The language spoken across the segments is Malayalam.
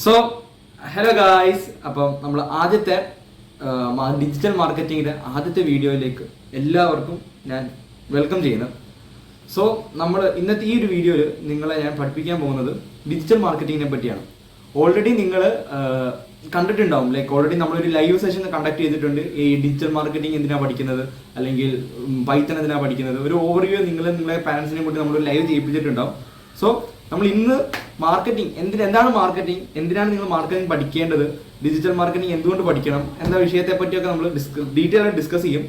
സോ ഹലോ ഗായ്സ്, അപ്പം നമ്മൾ ആദ്യത്തെ ഡിജിറ്റൽ മാർക്കറ്റിങ്ങിൻ്റെ ആദ്യത്തെ വീഡിയോയിലേക്ക് എല്ലാവർക്കും ഞാൻ വെൽക്കം ചെയ്യുന്നു. സോ നമ്മൾ ഇന്നത്തെ ഈ ഒരു വീഡിയോയിൽ നിങ്ങളെ ഞാൻ പഠിപ്പിക്കാൻ പോകുന്നത് ഡിജിറ്റൽ മാർക്കറ്റിങ്ങിനെ പറ്റിയാണ്. ഓൾറെഡി നിങ്ങൾ കണ്ടിട്ടുണ്ടാവും, ലൈക്ക് ഓൾറെഡി നമ്മളൊരു ലൈവ് സെഷൻ കണ്ടക്ട് ചെയ്തിട്ടുണ്ട്. ഈ ഡിജിറ്റൽ മാർക്കറ്റിംഗ് എന്തിനാണ് പഠിക്കുന്നത്, അല്ലെങ്കിൽ പൈത്തൺ എന്തിനാണ് പഠിക്കുന്നത്, ഒരു ഓവർവ്യൂ നിങ്ങളെ പാരൻസിനെ കൊണ്ട് നമ്മൾ ലൈവ് ചെയ്യിപ്പിച്ചിട്ടുണ്ടാവും. സോ നമ്മൾ ഇന്ന് മാർക്കറ്റിംഗ് എന്താണ് മാർക്കറ്റിംഗ്, എന്തിനാണ് നിങ്ങൾ മാർക്കറ്റിംഗ് പഠിക്കേണ്ടത്, ഡിജിറ്റൽ മാർക്കറ്റിംഗ് എന്തുകൊണ്ട് പഠിക്കണം എന്ന വിഷയത്തെ പറ്റിയൊക്കെ നമ്മൾ ഡീറ്റെയിൽ ആയിട്ട് ഡിസ്കസ് ചെയ്യും.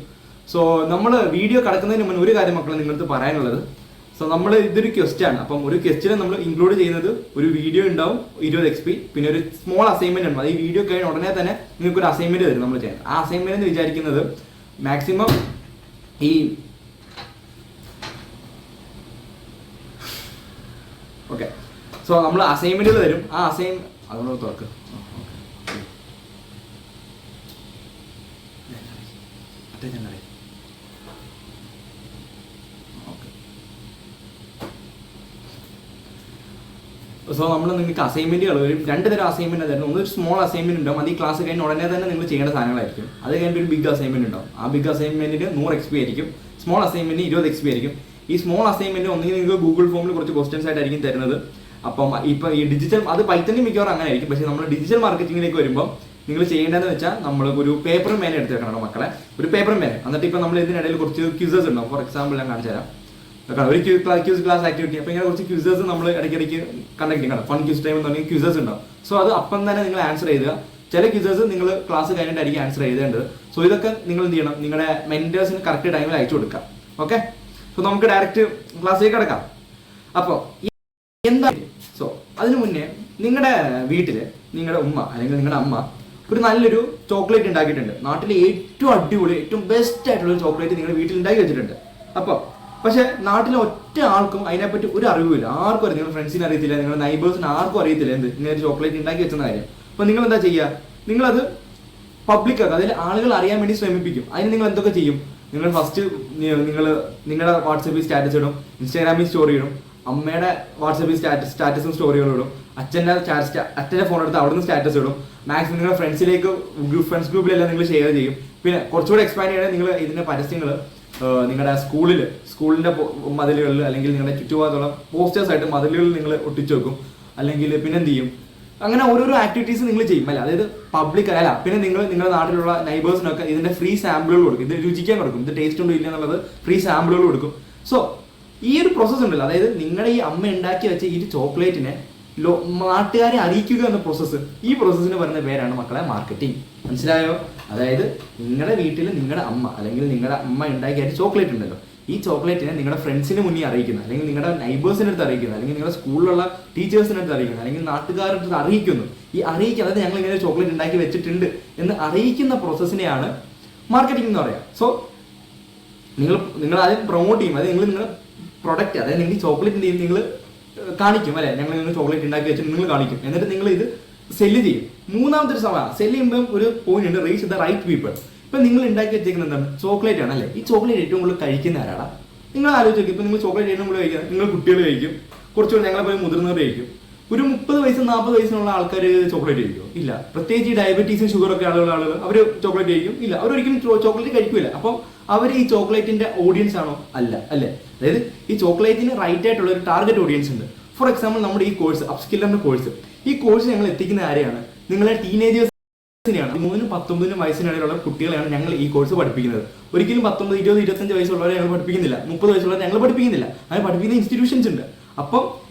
സോ നമ്മൾ വീഡിയോ കടക്കുന്നതിന് മുന്നേ ഒരു കാര്യം മക്കളെ നിങ്ങൾക്ക് പറയാനുള്ളത്, സോ നമ്മൾ ഇതൊരു ക്വസ്റ്റ്യൻ ആണ്. അപ്പം ഒരു ക്വസ്റ്റ്യൻ നമ്മൾ ഇൻക്ലൂഡ് ചെയ്യുന്നത് ഒരു വീഡിയോ ഉണ്ടാവും 20 XP, പിന്നെ ഒരു സ്മോൾ അസൈൻമെന്റ് ഉണ്ട്. അത് ഈ വീഡിയോ കഴിഞ്ഞ ഉടനെ തന്നെ നിങ്ങൾക്ക് ഒരു അസൈൻമെന്റ് തരും നമ്മൾ ചെയ്യാൻ. ആ അസൈൻമെന്റ് എന്ന് വിചാരിക്കുന്നത് മാക്സിമം ഈ ഓക്കെ, സോ നമ്മൾ അസൈൻമെന്റുകൾ തരും. ആ അതുകൊണ്ട് തുറക്ക്. സോ നമ്മൾ നിങ്ങൾക്ക് അസൈൻമെന്റുകൾ വരും. 2 തരം അസൈൻമെന്റ് ആയിരുന്നു. ഒന്ന് ഒരു സ്മോൾ അസൈൻമെന്റ് ഉണ്ടാവും, അത് ഈ ക്ലാസ് കഴിഞ്ഞ് ഉടനെ തന്നെ നിങ്ങൾ ചെയ്യേണ്ട സാധനങ്ങളായിരിക്കും. അത് കഴിഞ്ഞിട്ട് ഒരു ബിഗ് അസൈൻമെന്റ് ഉണ്ടാവും. ആ ബിഗ് അസൈൻമെന്റിന് 100 XP ആയിരിക്കും, സ്മോൾ അസൈൻമെന്റിന് 20 XP ആയിരിക്കും. ഈ സ്മോൾ അസൈൻമെന്റ് ഒന്നെങ്കിൽ നിങ്ങൾക്ക് ഗൂഗിൾ ഫോമിൽ കുറച്ച് ക്വസ്റ്റ്യൻസ് ആയിട്ടായിരിക്കും തരുന്നത്. അപ്പം ഇപ്പൊ ഈ ഡിജിറ്റൽ അത് പൈത്തണിൽ മിക്കവാറും അങ്ങനെ ആയിരിക്കും. പക്ഷേ നമ്മൾ ഡിജിറ്റൽ മാർക്കറ്റിംഗിലേക്ക് വരുമ്പോൾ നിങ്ങൾ ചെയ്യേണ്ടതെന്ന് വെച്ചാൽ നമ്മൾ ഒരു പേപ്പറും പേന എടുത്ത് വെക്കണം മക്കളെ, ഒരു പേപ്പറും പേന. എന്നിട്ട് ഇപ്പൊ നമ്മൾ ഇതിനിടയിൽ കുറച്ച് ക്യൂസസ് ഉണ്ടാവും. ഫോർ എക്സാമ്പിൾ ഞാൻ കാണിച്ചു തരാം. ഒരു ക്യൂസ് ക്ലാസ് ആക്ടിവിറ്റി, അപ്പൊ ഇങ്ങനെ കുറച്ച് ക്യൂസസ് നമ്മൾ ഇടയ്ക്കിടയ്ക്ക് കണ്ടക്ട് ചെയ്യണം. ഫൺ ക്യൂസ് ടൈം എന്ന് പറഞ്ഞാൽ ക്യൂസസ് ഉണ്ടാവും. സോ അത് അപ്പം തന്നെ നിങ്ങൾ ആൻസർ ചെയ്തുക. ചില ക്യൂസസ് നിങ്ങൾ ക്ലാസ് കഴിഞ്ഞിട്ടായിരിക്കും ആൻസർ ചെയ്തേണ്ടത്. സോ ഇതൊക്കെ നിങ്ങൾ എന്ത് ചെയ്യണം, നിങ്ങളുടെ മെന്റേഴ്സിന് കറക്റ്റ് ടൈമിൽ അയച്ചു കൊടുക്കാം. ഓക്കെ, സോ നമുക്ക് ഡയറക്റ്റ് ക്ലാസ്സിലേക്ക് കിടക്കാം. അപ്പോൾ എന്താ, സോ അതിനു മുന്നേ നിങ്ങളുടെ വീട്ടില് നിങ്ങളുടെ ഉമ്മ അല്ലെങ്കിൽ നിങ്ങളുടെ അമ്മ ഒരു നല്ലൊരു ചോക്ലേറ്റ് ഉണ്ടാക്കിയിട്ടുണ്ട്. നാട്ടിലെ ഏറ്റവും അടിപൊളി ഏറ്റവും ബെസ്റ്റ് ആയിട്ടുള്ള ഒരു ചോക്ലേറ്റ് നിങ്ങളുടെ വീട്ടിൽ ഉണ്ടാക്കി വെച്ചിട്ടുണ്ട്. അപ്പോൾ പക്ഷെ നാട്ടിലെ ഒറ്റ ആൾക്കും അതിനെപ്പറ്റി ഒരു അറിവില്ല. ആർക്കും അറിയില്ല, നിങ്ങളുടെ ഫ്രണ്ട്സിന് അറിയത്തില്ല, നിങ്ങളുടെ നൈബേഴ്സിന് ആർക്കും അറിയത്തില്ല എന്ത് ഇങ്ങനെ ഒരു ചോക്ലേറ്റ് ഉണ്ടാക്കി വെച്ചെന്ന കാര്യം. അപ്പോൾ നിങ്ങൾ എന്താ ചെയ്യുക, നിങ്ങളത് പബ്ലിക് ആക്കുക, അതിൽ ആളുകൾ അറിയാൻ വേണ്ടി ശ്രമിപ്പിക്കും. അതിന് നിങ്ങൾ എന്തൊക്കെ ചെയ്യും, നിങ്ങൾ ഫസ്റ്റ് നിങ്ങൾ നിങ്ങളുടെ വാട്സപ്പിൽ സ്റ്റാറ്റസ് ഇടും, ഇൻസ്റ്റാഗ്രാമിൽ സ്റ്റോറി ഇടും, അമ്മയുടെ വാട്സപ്പിൽ സ്റ്റാറ്റസും സ്റ്റോറികളും ഇടും, അച്ഛൻ്റെ ഫോൺ എടുത്ത് അവിടെ നിന്ന് സ്റ്റാറ്റസ് ഇടും. മാക്സിമം നിങ്ങളുടെ ഫ്രണ്ട്സിലേക്ക് ഫ്രണ്ട്സ് ഗ്രൂപ്പിലെല്ലാം നിങ്ങൾ ഷെയർ ചെയ്യും. പിന്നെ കുറച്ചുകൂടെ എക്സ്പാൻഡ് ചെയ്യണമെങ്കിൽ നിങ്ങൾ ഇതിന്റെ പരസ്യങ്ങൾ നിങ്ങളുടെ സ്കൂളിന്റെ മതിലുകളിൽ അല്ലെങ്കിൽ നിങ്ങളുടെ ചുറ്റുപാടുള്ള പോസ്റ്റേഴ്സ് ആയിട്ട് മതിലുകളിൽ നിങ്ങൾ ഒട്ടിച്ചു വെക്കും. അല്ലെങ്കിൽ പിന്നെ എന്ത് ചെയ്യും, അങ്ങനെ ഓരോരോ ആക്ടിവിറ്റീസ് നിങ്ങൾ ചെയ്യും അല്ല, അതായത് പബ്ലിക് അല്ല. പിന്നെ നിങ്ങളുടെ നാട്ടിലുള്ള നൈബേഴ്സിനൊക്കെ ഇതിന്റെ ഫ്രീ സാമ്പിളുകൾ കൊടുക്കും, ഇത് രുചിക്കാൻ കൊടുക്കും, ഇത് ടേസ്റ്റ് ഉണ്ടോ ഇല്ല എന്നുള്ളത് ഫ്രീ സാമ്പിളുകൾ കൊടുക്കും. സോ ഈ ഒരു പ്രോസസ്സ് ഉണ്ടല്ലോ, അതായത് നിങ്ങളുടെ ഈ അമ്മ ഉണ്ടാക്കി വെച്ച ഈ ചോക്ലേറ്റിനെ നാട്ടുകാരെ അറിയിക്കുക എന്ന പ്രോസസ്സ്, ഈ പ്രോസസ്സിന് പറയുന്ന പേരാണ് മക്കളെ മാർക്കറ്റിംഗ്. മനസ്സിലായോ? അതായത് നിങ്ങളുടെ വീട്ടിൽ നിങ്ങളുടെ അമ്മ അല്ലെങ്കിൽ നിങ്ങളുടെ അമ്മ ഉണ്ടാക്കിയ ചോക്ലേറ്റ് ഉണ്ടല്ലോ, ഈ ചോക്ലേറ്റിനെ നിങ്ങളുടെ ഫ്രണ്ട്സിന് മുന്നിൽ അറിയിക്കുന്നു, അല്ലെങ്കിൽ നിങ്ങളുടെ നൈബേഴ്സിൻ്റെ അടുത്ത് അറിയിക്കുന്നു, അല്ലെങ്കിൽ നിങ്ങളുടെ സ്കൂളിലുള്ള ടീച്ചേഴ്സിൻ്റെ അടുത്ത് അറിയിക്കുന്നു, അല്ലെങ്കിൽ നാട്ടുകാരുടെ അടുത്ത് അറിയിക്കുന്നു. ഈ അറിയിക്കുക, അതായത് ഞങ്ങൾ ഇങ്ങനെ ചോക്ലേറ്റ് ഉണ്ടാക്കി വെച്ചിട്ടുണ്ട് എന്ന് അറിയിക്കുന്ന പ്രോസസ്സിനെയാണ് മാർക്കറ്റിംഗ് എന്ന് പറയാം. സോ നിങ്ങൾ ആദ്യം പ്രൊമോട്ട് ചെയ്യും, അതായത് നിങ്ങളുടെ പ്രൊഡക്റ്റ്, അതായത് നിങ്ങൾ ചോക്ലേറ്റ് നിങ്ങൾ കാണിക്കും അല്ലെ, നിങ്ങൾ ചോക്ലേറ്റ് ഉണ്ടാക്കി വെച്ചിട്ട് നിങ്ങൾ കാണിക്കും, എന്നിട്ട് നിങ്ങൾ ഇത് സെല്ല് ചെയ്യും. മൂന്നാമത്തെ ഒരു സമയം സെല്ല് ചെയ്യുമ്പോൾ ഒരു പോയിന്റ് ഉണ്ട്, റീച്ച് ദ റൈറ്റ് പീപ്പിൾ. ഇപ്പൊ നിങ്ങൾ ഉണ്ടാക്കി വെച്ചേക്കുന്നത് എന്താണ്, ചോക്ലേറ്റ് ആണ് അല്ലെ. ഈ ചോക്ലേറ്റ് ഏറ്റവും കൂടുതൽ കഴിക്കുന്ന ആരാടാ, നിങ്ങൾ ആലോചിച്ച് നോക്കി. ഇപ്പൊ നിങ്ങൾ ചോക്ലേറ്റ് ഏറ്റവും കൂടുതൽ കഴിക്കുക നിങ്ങൾ കുട്ടികൾ കഴിക്കും, കുറച്ചുകൂടി ഞങ്ങളെ പോയി മുതിർന്നവർ കഴിക്കും. ഒരു 30 വയസ്സ് 40 വയസ്സിനുള്ള ആൾക്കാർ ചോക്ലേറ്റ് കഴിക്കും ഇല്ല. പ്രത്യേകിച്ച് ഈ ഡയബറ്റീസും ഷുഗർ ഒക്കെ ആളുകൾ അവർ ചോക്ലേറ്റ് കഴിക്കും ഇല്ല, അവരൊരിക്കലും ചോക്ലേറ്റ് കഴിക്കില്ല. അപ്പം അവർ ഈ ചോക്ലേറ്റിന്റെ ഓഡിയൻസ് ആണോ? അല്ല അല്ലെ. അതായത് ഈ ചോക്ലേറ്റിന് റൈറ്റ് ആയിട്ടുള്ള ഒരു ടാർഗറ്റ് ഓഡിയൻസ് ഉണ്ട്. ഫോർ എക്സാമ്പിൾ നമ്മുടെ ഈ കോഴ്സ് അപ്സ്കില്ലറിന്റെ കോഴ്സ്, ഈ കോഴ്സ് ഞങ്ങൾ എത്തിക്കുന്ന ആരെയാണ്, നിങ്ങളെ ടീനേജേഴ്സിനെയാണ്. 3-19 വയസ്സിനിടയിലുള്ള കുട്ടികളെയാണ് ഞങ്ങൾ ഈ കോഴ്സ് പഠിപ്പിക്കുന്നത്. ഒരിക്കലും 19, 20, 25 വയസ്സുള്ളവരെ ഞങ്ങൾ പഠിപ്പിക്കുന്നില്ല, 30 വയസ്സുള്ളവരെ ഞങ്ങൾ പഠിപ്പിക്കുന്നില്ല. അങ്ങനെ പഠിപ്പിക്കുന്ന ഇൻസ്റ്റിറ്റ്യൂഷൻസ് ഉണ്ട്. അപ്പം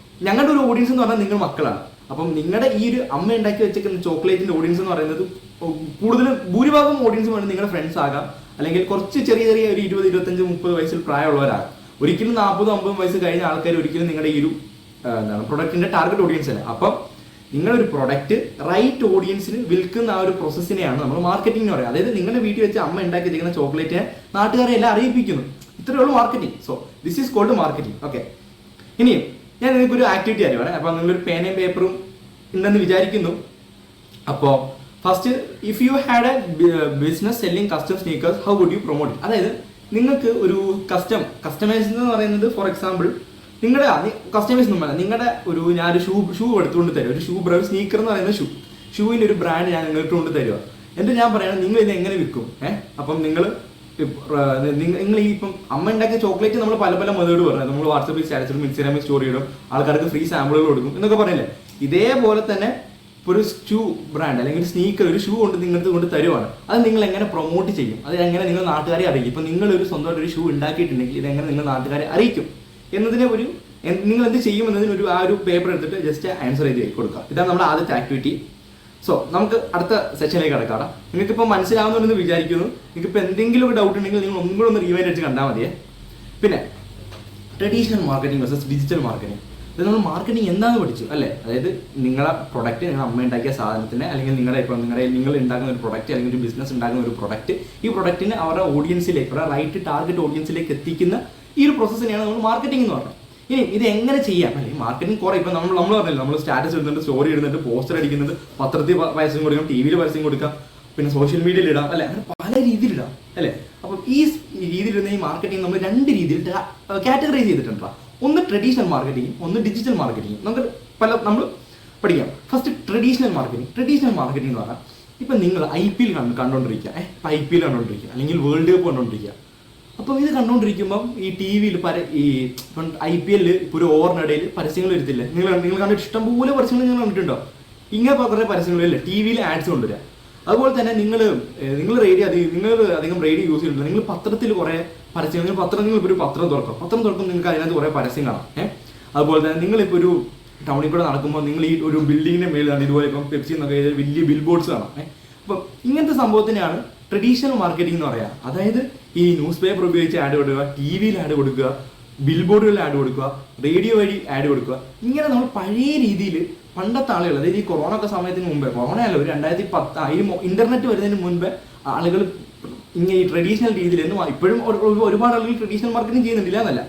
ഞങ്ങളുടെ ഒരു ഓഡിയൻസ് എന്ന് പറഞ്ഞാൽ നിങ്ങൾ മക്കളാണ്. അപ്പം നിങ്ങളുടെ ഈ ഒരു അമ്മ ഉണ്ടാക്കി വെച്ചിരിക്കുന്ന ചോക്ലേറ്റിന്റെ ഓഡിയൻസ് എന്ന് പറയുന്നത് കൂടുതലും ഭൂരിഭാഗം ഓഡിയൻസ് വേണം നിങ്ങളുടെ ഫ്രണ്ട്സ് ആകാം, അല്ലെങ്കിൽ കുറച്ച് ചെറിയ ചെറിയ ഒരു 20, 25, 30 വയസ്സിൽ പ്രായമുള്ളവരാകും. ഒരിക്കലും 40, 50 വയസ്സ് കഴിഞ്ഞ ആൾക്കാർ ഒരിക്കലും നിങ്ങളുടെ ഈ ഒരു പ്രൊഡക്റ്റിന്റെ ടാർഗറ്റ് ഓഡിയൻസ് അല്ല. അപ്പം നിങ്ങളൊരു പ്രൊഡക്റ്റ് റൈറ്റ് ഓഡിയൻസിന് വിൽക്കുന്ന ആ ഒരു പ്രോസസ്സിനെയാണ് നമ്മൾ മാർക്കറ്റിംഗ് എന്ന് പറയുന്നത്. അതായത് നിങ്ങളുടെ വീട്ടിൽ വെച്ച് അമ്മ ഉണ്ടാക്കി വെച്ചിരിക്കുന്ന ചോക്ലേറ്റിനെ നാട്ടുകാരെ എല്ലാം അറിയിപ്പിക്കുന്നു. ഇത്രയേ ഉള്ളൂ marketing. So this is called marketing. Okay, ഇനിയും ഞാൻ നിങ്ങൾക്കൊരു ആക്ടിവിറ്റി അറിയുവാണ്. അപ്പോൾ നിങ്ങളൊരു പേനയും പേപ്പറും ഉണ്ടെന്ന് വിചാരിക്കുന്നു. അപ്പോൾ first, if you had a business selling custom sneakers, how would you promote it? അതായത് നിങ്ങൾക്ക് ഒരു കസ്റ്റമേഴ്സ് എന്ന് പറയുന്നത് ഫോർ എക്സാമ്പിൾ നിങ്ങളുടെ കസ്റ്റമേഴ്സ് ഒന്നും വേണം, നിങ്ങളുടെ ഞാനൊരു ഷൂ എടുത്തുകൊണ്ട് തരും, ഒരു സ്നീക്കർ എന്ന് പറയുന്ന ഷൂവിൻ്റെ ഒരു ബ്രാൻഡ് ഞാൻ നിങ്ങൾക്ക് കൊണ്ട് തരുക. എന്നിട്ട് ഞാൻ പറയണം നിങ്ങൾ ഇത് എങ്ങനെ വിൽക്കും. അപ്പം നിങ്ങൾ ഈ ഇപ്പം അമ്മ ഉണ്ടാക്കിയ ചോക്ലേറ്റ് നമ്മൾ പല മെത്തേഡ് പറഞ്ഞത്, നമ്മൾ വാട്സപ്പിൽ സ്റ്റാറ്റസിലും ഇൻസ്റ്റാഗ്രാമിൽ സ്റ്റോറി ഇടും, ആൾക്കാർക്ക് ഫ്രീ സാമ്പിളുകൾ കൊടുക്കും എന്നൊക്കെ പറയില്ലേ. ഇതേപോലെ തന്നെ ഒരു ഷൂ ബ്രാൻഡ് അല്ലെങ്കിൽ സ്നീക്കർ, ഒരു ഷൂ കൊണ്ട് തരുവാണ്. അത് നിങ്ങൾ എങ്ങനെ പ്രൊമോട്ട് ചെയ്യും, അത് എങ്ങനെ നിങ്ങൾ നാട്ടുകാരെ അറിയിക്കും. ഇപ്പം നിങ്ങളൊരു സ്വന്തമായിട്ട് ഒരു ഷൂ ഉണ്ടാക്കിയിട്ടുണ്ടെങ്കിൽ ഇതെങ്ങനെ നിങ്ങൾ നാട്ടുകാരെ അറിയിക്കും എന്നതിനെ നിങ്ങൾ എന്ത് ചെയ്യും എന്നതിന് ആ ഒരു പേപ്പർ എടുത്തിട്ട് ജസ്റ്റ് ആൻസർ ചെയ്ത് കൊടുക്കുക. ഇതാണ് നമ്മുടെ ആദ്യത്തെ ആക്ടിവിറ്റി. സോ നമുക്ക് അടുത്ത സെഷനിലേക്ക് കിടക്കാം. നിങ്ങൾക്ക് ഇപ്പോൾ മനസ്സിലാവുന്നുണ്ടെന്ന് വിചാരിക്കുന്നു. നിങ്ങൾക്ക് ഇപ്പോൾ എന്തെങ്കിലും ഒരു ഡൗട്ട് ഉണ്ടെങ്കിൽ നിങ്ങൾ ഒന്നും കൂടെ ഒന്ന് റീവൈൻഡ് അടിച്ച് കണ്ടാൽ മതിയേ. പിന്നെ traditional marketing versus digital marketing. ഇത് നമ്മൾ മാർക്കറ്റിംഗ് എന്താണെന്ന് പഠിച്ചു അല്ലേ. അതായത് നിങ്ങളെ പ്രൊഡക്റ്റ്, നിങ്ങൾ അമ്മ ഉണ്ടാക്കിയ സാധനത്തിന് അല്ലെങ്കിൽ നിങ്ങൾ ഉണ്ടാക്കുന്ന ഒരു പ്രൊഡക്റ്റ് അല്ലെങ്കിൽ ഒരു ബിസിനസ് ഉണ്ടാക്കുന്ന ഒരു പ്രൊഡക്റ്റ്, ഈ പ്രൊഡക്റ്റിന് അവരുടെ ഓഡിയൻസിലേക്ക്, അവരുടെ റൈറ്റ് ടാർഗറ്റ് ഓഡിയൻസിലേക്ക് എത്തിക്കുന്ന ഈ ഒരു പ്രോസസ്സിനെയാണ് നമ്മൾ മാർക്കറ്റിംഗ് എന്ന് പറയുന്നത്. ഇനി ഇത് എങ്ങനെ ചെയ്യാം അല്ലെങ്കിൽ മാർക്കറ്റിംഗ് കുറേ ഇപ്പം നമ്മൾ പറഞ്ഞില്ല, നമ്മൾ സ്റ്റാറ്റസ് ഇടുന്നുണ്ട്, സ്റ്റോറി ഇടുന്നുണ്ട്, പോസ്റ്റർ അടിക്കുന്നുണ്ട്, പത്രത്തിൽ പരസ്യം കൊടുക്കാം, ടി വിയിൽ പരസ്യം കൊടുക്കാം, പിന്നെ സോഷ്യൽ മീഡിയയിൽ ഇടാം അല്ലെ, അങ്ങനെ പല രീതിയിൽ ഇടാം അല്ലേ. അപ്പം ഈ രീതിയിലിരുന്ന ഈ മാർക്കറ്റിംഗ് നമ്മൾ രണ്ട് രീതിയിൽ കാറ്റഗറൈസ് ചെയ്തിട്ടുണ്ട്. ഒന്ന് ട്രഡീഷണൽ മാർക്കറ്റിംഗ്, ഒന്ന് ഡിജിറ്റൽ മാർക്കറ്റിംഗ്. നമ്മൾ പഠിക്കാം. ഫസ്റ്റ് ട്രഡീഷണൽ മാർക്കറ്റിംഗ് എന്ന് പറഞ്ഞാൽ ഇപ്പം നിങ്ങൾ IPL കണ്ടുകൊണ്ടിരിക്കുക, IPL കണ്ടുകൊണ്ടിരിക്കുക, അല്ലെങ്കിൽ വേൾഡ് കപ്പ് കണ്ടുകൊണ്ടിരിക്കുക. അപ്പം ഇത് കണ്ടുകൊണ്ടിരിക്കുമ്പം ഈ TV-യിൽ ഇപ്പം IPL ഇപ്പോൾ ഒരു ഓവറിനിടയിൽ പരസ്യങ്ങൾ വരുത്തില്ലേ, നിങ്ങൾ കണ്ടിട്ട് ഇഷ്ടംപോലെ പരസ്യങ്ങൾ നിങ്ങൾ കണ്ടിട്ടുണ്ടോ. ഇങ്ങനെ കുറേ പരസ്യങ്ങളില്ല, TV-യിൽ ആഡ്സ് കൊണ്ടുവരിക. അതുപോലെ തന്നെ നിങ്ങൾ അധികം റേഡിയോ യൂസ് ചെയ്യുന്നുണ്ട്, നിങ്ങൾ പത്രത്തിൽ കുറേ പരസ്യങ്ങൾ, നിങ്ങൾ ഒരു പത്രം തുറക്കും, നിങ്ങൾക്ക് അതിനകത്ത് കുറേ പരസ്യം കാണാം. അതുപോലെ തന്നെ നിങ്ങളിപ്പോൾ ഒരു ടൗണിൽ കൂടെ നടക്കുമ്പോൾ നിങ്ങൾ ഈ ഒരു ബിൽഡിങ്ങിൻ്റെ മേലാണ് ഇതുപോലെ ഇപ്പം പെപ്സി എന്നൊക്കെ വലിയ ബിൽ ബോർഡ്സ് കാണാം. അപ്പം ഇങ്ങനത്തെ സംഭവത്തിനെയാണ് ട്രഡീഷണൽ മാർക്കറ്റിംഗ് എന്ന് പറയാം. അതായത് ഈ ന്യൂസ് പേപ്പർ ഉപയോഗിച്ച് ആഡ് കൊടുക്കുക, TV-യിൽ ആഡ് കൊടുക്കുക, ബിൽ ബോർഡുകളിൽ ആഡ് കൊടുക്കുക, റേഡിയോ വഴി ആഡ് കൊടുക്കുക. ഇങ്ങനെ നമ്മൾ പഴയ രീതിയിൽ പണ്ടത്തെ ആളുകൾ, അതായത് ഈ കൊറോണ ഒക്കെ സമയത്തിന് മുമ്പേ, കൊറോണ അല്ല, ഒരു 2010 ഇന്റർനെറ്റ് വരുന്നതിന് മുൻപേ ആളുകൾ ഇങ്ങനെ ഈ ട്രഡീഷണൽ രീതിയിൽ ഇപ്പോഴും ഒരുപാട് ആളുകൾ ട്രഡീഷണൽ മാർക്കറ്റിംഗ് ചെയ്യുന്നുണ്ടില്ല എന്നല്ല.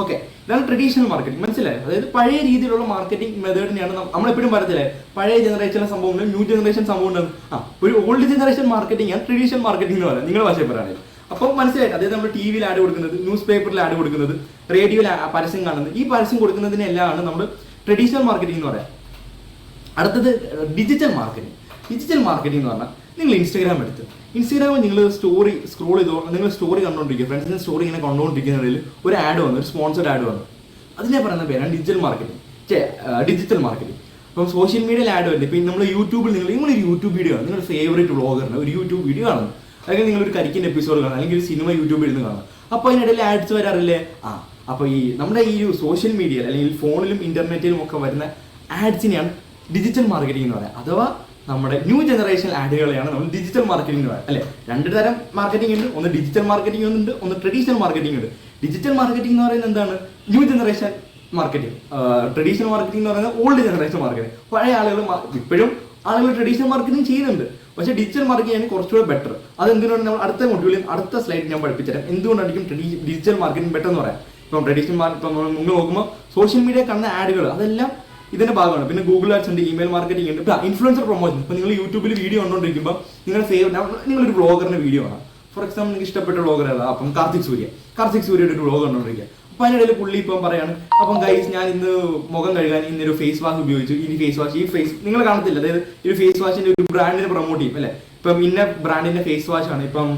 ഓക്കെ, ഇതാണ് ട്രഡീഷണൽ മാർക്കറ്റിംഗ്. മനസ്സിലായി? അതായത് പഴയ രീതിയിലുള്ള മാർക്കറ്റിംഗ് മെത്തേഡിനെയാണ് നമ്മളെപ്പോഴും പറയത്തില്ലേ, പഴയ ജനറേഷനിലെ സംഭവം ന്യൂ ജനറേഷൻ സംഭവം ഉണ്ടെന്ന്. ഒരു ഓൾഡ് ജനറേഷൻ മാർക്കറ്റിംഗ് ആണ് ട്രഡീഷണൽ മാർക്കറ്റിംഗ് എന്ന് പറയാം, നിങ്ങളുടെ ഭാഷയിൽ പറയുകയാണെങ്കിൽ. അപ്പം മനസ്സിലായിട്ട്, അതായത് നമ്മൾ TV-യിൽ ആഡ് കൊടുക്കുന്നത്, ന്യൂസ് പേപ്പറിൽ ആഡ് കൊടുക്കുന്നത്, റേഡിയോയിൽ പരസ്യം കാണുന്നത്, ഈ പരസ്യം കൊടുക്കുന്നതിനെല്ലാം നമ്മൾ ട്രഡീഷണൽ മാർക്കറ്റിംഗ് എന്ന് പറയാം. അടുത്തത് ഡിജിറ്റൽ മാർക്കറ്റിംഗ് എന്ന് പറഞ്ഞാൽ നിങ്ങൾ ഇൻസ്റ്റാഗ്രാമിൽ നിങ്ങൾ സ്റ്റോറി സ്ക്രോൾ ചെയ്തോ, നിങ്ങൾ സ്റ്റോറി കണ്ടുകൊണ്ടിരിക്കുക, ഫ്രണ്ട്സിൻ്റെ സ്റ്റോറി ഇങ്ങനെ കണ്ടുകൊണ്ടിരിക്കുന്നതിൽ ഒരു ആഡ് വന്നു, ഒരു സ്പോൺസർഡ് ആഡ് വന്നു. അതിനെ പറയുന്ന പേരാണ് ഡിജിറ്റൽ മാർക്കറ്റിംഗ്. അപ്പം സോഷ്യൽ മീഡിയയിൽ ആഡ് വരുന്നത്, ഇപ്പം നമ്മൾ യൂട്യൂബിൽ നിങ്ങളൊരു യൂട്യൂബ് വീഡിയോ ആണ്, നിങ്ങളുടെ ഫേവറേറ്റ് വ്ളോഗറിന് ഒരു യൂട്യൂബ് വീഡിയോ കാണുന്നു, അല്ലെങ്കിൽ നിങ്ങളൊരു കരിക്കിൻ്റെ എപ്പിസോഡ് കാണും, അല്ലെങ്കിൽ ഒരു സിനിമ യൂട്യൂബിൽ ഇരുന്ന് കാണും. അപ്പോൾ അതിനിടയിൽ ആഡ്സ് വരാറില്ലേ? അപ്പോൾ ഈ നമ്മുടെ ഈ ഒരു സോഷ്യൽ മീഡിയയിൽ അല്ലെങ്കിൽ ഫോണിലും ഇന്റർനെറ്റിലും ഒക്കെ വരുന്ന ആഡ്സിനെയാണ് ഡിജിറ്റൽ മാർക്കറ്റിംഗ് എന്ന് പറയാം. അഥവാ നമ്മുടെ ന്യൂ ജനറേഷൻ ആഡുകളെയാണ് നമ്മൾ ഡിജിറ്റൽ മാർക്കറ്റിംഗ് എന്ന് പറയാം അല്ലേ. രണ്ട് തരം മാർക്കറ്റിംഗ് ഉണ്ട്, ഒന്ന് ഡിജിറ്റൽ മാർക്കറ്റിംഗ് ഉണ്ട്, ഒന്ന് ട്രഡീഷണൽ മാർക്കറ്റിംഗ് ഉണ്ട്. ഡിജിറ്റൽ മാർക്കറ്റിംഗ് എന്ന് പറയുന്നത് എന്താണ്? New generation marketing. Traditional marketing എന്ന് പറയുന്നത് ഓൾഡ് ജനറേഷൻ മാർക്കറ്റിംഗ്. പഴയ ആളുകൾ ഇപ്പോഴും ആളുകൾ ട്രഡീഷണൽ മാർക്കറ്റിംഗ് ചെയ്യുന്നുണ്ട്, പക്ഷേ ഡിജിറ്റൽ മാർക്കറ്റിംഗ് ആണ് കുറച്ചുകൂടെ ബെറ്റർ. അത് എന്തുകൊണ്ടാണ് നമ്മൾ അടുത്ത മൊഡ്യൂളിൽ അടുത്ത സ്ലൈഡ് ഞാൻ പഠിപ്പിച്ചുതരാം എന്തുകൊണ്ടായിരിക്കും ഡിജിറ്റൽ മാർക്കറ്റിംഗ് ബെറ്റർ എന്ന് പറയാം. ഇപ്പം ട്രഡീഷണൽ മാർക്കറ്റ് നിങ്ങൾ നോക്കുമ്പോൾ സോഷ്യൽ മീഡിയ കാണുന്ന ആഡുകൾ അതെല്ലാം ഇതിന്റെ ഭാഗമാണ്. പിന്നെ ഗൂഗിൾ ആഡ്സ് ഉണ്ട്, ഇമെയിൽ മാർക്കറ്റിംഗ് ഉണ്ട്, ഇപ്പം ഇൻഫ്ലുവൻസർ പ്രൊമോഷൻ. ഇപ്പം നിങ്ങൾ യൂട്യൂബിൽ വീഡിയോ കണ്ടുകൊണ്ടിരിക്കുമ്പോൾ നിങ്ങളൊരു വ്ളോഗറിന്റെ വീഡിയോ ആണ്, ഫോർ എക്സാമ്പിൾ നിങ്ങൾക്ക് ഇഷ്ടപ്പെട്ട വ്ളോഗർ ഏതാ? അപ്പം കാർത്തിക് സൂര്യയുടെ ഒരു വ്ളോഗ് കണ്ടുകൊണ്ടിരിക്കുക. അപ്പം അതിനിടയിൽ പുള്ളി ഇപ്പം പറയാണ്, അപ്പം ഗൈസ് ഞാൻ ഇന്ന് മുഖം കഴുകാൻ ഇന്നൊരു ഫേസ് വാഷ് ഉപയോഗിച്ചു, ഈ ഫേസ് നിങ്ങൾ കാണത്തില്ല, അതായത് ഈ ഫേസ് വാഷിന്റെ ഒരു ബ്രാൻഡിനെ പ്രൊമോട്ട് ചെയ്യും അല്ലെ. ഇപ്പം ഇന്ന ബ്രാൻഡിന്റെ ഫേസ് വാഷ് ആണ്, ഇപ്പം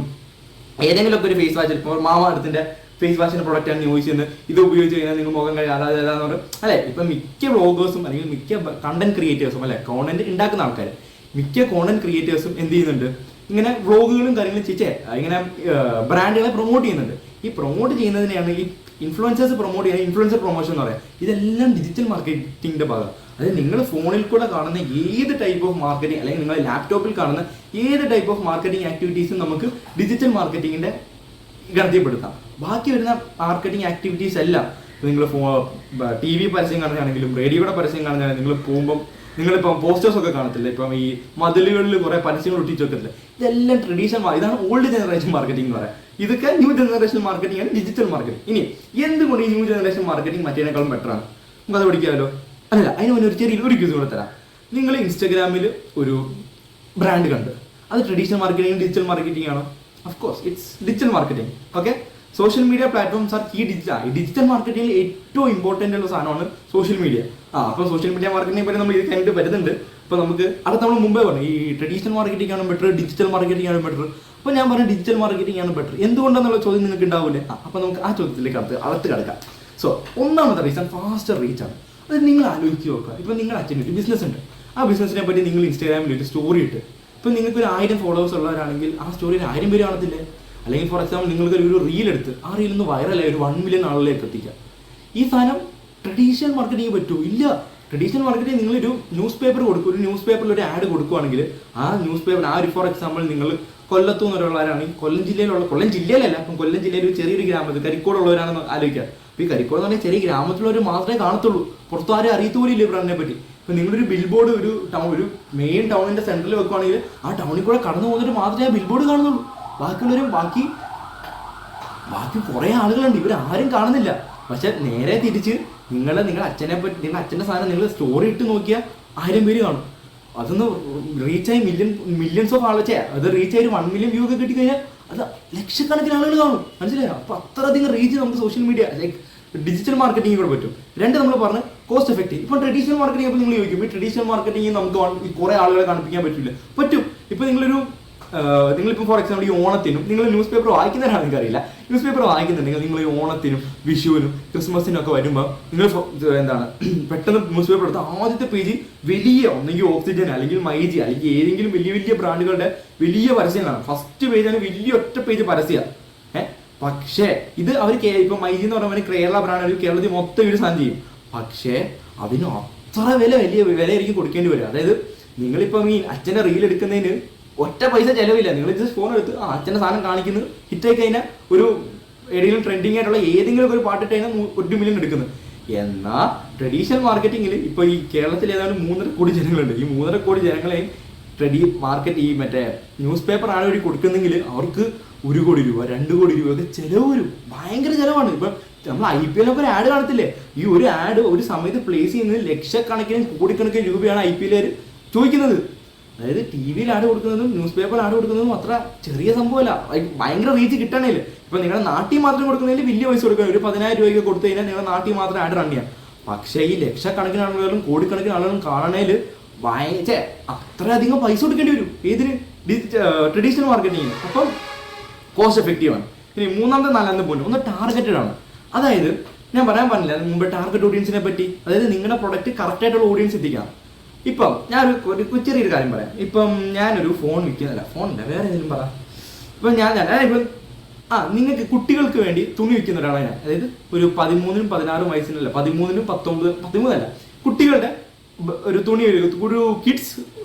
ഏതെങ്കിലും ഒക്കെ ഒരു ഫേസ് വാഷ്, ഇപ്പോൾ മാമാർത്തിന്റെ ഫേസ് വാഷിന്റെ പ്രൊഡക്റ്റ് ആണ് യൂസ് ചെയ്യുന്നത്, ഇത് ഉപയോഗിച്ച് കഴിഞ്ഞാൽ നിങ്ങൾ മുഖം കഴുകാൻ ഏതാന്ന് പറയും അല്ലെ. ഇപ്പം മിക്ക വ്ളോഗേഴ്സും അല്ലെങ്കിൽ മിക്ക കണ്ടന്റ് ക്രിയേറ്റേഴ്സും അല്ലെ, കോണ്ടന്റ് ഉണ്ടാക്കുന്ന ആൾക്കാർ, മിക്ക കോണ്ടന്റ് ക്രിയേറ്റേഴ്സും എന്ത് ചെയ്യുന്നുണ്ട്? ഇങ്ങനെ വ്ളോഗുകളും കാര്യങ്ങളും ഇങ്ങനെ ബ്രാൻഡുകളെ പ്രൊമോട്ട് ചെയ്യുന്നുണ്ട്. ഈ പ്രൊമോട്ട് ചെയ്യുന്നതിനെയാണ് ഈ ഇൻഫ്ലുവൻസേഴ്സ് പ്രൊമോട്ട് ചെയ്യുന്നത്, ഇൻഫ്ലുവൻസർ പ്രൊമോഷൻ എന്ന് പറയാം. ഇതെല്ലാം ഡിജിറ്റൽ മാർക്കറ്റിംഗിന്റെ ഭാഗം. അതായത് നിങ്ങൾ ഫോണിൽ കൂടെ കാണുന്ന ഏത് ടൈപ്പ് ഓഫ് മാർക്കറ്റിംഗ് അല്ലെങ്കിൽ നിങ്ങൾ ലാപ്ടോപ്പിൽ കാണുന്ന ഏത് ടൈപ്പ് ഓഫ് മാർക്കറ്റിംഗ് ആക്ടിവിറ്റീസും നമുക്ക് ഡിജിറ്റൽ മാർക്കറ്റിംഗിന്റെ ഗണത്തിൽപ്പെടുത്താം. ബാക്കി വരുന്ന മാർക്കറ്റിംഗ് ആക്ടിവിറ്റീസ് എല്ലാം നിങ്ങൾ TV പരസ്യം കാണുകയാണെങ്കിലും റേഡിയോയുടെ പരസ്യം കാണുകയാണെങ്കിലും നിങ്ങൾ പോകുമ്പം നിങ്ങളിപ്പം പോസ്റ്റേഴ്സ് ഒക്കെ കാണത്തില്ല, ഇപ്പം ഈ മതിലുകളിൽ കുറെ പരസ്യങ്ങൾ ഒട്ടിച്ച് വെക്കത്തില്ല, ഇതെല്ലാം ട്രഡീഷണൽ, ഇതാണ് ഓൾഡ് ജനറേഷൻ മാർക്കറ്റിംഗ് എന്ന് പറയാം. ഇതൊക്കെ ന്യൂ ജനറേഷൻ മാർക്കറ്റിംഗ് ആണ് ഡിജിറ്റൽ മാർക്കറ്റിംഗ്. ഇനി എന്തുകൊണ്ട് ഈ ന്യൂ ജനറേഷൻ മാർക്കറ്റിംഗ് മറ്റേനേക്കാളും ബെറ്റർ ആണ്? നമുക്കത് പഠിക്കാമല്ലോ. അല്ല, അതിന് മുന്നേ ഒരു ചെറിയ ക്യൂസ് കൂടെ തരാം. നിങ്ങൾ ഇൻസ്റ്റാഗ്രാമിൽ ഒരു ബ്രാൻഡ് കണ്ട്, അത് ട്രഡീഷണൽ മാർക്കറ്റിംഗ് ഡിജിറ്റൽ മാർക്കറ്റിംഗ് ആണോ? Of course it's digital marketing. Okay, social media platforms are key digital മാർക്കറ്റിംഗിൽ ഏറ്റവും ഇമ്പോർട്ടൻ്റ് ഉള്ള സാധനമാണ് സോഷ്യൽ മീഡിയ. അപ്പോൾ സോഷ്യൽ മീഡിയ മാർക്കറ്റിംഗിനെ പറ്റി നമ്മൾ ഇത് കഴിഞ്ഞിട്ട് വരുന്നുണ്ട്. അപ്പോൾ നമുക്ക് അടുത്ത നമ്മൾ മുമ്പേ പറഞ്ഞു ഈ ട്രഡീഷണൽ മാർക്കറ്റിംഗ് ആണ് ബെറ്റർ, ഡിജിറ്റൽ മാർക്കറ്റിംഗ് ആണ് ബെറ്റർ. അപ്പോൾ ഞാൻ പറഞ്ഞു ഡിജിറ്റൽ മാർക്കറ്റിംഗ് ആണ് ബെറ്റർ. എന്തുകൊണ്ടാണെന്നുള്ള ചോദ്യം നിങ്ങൾക്ക് ഉണ്ടാവില്ലേ? അപ്പോൾ നമുക്ക് ആ ചോദ്യത്തിലേക്ക് അടുത്ത് കിടക്കാം. സോ ഒന്നാമത്തെ റീസൺ ഫാസ്റ്റർ റീച്ച് ആണ്. അത് നിങ്ങൾ ആലോചിച്ച് നോക്കുക. ഇപ്പോൾ നിങ്ങളുടെ അച്ഛന് ഒരു ബിസിനസ് ഉണ്ട്. ആ ബിസിനസ്സിനെ പറ്റി നിങ്ങൾ ഇൻസ്റ്റാഗ്രാമിൽ ഒരു സ്റ്റോറി ഇട്ട്, ഇപ്പോൾ നിങ്ങൾക്ക് ഒരു 1000 ഫോളോവേഴ്സ് ഉള്ളവരാണെങ്കിൽ ആ സ്റ്റോറിയിൽ 1000 പേര് കാണത്തില്ലേ? അല്ലെങ്കിൽ ഫോർ എക്സാമ്പിൾ നിങ്ങൾക്ക് ഒരു റീൽ എടുത്ത് ആ റീലിൽ നിന്ന് വൈറലായി ഒരു 1 മില്യൺ ആളിലേക്ക് എത്തിക്കാം. ഈ സാധനം ട്രഡീഷണൽ മാർക്കറ്റിംഗ് പറ്റൂ? ഇല്ല. ട്രഡീഷണൽ മാർക്കറ്റിംഗ് നിങ്ങളൊരു ന്യൂസ് പേപ്പർ കൊടുക്കും, ഒരു ന്യൂസ് പേപ്പറിൽ ഒരു ആഡ് കൊടുക്കുകയാണെങ്കിൽ ആ ന്യൂസ് പേപ്പർ ഒരു ഫോർ എക്സാമ്പിൾ നിങ്ങൾ കൊല്ലത്തു നിന്നുള്ളവരാണെങ്കിൽ കൊല്ലം ജില്ലയിലല്ല, അപ്പം കൊല്ലം ജില്ലയിൽ ഒരു ചെറിയൊരു ഗ്രാമത്തിൽ കരിക്കോടുള്ളവരാണെന്ന് ആലോചിക്കുക. അപ്പോൾ ഈ കരിക്കോട് എന്ന് പറഞ്ഞാൽ ചെറിയ ഗ്രാമത്തിലുള്ളവർ മാത്രമേ കാണത്തുള്ളൂ, പുറത്തും ആരും അറിയത്തുപോലില്ല ബ്രാൻഡിനെ പറ്റി. ഇപ്പം നിങ്ങളൊരു ബിൽ ബോർഡ് ഒരു മെയിൻ ടൗണിൻ്റെ സെൻറ്ററിൽ വെക്കുകയാണെങ്കിൽ ആ ടൗണിൽ കൂടെ കടന്നു പോകുന്നിട്ട് മാത്രമേ ആ ബിൽ ബോർഡ് കാണുന്നുള്ളൂ. ബാക്കിയുള്ളവരും ബാക്കി കുറേ ആളുകളുണ്ട്, ഇവരാരും കാണുന്നില്ല. പക്ഷെ നേരെ തിരിച്ച് നിങ്ങളുടെ അച്ഛനെ പറ്റി, നിങ്ങളുടെ അച്ഛൻ്റെ സാധനം നിങ്ങൾ സ്റ്റോറി ഇട്ട് നോക്കിയാൽ 1000 പേര് കാണും. അതൊന്ന് റീച്ചായി മില്യൺസ് ഓഫ് ആളെ അത് റീച്ചായി 1 മില്യൺ വ്യൂ ഒക്കെ കിട്ടിക്കഴിഞ്ഞാൽ അത് ലക്ഷക്കണക്കിന് ആളുകൾ കാണും. മനസ്സിലായോ? അപ്പോൾ അത്രയധികം റീച്ച് നമുക്ക് സോഷ്യൽ മീഡിയ ഡിജിറ്റൽ മാർക്കറ്റിംഗ് കൂടെ പറ്റും. രണ്ട് നമ്മൾ പറഞ്ഞ് കോസ്റ്റ് എഫക്റ്റീവ്. ഇപ്പോൾ ട്രഡീഷണൽ മാർക്കറ്റിംഗ് അപ്പോൾ നിങ്ങൾ ചോദിക്കും ഈ ട്രഡീഷണൽ മാർക്കറ്റിംഗ് നമുക്ക് കുറേ ആളുകളെ കാണിപ്പിക്കാൻ പറ്റില്ല. പറ്റും. ഇപ്പോൾ നിങ്ങളിപ്പോൾ ഫോർ എക്സാമ്പിൾ ഈ ഓണത്തിനും നിങ്ങൾ ന്യൂസ് പേപ്പർ വായിക്കുന്നവരാണ്, നിങ്ങൾക്ക് അറിയില്ല, ന്യൂസ് പേപ്പർ വായിക്കുന്നുണ്ടെങ്കിൽ നിങ്ങൾ ഈ ഓണത്തിനും വിഷുവിനും ക്രിസ്മസിനും ഒക്കെ വരുമ്പോൾ നിങ്ങൾ പെട്ടെന്ന് ന്യൂസ് പേപ്പർ എടുത്ത് ആദ്യത്തെ പേജ് വലിയ ഒന്നെങ്കിൽ ഓക്സിജൻ അല്ലെങ്കിൽ മൈജി അല്ലെങ്കിൽ ഏതെങ്കിലും വലിയ ബ്രാൻഡുകളുടെ വലിയ പരസ്യം കാണാം. ഫസ്റ്റ് പേജാണ് വലിയ ഒറ്റ പേജ് പരസ്യമാണ്. പക്ഷേ ഇത് അവർ ഇപ്പം മൈജി എന്ന് പറഞ്ഞാൽ കേരള ബ്രാൻഡ് കേരളത്തിൽ മൊത്തം ഒരു സാധനം ചെയ്യും. പക്ഷേ അതിന് അത്ര വലിയ വിലയായിരിക്കും കൊടുക്കേണ്ടി വരിക. അതായത് നിങ്ങളിപ്പം ഈ അച്ഛൻ്റെ റീൽ എടുക്കുന്നതിന് ഒറ്റ പൈസ ചിലവില്ല. നിങ്ങൾ ജസ്റ്റ് ഫോൺ എടുത്ത് അച്ഛൻ്റെ സാധനം കാണിക്കുന്നു, ഹിറ്റായി കഴിഞ്ഞാൽ ഒരു ഏതെങ്കിലും ട്രെൻഡിങ് ആയിട്ടുള്ള ഏതെങ്കിലും ഒരു പാട്ടിട്ട് കഴിഞ്ഞാൽ 1 മില്യൺ എടുക്കുന്നത്. എന്നാൽ ട്രഡീഷണൽ മാർക്കറ്റിങ്ങിൽ ഇപ്പോൾ ഈ കേരളത്തിൽ ഏതാണ്ട് 3.5 കോടി ജനങ്ങളുണ്ട്. ഈ 3.5 കോടി ജനങ്ങളെയും ഈ മറ്റേ ന്യൂസ് പേപ്പർ ആണ് വഴി കൊടുക്കുന്നെങ്കിൽ അവർക്ക് 1 കോടി രൂപ 2 കോടി രൂപ ഒക്കെ ചിലവ് വരും. ഭയങ്കര ചിലവാണ്. ഇപ്പം നമ്മൾ IPL ഒരു ആഡ് കാണത്തില്ലേ? ഈ ഒരു ആഡ് ഒരു സമയത്ത് പ്ലേസ് ചെയ്യുന്നത് ലക്ഷക്കണക്കിനും കോടിക്കണക്കിന് രൂപയാണ് IPL ചോദിക്കുന്നത്. അതായത് TV ആഡ് കൊടുക്കുന്നതും ന്യൂസ് പേപ്പർ ആഡ് കൊടുക്കുന്നതും അത്ര ചെറിയ സംഭവമല്ല. ഭയങ്കര റീച്ച് കിട്ടണേല്. ഇപ്പം നിങ്ങളുടെ നാട്ടിൽ മാത്രം കൊടുക്കുന്നതിൽ വലിയ പൈസ കൊടുക്കണം. ഒരു 10,000 രൂപയ്ക്ക് കൊടുത്തു കഴിഞ്ഞാൽ നിങ്ങളുടെ നാട്ടിൽ മാത്രം ആഡ് റൺ ചെയ്യാം. പക്ഷേ ഈ ലക്ഷക്കണക്കിന് ആളുകളും കോടിക്കണക്കിന് ആളുകളും കാണണേല് അത്രയധികം പൈസ കൊടുക്കേണ്ടി വരും. ഏതിന്? ട്രഡീഷണൽ മാർക്കറ്റിങ്ങിന്. അപ്പം കോസ്റ്റ് എഫക്റ്റീവാണ്. ഇനി മൂന്നാമത്തെ 4ാമത്തെ പോയിന്റ് ഒന്ന് ടാർഗറ്റഡ് ആണ്. അതായത് ഞാൻ പറയാൻ പറഞ്ഞില്ല മുമ്പ് ടാർഗറ്റ് ഓഡിയൻസിനെ പറ്റി. അതായത് നിങ്ങളുടെ പ്രൊഡക്റ്റ് കറക്റ്റായിട്ടുള്ള ഓഡിയൻസ് എത്തിക്കാം. ഇപ്പം ഞാനൊരു ചെറിയൊരു കാര്യം പറയാം. ഇപ്പം ഞാനൊരു ഫോൺ വിൽക്കുന്നില്ല, ഫോണില്ല വേറെ ഏതെങ്കിലും പറ. ഇപ്പം ഞാനിപ്പം നിങ്ങൾക്ക് കുട്ടികൾക്ക് വേണ്ടി തുണി വിൽക്കുന്ന ഒരാളാണ് ഞാൻ. അതായത് ഒരു 13-നും 16 വയസ്സിനല്ല, 13-നും 13 കുട്ടികളുടെ ഒരു തുണി ഒരു കിഡ്സ്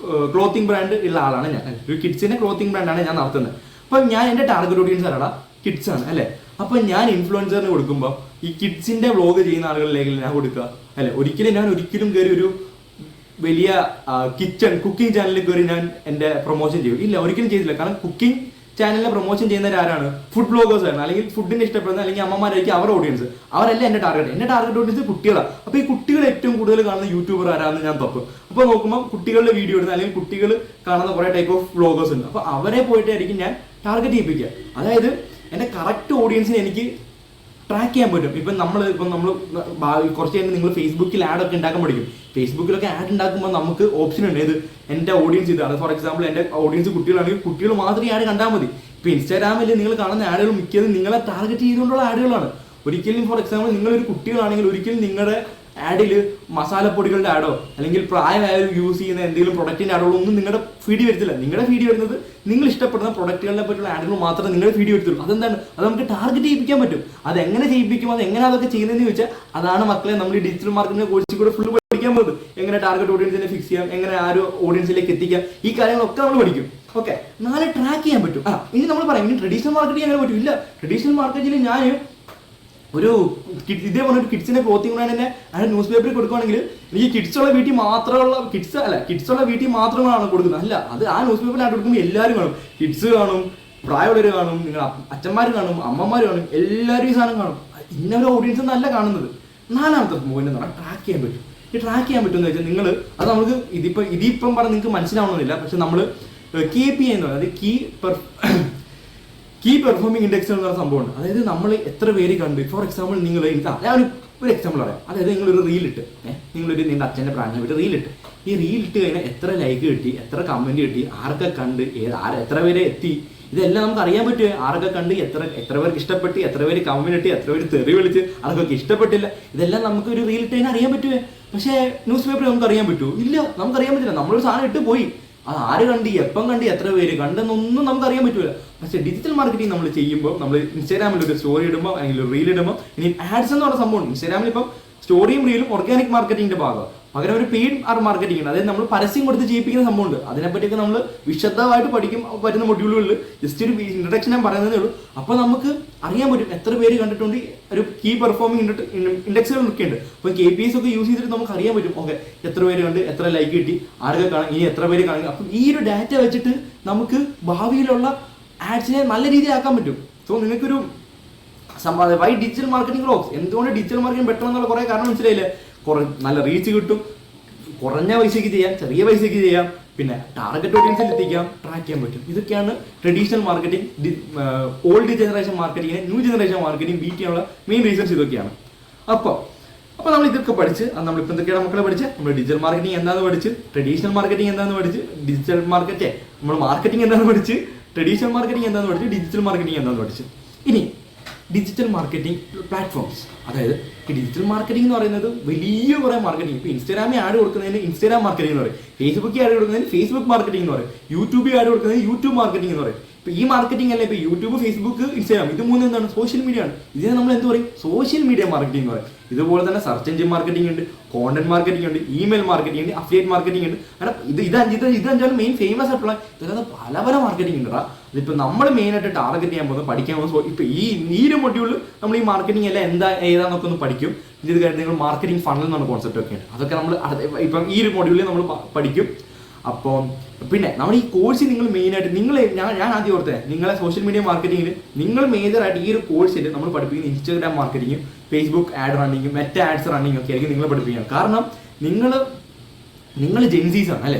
ക്ലോത്തിങ് ബ്രാൻഡ് ഉള്ള ആളാണ് ഞാൻ. ഒരു കിഡ്സിന്റെ ക്ലോത്തിങ് ബ്രാൻഡാണ് ഞാൻ നടത്തുന്നത്. അപ്പം ഞാൻ എൻ്റെ ടാർഗറ്റ് ഓഡിയൻസ് ആരാടാ? കിഡ്സ് ആണ് അല്ലേ? അപ്പം ഞാൻ ഇൻഫ്ലുവൻസറിന് കൊടുക്കുമ്പോൾ ഈ കിഡ്സിന്റെ വ്ളോഗ് ചെയ്യുന്ന ആളുകളിലേക്ക് ഞാൻ കൊടുക്കുക അല്ലെ? ഞാൻ ഒരിക്കലും കയറി ഒരു വലിയ കുക്കിംഗ് ചാനലിൽ കയറി ഞാൻ എൻ്റെ പ്രൊമോഷൻ ചെയ്യും? ഇല്ല, ഒരിക്കലും ചെയ്തില്ല. കാരണം കുക്കിംഗ് ചാനലിനെ പ്രൊമോഷൻ ചെയ്യുന്നവരാരാണ്? ഫുഡ് ബ്ലോഗേഴ്സ് ആണ്, അല്ലെങ്കിൽ ഫുഡിനെ ഇഷ്ടപ്പെടുന്ന അല്ലെങ്കിൽ അമ്മമാരായിരിക്കും അവരുടെ ഓഡിയൻസ്. അവരല്ല എൻ്റെ ടാർഗറ്റ്. എൻ്റെ ടാർഗറ്റ് ഓഡിയൻസ് കുട്ടികളാണ്. അപ്പോൾ ഈ കുട്ടികൾ ഏറ്റവും കൂടുതൽ കാണുന്ന യൂട്യൂബർ ആരാണെന്ന് ഞാൻ തപ്പും. അപ്പോൾ നോക്കുമ്പോൾ കുട്ടികളുടെ വീഡിയോ ഇടുന്ന അല്ലെങ്കിൽ കുട്ടികൾ കാണുന്ന കുറേ ടൈപ്പ് ഓഫ് വ്ളോഗേഴ്സ് ഉണ്ട്. അപ്പോൾ അവരെ പോയിട്ടായിരിക്കും ഞാൻ ടാർഗറ്റ് ചെയ്യിപ്പിക്കുക. അതായത് എൻ്റെ കറക്റ്റ് ഓഡിയൻസിനെ എനിക്ക് ട്രാക്ക് ചെയ്യാൻ പറ്റും. ഇപ്പം നമ്മൾ കുറച്ച് കഴിഞ്ഞ് നിങ്ങൾ ഫേസ്ബുക്കിൽ ആഡൊക്കെ ഉണ്ടാക്കാൻ പഠിക്കും. ഫേസ്ബുക്കിലൊക്കെ ആഡ് ഉണ്ടാക്കുമ്പോൾ നമുക്ക് ഓപ്ഷൻ ഉണ്ട്. ഇത് എൻ്റെ ഓഡിയൻസ് ഇതാണ്. ഫോർ എക്സാമ്പിൾ എൻ്റെ ഓഡിയൻസ് കുട്ടികളാണെങ്കിൽ കുട്ടികൾ മാത്രമേ ആഡ് കണ്ടാൽ മതി. ഇപ്പോൾ ഇൻസ്റ്റാഗ്രാമിൽ നിങ്ങൾ കാണുന്ന ആഡുകൾ മിക്കതും നിങ്ങളെ ടാർഗറ്റ് ചെയ്തുകൊണ്ടുള്ള ആഡുകളാണ്. ഒരിക്കലും ഫോർ എക്സാമ്പിൾ നിങ്ങളൊരു കുട്ടികളാണെങ്കിൽ ഒരിക്കലും നിങ്ങളുടെ ആഡിൽ മസാലപ്പൊടികളുടെ ആഡോ അല്ലെങ്കിൽ പ്രായമായവർ യൂസ് ചെയ്യുന്ന എന്തെങ്കിലും പ്രൊഡക്റ്റിൻ്റെ ആഡോ ഒന്നും നിങ്ങളുടെ ഫീഡ് വരത്തില്ല. നിങ്ങളുടെ ഫീഡ് വരുന്നത് നിങ്ങൾ ഇഷ്ടപ്പെടുന്ന പ്രൊഡക്റ്റുകളെ പറ്റിയുള്ള ആഡുകൾ മാത്രമേ നിങ്ങളുടെ ഫീഡ് വരത്തുള്ളൂ. അതെന്താണ്? അത് നമുക്ക് ടാർഗറ്റ് ചെയ്യിപ്പിക്കാൻ പറ്റും. അതെങ്ങനെ ചെയ്യിപ്പിക്കും, അത് എങ്ങനെ അതൊക്കെ ചെയ്യുന്നതെന്ന് ചോദിച്ചാൽ അതാണ് മക്കളെ നമ്മൾ ഈ ഡിജിറ്റൽ മാർക്കറ്റിംഗ് കോഴ്സിൽ കൂടെ ഫുൾ പഠിക്കാൻ പോകുന്നത്. എങ്ങനെ ടാർഗറ്റ് ഓഡിയൻസിനെ ഫിക്സ് ചെയ്യാം, എങ്ങനെ ആ ഒരു ഓഡിയൻസിലേക്ക് എത്തിക്കാം, ഈ കാര്യങ്ങളൊക്കെ നമ്മൾ പഠിക്കും. ഓക്കെ, നാളെ ട്രാക്ക് ചെയ്യാൻ പറ്റും. ഇനി നമ്മൾ പറയാം ഇനി ട്രഡീഷണൽ മാർക്കറ്റിംഗ് അങ്ങനെ പറ്റും. ഇല്ല, ട്രഡീഷണൽ മാർക്കറ്റിൽ ഞാൻ ഇതേപോലെ ഒരു കിഡ്സിന്റെ ക്ലോത്തിങ് ബ്രാൻഡിനെ ന്യൂസ് പേപ്പറിൽ കൊടുക്കുകയാണെങ്കിൽ എനിക്ക് കിഡ്സുള്ള വീട്ടിൽ മാത്രമാണ് കൊടുക്കുന്നത്. അല്ല, അത് ആ ന്യൂസ് പേപ്പറിൽ ആയിട്ട് കൊടുക്കുമ്പോൾ എല്ലാവരും കാണും. കിഡ്സ് കാണും, പ്രായമുള്ളവർ കാണും, നിങ്ങൾ അച്ഛന്മാർ കാണും, അമ്മമാർ കാണും, എല്ലാവരും ഈ സാധനം കാണും. ഇന്നൊരു ഓഡിയൻസ് നല്ല കാണുന്നത്. 4ാമത്തെ പോയിന്റ് എന്ന് പറഞ്ഞാൽ ട്രാക്ക് ചെയ്യാൻ പറ്റും. ഈ ട്രാക്ക് ചെയ്യാൻ പറ്റുമെന്ന് വെച്ചാൽ നിങ്ങൾ അത് നമുക്ക് ഇതിപ്പം പറഞ്ഞ് നിങ്ങൾക്ക് മനസ്സിലാവണമെന്നില്ല. പക്ഷെ നമ്മൾ KPI എന്ന് പറയുന്നത് കീ പെർഫോമിംഗ് ഇൻഡെക്സ് എന്ന് പറയുന്ന സംഭവമുണ്ട്. അതായത് നമ്മൾ എത്ര പേര് കണ്ട്, ഫോർ എക്സാമ്പിൾ നിങ്ങൾ ഞാൻ ഒരു എക്സാമ്പിൾ പറയാം. അതായത് നിങ്ങളൊരു റീലിട്ട്, നിങ്ങളുടെ അച്ഛൻ്റെ പ്രായം വിട്ട് റീലിട്ട്, ഈ റീലിട്ട് കഴിഞ്ഞാൽ എത്ര ലൈക്ക് കിട്ടി, എത്ര കമൻറ്റ് കിട്ടി, ആരൊക്കെ കണ്ട്, എത്ര പേരെ എത്തി, ഇതെല്ലാം നമുക്ക് അറിയാൻ പറ്റുമോ? ആരൊക്കെ കണ്ട്, എത്ര പേർക്ക് ഇഷ്ടപ്പെട്ട്, എത്ര പേര് കമന്റ് ഇട്ട്, എത്ര പേര് തെറി വിളിച്ച്, ആർക്കൊക്കെ ഇഷ്ടപ്പെട്ടില്ല, ഇതെല്ലാം നമുക്ക് ഒരു റീൽ ഇട്ട് കഴിഞ്ഞാൽ അറിയാൻ പറ്റുമോ? പക്ഷേ ന്യൂസ് പേപ്പറിൽ നമുക്ക് അറിയാൻ പറ്റുമോ? ഇല്ല, നമുക്കറിയാൻ പറ്റില്ല. നമ്മളൊരു സാധനം ഇട്ട് പോയി, അത് ആര് കണ്ട്, എപ്പം കണ്ട്, എത്ര പേര് കണ്ടെന്നൊന്നും നമുക്ക് അറിയാൻ പറ്റില്ല. പക്ഷേ ഡിജിറ്റൽ മാർക്കറ്റിംഗ് നമ്മൾ ചെയ്യുമ്പോൾ, നമ്മൾ ഇൻസ്റ്റാഗ്രാമിൽ ഒരു സ്റ്റോറി ഇടുമ്പോൾ അല്ലെങ്കിൽ ഒരു റീൽ ഇടുമ്പോൾ, ഇനി ആഡ്സ് എന്ന് പറഞ്ഞ സംഭവം ഇൻസ്റ്റാഗ്രാമിൽ ഇപ്പം സ്റ്റോറിയും റീലും ഓർഗാനിക് മാർക്കറ്റിംഗിന്റെ ഭാഗം, പകരം ഒരു പെയ്ഡ് മാർക്കറ്റിംഗ് ഉണ്ട്. അതായത് നമ്മൾ പരസ്യം കൊടുത്ത് ചെയ്യിപ്പിക്കുന്ന സംഭവമുണ്ട്. അതിനെപ്പറ്റിയൊക്കെ നമ്മൾ വിശദമായിട്ട് പഠിക്കും വരുന്ന മൊഡ്യൂളുകളിൽ. ജസ്റ്റ് ഒരു ഇൻട്രഡക്ഷൻ ഞാൻ പറയുന്നതേ ഉള്ളൂ. അപ്പോൾ നമുക്ക് അറിയാൻ പറ്റും എത്ര പേര് കണ്ടിട്ടുണ്ട്, ഒരു കീ പെർഫോമിംഗ് ഇൻഡെക്സുകൾ ഒക്കെ ഉണ്ട്. അപ്പോൾ KPIs ഒക്കെ യൂസ് ചെയ്തിട്ട് നമുക്ക് അറിയാൻ പറ്റും, ഓക്കെ എത്ര പേര് കണ്ട്, എത്ര ലൈക്ക് കിട്ടി, ആരൊക്കെ കാണും, ഇനി എത്ര പേര് കാണുക. അപ്പം ഈ ഒരു ഡാറ്റ വെച്ചിട്ട് നമുക്ക് ഭാവിയിലുള്ള ആഡ്സിനെ നല്ല രീതിയിൽ ആക്കാൻ പറ്റും. സോ നിങ്ങൾക്കൊരു വൈ ഡിജിറ്റൽ മാർക്കറ്റിംഗ് ഗ്രോസ്, എന്തുകൊണ്ട് ഡിജിറ്റൽ മാർക്കറ്റിംഗ് ബെറ്റർ എന്നുള്ള കുറേ കാരണം മനസ്സിലായില്ലേ? നല്ല റീച്ച് കിട്ടും, കുറഞ്ഞ പൈസയ്ക്ക് ചെയ്യാം, ചെറിയ പൈസയ്ക്ക് ചെയ്യാം, പിന്നെ ടാർഗറ്റ് ഓഡിയൻസിൽ എത്തിക്കാം, ട്രാക്ക് ചെയ്യാൻ പറ്റും. ഇതൊക്കെയാണ് ട്രഡീഷണൽ മാർക്കറ്റിംഗ്, ഓൾഡ് ജനറേഷൻ മാർക്കറ്റിങ്ങിനെ ന്യൂ ജനറേഷൻ മാർക്കറ്റിംഗ് ബീറ്റ് ചെയ്യാനുള്ള മെയിൻ റീസൺസ് ഇതൊക്കെയാണ്. അപ്പോൾ നമ്മൾ ഇതൊക്കെ പഠിച്ച്, നമ്മളിപ്പോൾ എന്തൊക്കെയാണ് മക്കളെ പഠിച്ച്, നമ്മൾ ഡിജിറ്റൽ മാർക്കറ്റിംഗ് എന്താണെന്ന് പഠിച്ച്, ട്രഡീഷണൽ മാർക്കറ്റിംഗ് എന്താണെന്ന് പഠിച്ച്, ഡിജിറ്റൽ നമ്മൾ മാർക്കറ്റിംഗ് എന്താണെന്ന് പഠിച്ച്, ട്രഡീഷണൽ മാർക്കറ്റിംഗ് എന്താണെന്ന് പഠിച്ച്, ഡിജിറ്റൽ മാർക്കറ്റിംഗ് എന്താണെന്ന് പഠിച്ച്. ഇനി ഡിജിറ്റൽ മാർക്കറ്റിംഗ് പ്ലാറ്റ്ഫോംസ്, അതായത് ഈ ഡിജിറ്റൽ മാർക്കറ്റിംഗ് എന്ന് പറയുന്നത് വലിയ കുറേ മാർക്കറ്റിംഗ്. ഇപ്പോൾ ഇൻസ്റ്റാഗ്രാമിൽ ആഡ് കൊടുക്കുന്നതിന് ഇൻസ്റ്റാഗ്രാം മാർക്കറ്റിംഗ് എന്ന് പറയും, ഫേസ്ബുക്കിൽ ആഡ് കൊടുക്കുന്നതിന് ഫേസ്ബുക്ക് മാർക്കറ്റിംഗ് എന്ന് പറയും, യൂട്യൂബിൽ ആഡ് കൊടുക്കുന്നതിന് യൂട്യൂബ് മാർക്കറ്റിംഗ് എന്ന് പറയും. ഇപ്പോൾ ഈ മാർക്കറ്റിംഗ് അല്ല, ഇപ്പോൾ യൂട്യൂബ്, ഫേസ്ബുക്ക്, ഇൻസ്റ്റാഗ്രാം, ഇത് മൂന്നും എന്താണ്? സോഷ്യൽ മീഡിയ ആണ്. ഇതിനെ നമ്മൾ എന്ത് പറയും? സോഷ്യൽ മീഡിയ മാർക്കറ്റിംഗ് എന്ന് പറയും. ഇതുപോലെ തന്നെ സെർച്ച് എഞ്ചിൻ മാർക്കറ്റിംഗ് ഉണ്ട്, കോണ്ടന്റ് മാർക്കറ്റിംഗ് ഉണ്ട്, ഇമെയിൽ മാർക്കറ്റിംഗ് ഉണ്ട്, അഫിലിയേറ്റ് മാർക്കറ്റിംഗ് ഉണ്ട്. കാരണം ഇതഞ്ചാലും മെയിൻ ഫേമസ് ആയിട്ടുള്ള ഇതിനകത്ത് പല മാർക്കറ്റിംഗ് ഉണ്ട്. അതിപ്പോൾ നമ്മൾ മെയിനായിട്ട് ടാർഗറ്റ് ചെയ്യാൻ പോകുന്നത്, പഠിക്കാൻ പോകുന്നത്, ഇപ്പോൾ ഈ ഒരു മൊഡ്യൂളിൽ നമ്മൾ ഈ മാർക്കറ്റിംഗ് എല്ലാം ഏതാന്നൊക്കെ ഒന്ന് പഠിക്കും. ഇത് കഴിഞ്ഞ് നിങ്ങൾ മാർക്കറ്റിംഗ് ഫണൽ എന്നാണ് കോൺസെപ്റ്റ് ഒക്കെ ഉണ്ട്. അതൊക്കെ നമ്മൾ ഇപ്പം ഈ ഒരു മൊഡ്യൂളിൽ നമ്മൾ പഠിക്കും. അപ്പോൾ പിന്നെ നമ്മൾ ഈ കോഴ്സിൽ നിങ്ങൾ മെയിനായിട്ട് ഞാൻ ആദ്യം ഓർത്തേ, നിങ്ങളെ സോഷ്യൽ മീഡിയ മാർക്കറ്റിംഗിൽ നിങ്ങൾ മേജറായിട്ട് ഈ ഒരു കോഴ്സിൽ നമ്മൾ പഠിപ്പിക്കുന്ന ഇൻസ്റ്റാഗ്രാം മാർക്കറ്റിംഗും ഫേസ്ബുക്ക് ആഡ് റണ്ണിങ്ങും മെറ്റാ ആഡ്സ് റണ്ണിങ്ങും ഒക്കെ ആയിരിക്കും നിങ്ങൾ പഠിപ്പിക്കുന്നത്. കാരണം നിങ്ങൾ ജെൻസീസ് ആണ് അല്ലേ?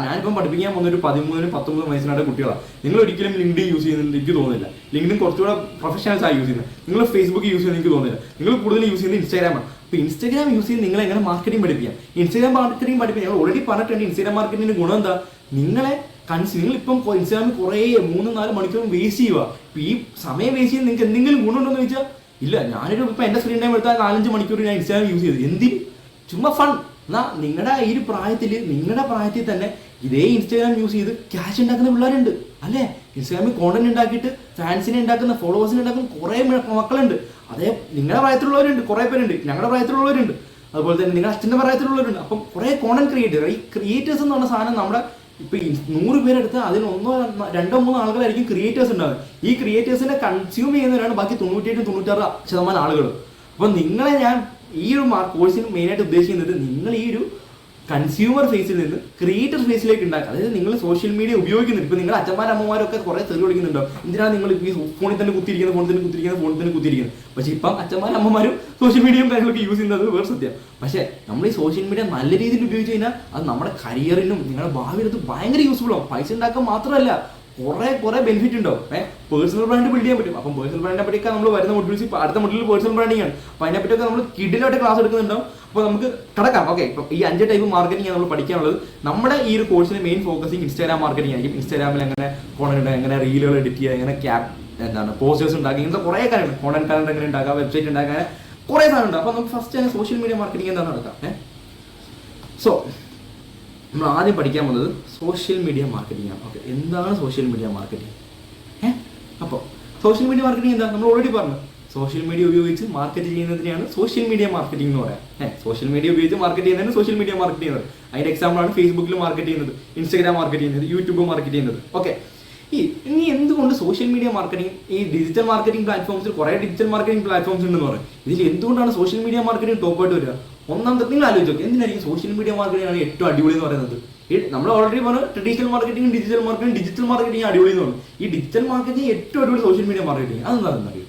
ഞാനിപ്പം പഠിപ്പിക്കാൻ പോകുന്ന ഒരു 13-19 വയസ്സിനായിട്ട് കുട്ടികളാണ്. നിങ്ങൾ ഒരിക്കലും ലിങ്ക്ഡിൻ യൂസ് ചെയ്യുന്നത് എനിക്ക് തോന്നുന്നില്ല. ലിങ്ക്ഡിൻ കുറച്ചുകൂടെ പ്രൊഫഷണൽസ് ആയി യൂസ് ചെയ്യുന്നത്. നിങ്ങൾ ഫേസ്ബുക്ക് യൂസ് ചെയ്യുന്നത് എനിക്ക് തോന്നുന്നില്ല. നിങ്ങൾ കൂടുതൽ യൂസ് ചെയ്യുന്നത് ഇൻസ്റ്റാഗ്രാമാണ്. അപ്പോൾ ഇൻസ്റ്റാഗ്രാം യൂസ് ചെയ്ത് നിങ്ങൾ എങ്ങനെ മാർക്കറ്റിംഗ് പഠിപ്പിക്കാം? ഇൻസ്റ്റാഗ്രാം മാർക്കറ്റിംഗ് പഠിപ്പിക്കാം. ഞങ്ങൾ ഓൾറെഡി പറഞ്ഞിട്ടുണ്ട്. ഇൻസ്റ്റാഗ്രാം മാർക്കറ്റിംഗിന്റെ ഗുണം എന്താ? നിങ്ങളിപ്പം ഇൻസ്റ്റാഗ്രാമിൽ കുറേ 3-4 മണിക്കൂർ വേസ്റ്റ് ചെയ്യുക. ഇപ്പം ഈ സമയം വേസ്റ്റ് ചെയ്ത് നിങ്ങൾക്ക് എന്തെങ്കിലും ഗുണമുണ്ടോ എന്ന് ചോദിച്ചാൽ ഇല്ല. ഇപ്പം എൻ്റെ സ്ക്രീൻ ടൈം എടുത്താൽ 4-5 മണിക്കൂർ ഞാൻ ഇൻസ്റ്റാഗ്രാം യൂസ് ചെയ്തു. എന്തിന്? ചുമ്മാ ഫൺ. എന്നാൽ നിങ്ങളുടെ ഈ ഒരു പ്രായത്തിൽ തന്നെ ഇതേ ഇൻസ്റ്റാഗ്രാം യൂസ് ചെയ്ത് ക്യാഷ് ഉണ്ടാക്കുന്ന പിള്ളേരുണ്ട് അല്ലേ? ഇൻസ്റ്റാഗ്രാമിൽ കോണ്ടന്റ് ഉണ്ടാക്കിയിട്ട് ഫാൻസിനെ ഉണ്ടാക്കുന്ന, ഫോളോവേഴ്സിനെ ഉണ്ടാക്കുന്ന കുറേ മക്കളുണ്ട്. അതേ നിങ്ങളുടെ പ്രായത്തിലുള്ളവരുണ്ട്, കുറേ പേരുണ്ട്, ഞങ്ങളുടെ പ്രായത്തിലുള്ളവരുണ്ട്, അതുപോലെ തന്നെ നിങ്ങളുടെ അച്ഛൻ്റെ പ്രായത്തിലുള്ളവരുണ്ട്. അപ്പം കുറേ കോണ്ടന്റ് ക്രിയേറ്റർ, ഈ ക്രിയേറ്റേഴ്സ് എന്ന് പറഞ്ഞ സാധനം നമ്മുടെ ഇപ്പം 100 പേരെടുത്ത് അതിൽ 1-2-3 ആളുകളായിരിക്കും ക്രിയേറ്റേഴ്സ് ഉണ്ടാകുക. ഈ ക്രിയേറ്റേഴ്സിനെ കൺസ്യൂം ചെയ്യുന്നവരാണ് ബാക്കി 98-96% ആളുകൾ. അപ്പം നിങ്ങളെ ഞാൻ ഈ ഒരു കോഴ്സിന് മെയിനായിട്ട് ഉദ്ദേശിക്കുന്നത് നിങ്ങൾ ഈ ഒരു കൺസ്യൂമർ ഫേസിൽ നിന്ന് ക്രിയേറ്റർ ഫേസിലേക്ക് ഉണ്ടാക്കുക. അതായത് നിങ്ങൾ സോഷ്യൽ മീഡിയ ഉപയോഗിക്കുന്നുണ്ട്. ഇപ്പോൾ നിങ്ങൾ അമ്മമാരൊക്കെ കുറേ തെറി വിളിക്കുന്നുണ്ടോ, എന്തിനാണ് നിങ്ങൾ ഈ ഫോണിൽ തന്നെ കുത്തിയിരിക്കുന്നത്. പക്ഷേ ഇപ്പം അമ്മമാരും സോഷ്യൽ മീഡിയയും കാര്യങ്ങളൊക്കെ യൂസ് ചെയ്യുന്നത് വേറെ സത്യം. പക്ഷേ നമ്മൾ ഈ സോഷ്യൽ മീഡിയ നല്ല രീതിയിൽ ഉപയോഗിച്ച് കഴിഞ്ഞാൽ അത് നമ്മുടെ കരിയറിനും നിങ്ങളുടെ ഭാവിയിലത്ത് ഭയങ്കര യൂസ്ഫുൾ ആവും. പൈസ ഉണ്ടാക്കാൻ മാത്രമല്ല, കുറേ ബെനിഫിറ്റ് ഉണ്ടാവും. പേഴ്സണൽ ബ്രാൻഡ് ബിൽഡ് ചെയ്യാൻ പറ്റും. അപ്പം പേഴ്സണൽ ബ്രാൻഡിനെ പറ്റിയൊക്കെ നമ്മൾ വരുന്ന മൊഡ്യൂൾസ്, അടുത്ത മൊഡ്യൂളിൽ പേഴ്സണൽ ബ്രാൻഡിങ് ആണ്. അപ്പോൾ അതിനെപ്പറ്റിയൊക്കെ നമ്മൾ കിഡിലായിട്ട് ക്ലാസ് എടുക്കുന്നുണ്ടാവും. അപ്പോൾ നമുക്ക് കിടക്കാം. ഓക്കെ, ഇപ്പം ഈ 5 ടൈപ്പ് മാർക്കറ്റിംഗ് നമ്മൾ പഠിക്കാനുള്ളത്. നമ്മുടെ ഈ ഒരു കോഴ്സിന് മെയിൻ ഫോക്കസിങ് ഇൻസ്റ്റാഗ്രാം മാർക്കറ്റിംഗ് ആയിരിക്കും. ഇൻസ്റ്റാഗ്രാമിൽ എങ്ങനെ കോണ്ടന്റ്, എങ്ങനെ റീലുകൾ എഡിറ്റ് ചെയ്യുക, എങ്ങനെ പോസ്റ്റേഴ്സ് ഉണ്ടാക്കുക, ഇങ്ങനത്തെ കുറേ കാര്യങ്ങൾ, കോണ്ടന്റ് കാലണ്ടർ എങ്ങനെ ഉണ്ടാക്കുക, വെബ്സൈറ്റ് ഉണ്ടാക്കാൻ കുറേ സാധനം ഉണ്ട്. അപ്പോൾ നമുക്ക് ഫസ്റ്റ് തന്നെ സോഷ്യൽ മീഡിയ മാർക്കറ്റിംഗ് എന്താണ് നടക്കാം. സോ നമ്മൾ ആദ്യം പഠിക്കാൻ പോകുന്നത് സോഷ്യൽ മീഡിയ മാർക്കറ്റിംഗ് ആണ്. ഓക്കെ, എന്താണ് സോഷ്യൽ മീഡിയ മാർക്കറ്റിംഗ്? അപ്പോൾ സോഷ്യൽ മീഡിയ മാർക്കറ്റിംഗ് എന്താ? നമ്മൾ ഓൾറെഡി പറഞ്ഞു, സോഷ്യൽ മീഡിയ ഉപയോഗിച്ച് മാർക്കറ്റ് ചെയ്യുന്നതിനെയാണ് സോഷ്യൽ മീഡിയ മാർക്കറ്റിംഗ് എന്ന് പറയാം. സോഷ്യൽ മീഡിയ ഉപയോഗിച്ച് മാർക്കറ്റ് ചെയ്യുന്നതിന് സോഷ്യൽ മീഡിയ മാർക്കറ്റ് ചെയ്യുന്നത്. അതിൻ്റെ എക്സാമ്പിളാണ് ഫേസ്ബുക്കിൽ മാർക്കറ്റ് ചെയ്യുന്നത്, ഇൻസ്റ്റാഗ്രാം മാർക്കറ്റ് ചെയ്യുന്നത്, യൂട്യൂബ് മാർക്കറ്റ് ചെയ്യുന്നത്. ഓക്കെ, ഇനി എന്തുകൊണ്ട് സോഷ്യൽ മീഡിയ മാർക്കറ്റിംഗ്, ഈ ഡിജിറ്റൽ മാർക്കറ്റിംഗ് പ്ലാറ്റ്ഫോംസിൽ കുറേ ഡിജിറ്റൽ മാർക്കറ്റിംഗ് പ്ലാറ്റ്ഫോംസ് ഉണ്ടെന്ന് പറയും. ഇതിൽ എന്തുകൊണ്ടാണ് സോഷ്യൽ മീഡിയ മാർക്കറ്റിംഗ് ടോപ്പായിട്ട് വരിക? ഒന്നാമത്തെ നിങ്ങൾ ആലോചിച്ച് നോക്കുക, എന്തിനായിരിക്കും സോഷ്യൽ മീഡിയ മാർക്കറ്റിംഗ് ആണ് ഏറ്റവും അടിപൊളി എന്ന് പറയുന്നത്? നമ്മൾ ഓൾറെഡി പറഞ്ഞു ട്രഡീഷണൽ മാർക്കറ്റിംഗ്, ഡിജിറ്റൽ മാർക്കറ്റിംഗ് അടിപൊളി എന്ന് പറഞ്ഞു. ഈ ഡിജിറ്റൽ മാർക്കറ്റിംഗ് ഏറ്റവും അടിപൊളി സോഷ്യൽ മീഡിയ മാർക്കറ്റിംഗ്. അതെന്താണെന്ന് അറിയും.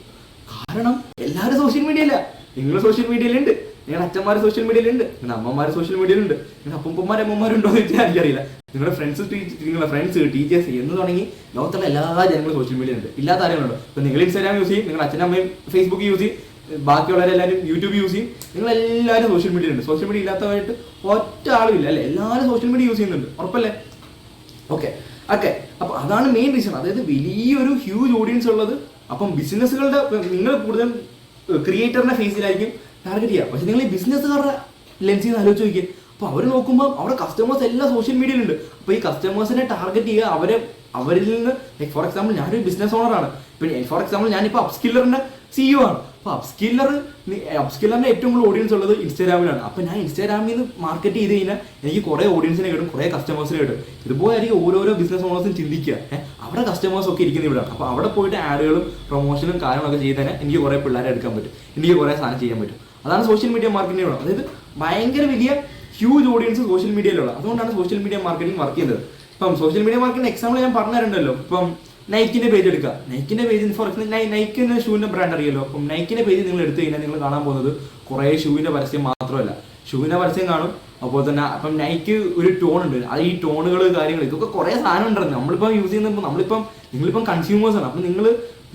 കാരണം എല്ലാവരും സോഷ്യൽ മീഡിയ അല്ല. നിങ്ങൾ സോഷ്യൽ മീഡിയയിലുണ്ട്, നിങ്ങളുടെ അച്ഛന്മാർ സോഷ്യൽ മീഡിയയിലുണ്ട്, നിങ്ങളുടെ അമ്മമാർ സോഷ്യൽ മീഡിയയിലുണ്ട്, നിങ്ങളുടെ അപ്പന്മാരും അമ്മമാരുണ്ടോ എന്ന് വെച്ചാൽ എനിക്കറിയില്ല. നിങ്ങളുടെ ഫ്രണ്ട്സ് ടീച്ചേഴ്സ് എന്ന് തുടങ്ങി ലോകത്തുള്ള എല്ലാ ജനങ്ങളും സോഷ്യൽ മീഡിയ ഉണ്ട്. ഇല്ലാത്ത ആരെങ്കിലും. ഇപ്പൊ നിങ്ങൾ ഇൻസ്റ്റാഗ്രാം യൂസ് ചെയ്യും, നിങ്ങൾ അച്ഛനും അമ്മയും ഫേസ്ബുക്ക് യൂസ് ചെയ്യും, ബാക്കിയുള്ളവരെല്ലാവരും യൂട്യൂബ് യൂസ് ചെയ്യും, നിങ്ങളെല്ലാവരും സോഷ്യൽ മീഡിയ ഉണ്ട്. സോഷ്യൽ മീഡിയ ഇല്ലാത്തതായിട്ട് ഒറ്റ ആളും ഇല്ല അല്ലേ? എല്ലാവരും സോഷ്യൽ മീഡിയ യൂസ് ചെയ്യുന്നുണ്ട്, ഉറപ്പല്ലേ? ഓക്കെ. അപ്പൊ അതാണ് മെയിൻ റീസൺ. അതായത് വലിയൊരു ഹ്യൂജ് ഓഡിയൻസ് ഉള്ളത്. അപ്പം ബിസിനസ്സുകളുടെ നിങ്ങൾ കൂടുതൽ ക്രിയേറ്ററിന്റെ ഫേസിലായിരിക്കും ടാർഗറ്റ് ചെയ്യുക. പക്ഷെ നിങ്ങൾ ഈ ബിസിനസ്സുകാരുടെ ലെൻസിൽ നിന്ന് ആലോചിച്ച് നോക്കിയേ. അപ്പൊ അവർ നോക്കുമ്പോൾ അവരുടെ കസ്റ്റമേഴ്സ് എല്ലാം സോഷ്യൽ മീഡിയയിലുണ്ട്. അപ്പൊ ഈ കസ്റ്റമേഴ്സിനെ ടാർഗറ്റ് ചെയ്യുക, അവരിൽ നിന്ന് ലൈക്ക് ഫോർ എക്സാമ്പിൾ ഞാനൊരു ബിസിനസ് ഓണറാണ്. ഇപ്പൊ ഫോർ എക്സാമ്പിൾ ഞാനിപ്പോൾ അപ്സ്കില്ലറിന്റെ CEO ആണ്. അപ്പൊ അപ്സ്കില്ലറിന്റെ ഏറ്റവും കൂടുതൽ ഓഡിയൻസ് ഉള്ളത് ഇൻസ്റ്റാഗ്രാമിലാണ്. അപ്പൊ ഞാൻ ഇൻസ്റ്റാഗ്രാമിൽ നിന്ന് മാർക്കറ്റ് ചെയ്ത് കഴിഞ്ഞാൽ എനിക്ക് കുറെ ഓഡിയൻസിനെ കിട്ടും, കുറെ കസ്റ്റമേഴ്സിനെ കിട്ടും. ഇതുപോലെ ആയിരിക്കും ഓരോരോ ബിസിനസ് ഓണേഴ്സും ചിന്തിക്കുക. അവരുടെ കസ്റ്റമേഴ്സ് ഒക്കെ ഇരിക്കുന്ന ഇവിടെയാണ്. അപ്പൊ അവിടെ പോയിട്ട് ആഡുകളും പ്രൊമോഷനും കാര്യങ്ങളൊക്കെ ചെയ്ത് തന്നെ എനിക്ക് കുറെ പിള്ളേരെ എടുക്കാൻ പറ്റും, എനിക്ക് കുറെ സാധനം ചെയ്യാൻ പറ്റും. അതാണ് സോഷ്യൽ മീഡിയ മാർക്കറ്റിംഗ് ഉള്ളത്. അതായത് ഭയങ്കര വലിയ ഹ്യൂജ് ഓഡിയൻസ് സോഷ്യൽ മീഡിയയിലുള്ള. അതുകൊണ്ടാണ് സോഷ്യൽ മീഡിയ മാർക്കറ്റിംഗ് വർക്ക് ചെയ്യുന്നത്. ഇപ്പം സോഷ്യൽ മീഡിയ മാർക്കറ്റിംഗ് എക്സാമ്പിൾ ഞാൻ പറഞ്ഞു തരണ്ടല്ലോ. ഇപ്പം നൈക്കിന്റെ പേജ് എടുക്കുക. നൈക്കിന്റെ പേജ് ഫോർ എക്സാമ്പിൾ നൈക്കിന്റെ ഷൂവിന്റെ ബ്രാൻഡ് അറിയാലോ. അപ്പം നൈക്കിന്റെ പേജ് നിങ്ങൾ എടുത്തു കഴിഞ്ഞാൽ നിങ്ങൾ കാണാൻ പോകുന്നത് കുറേ ഷൂവിന്റെ പരസ്യം മാത്രമല്ല, ഷൂവിന്റെ പരസ്യം കാണും. അപ്പോൾ തന്നെ അപ്പം നൈക്ക് ഒരു ടോൺ ഉണ്ട്. അത് ഈ ടോണുകൾ കാര്യങ്ങൾ ഇതൊക്കെ കുറേ സാധനം ഉണ്ടായിരുന്നു. നിങ്ങളിപ്പം നിങ്ങളിപ്പം കൺസ്യൂമേഴ്സ് ആണ്. അപ്പം നിങ്ങൾ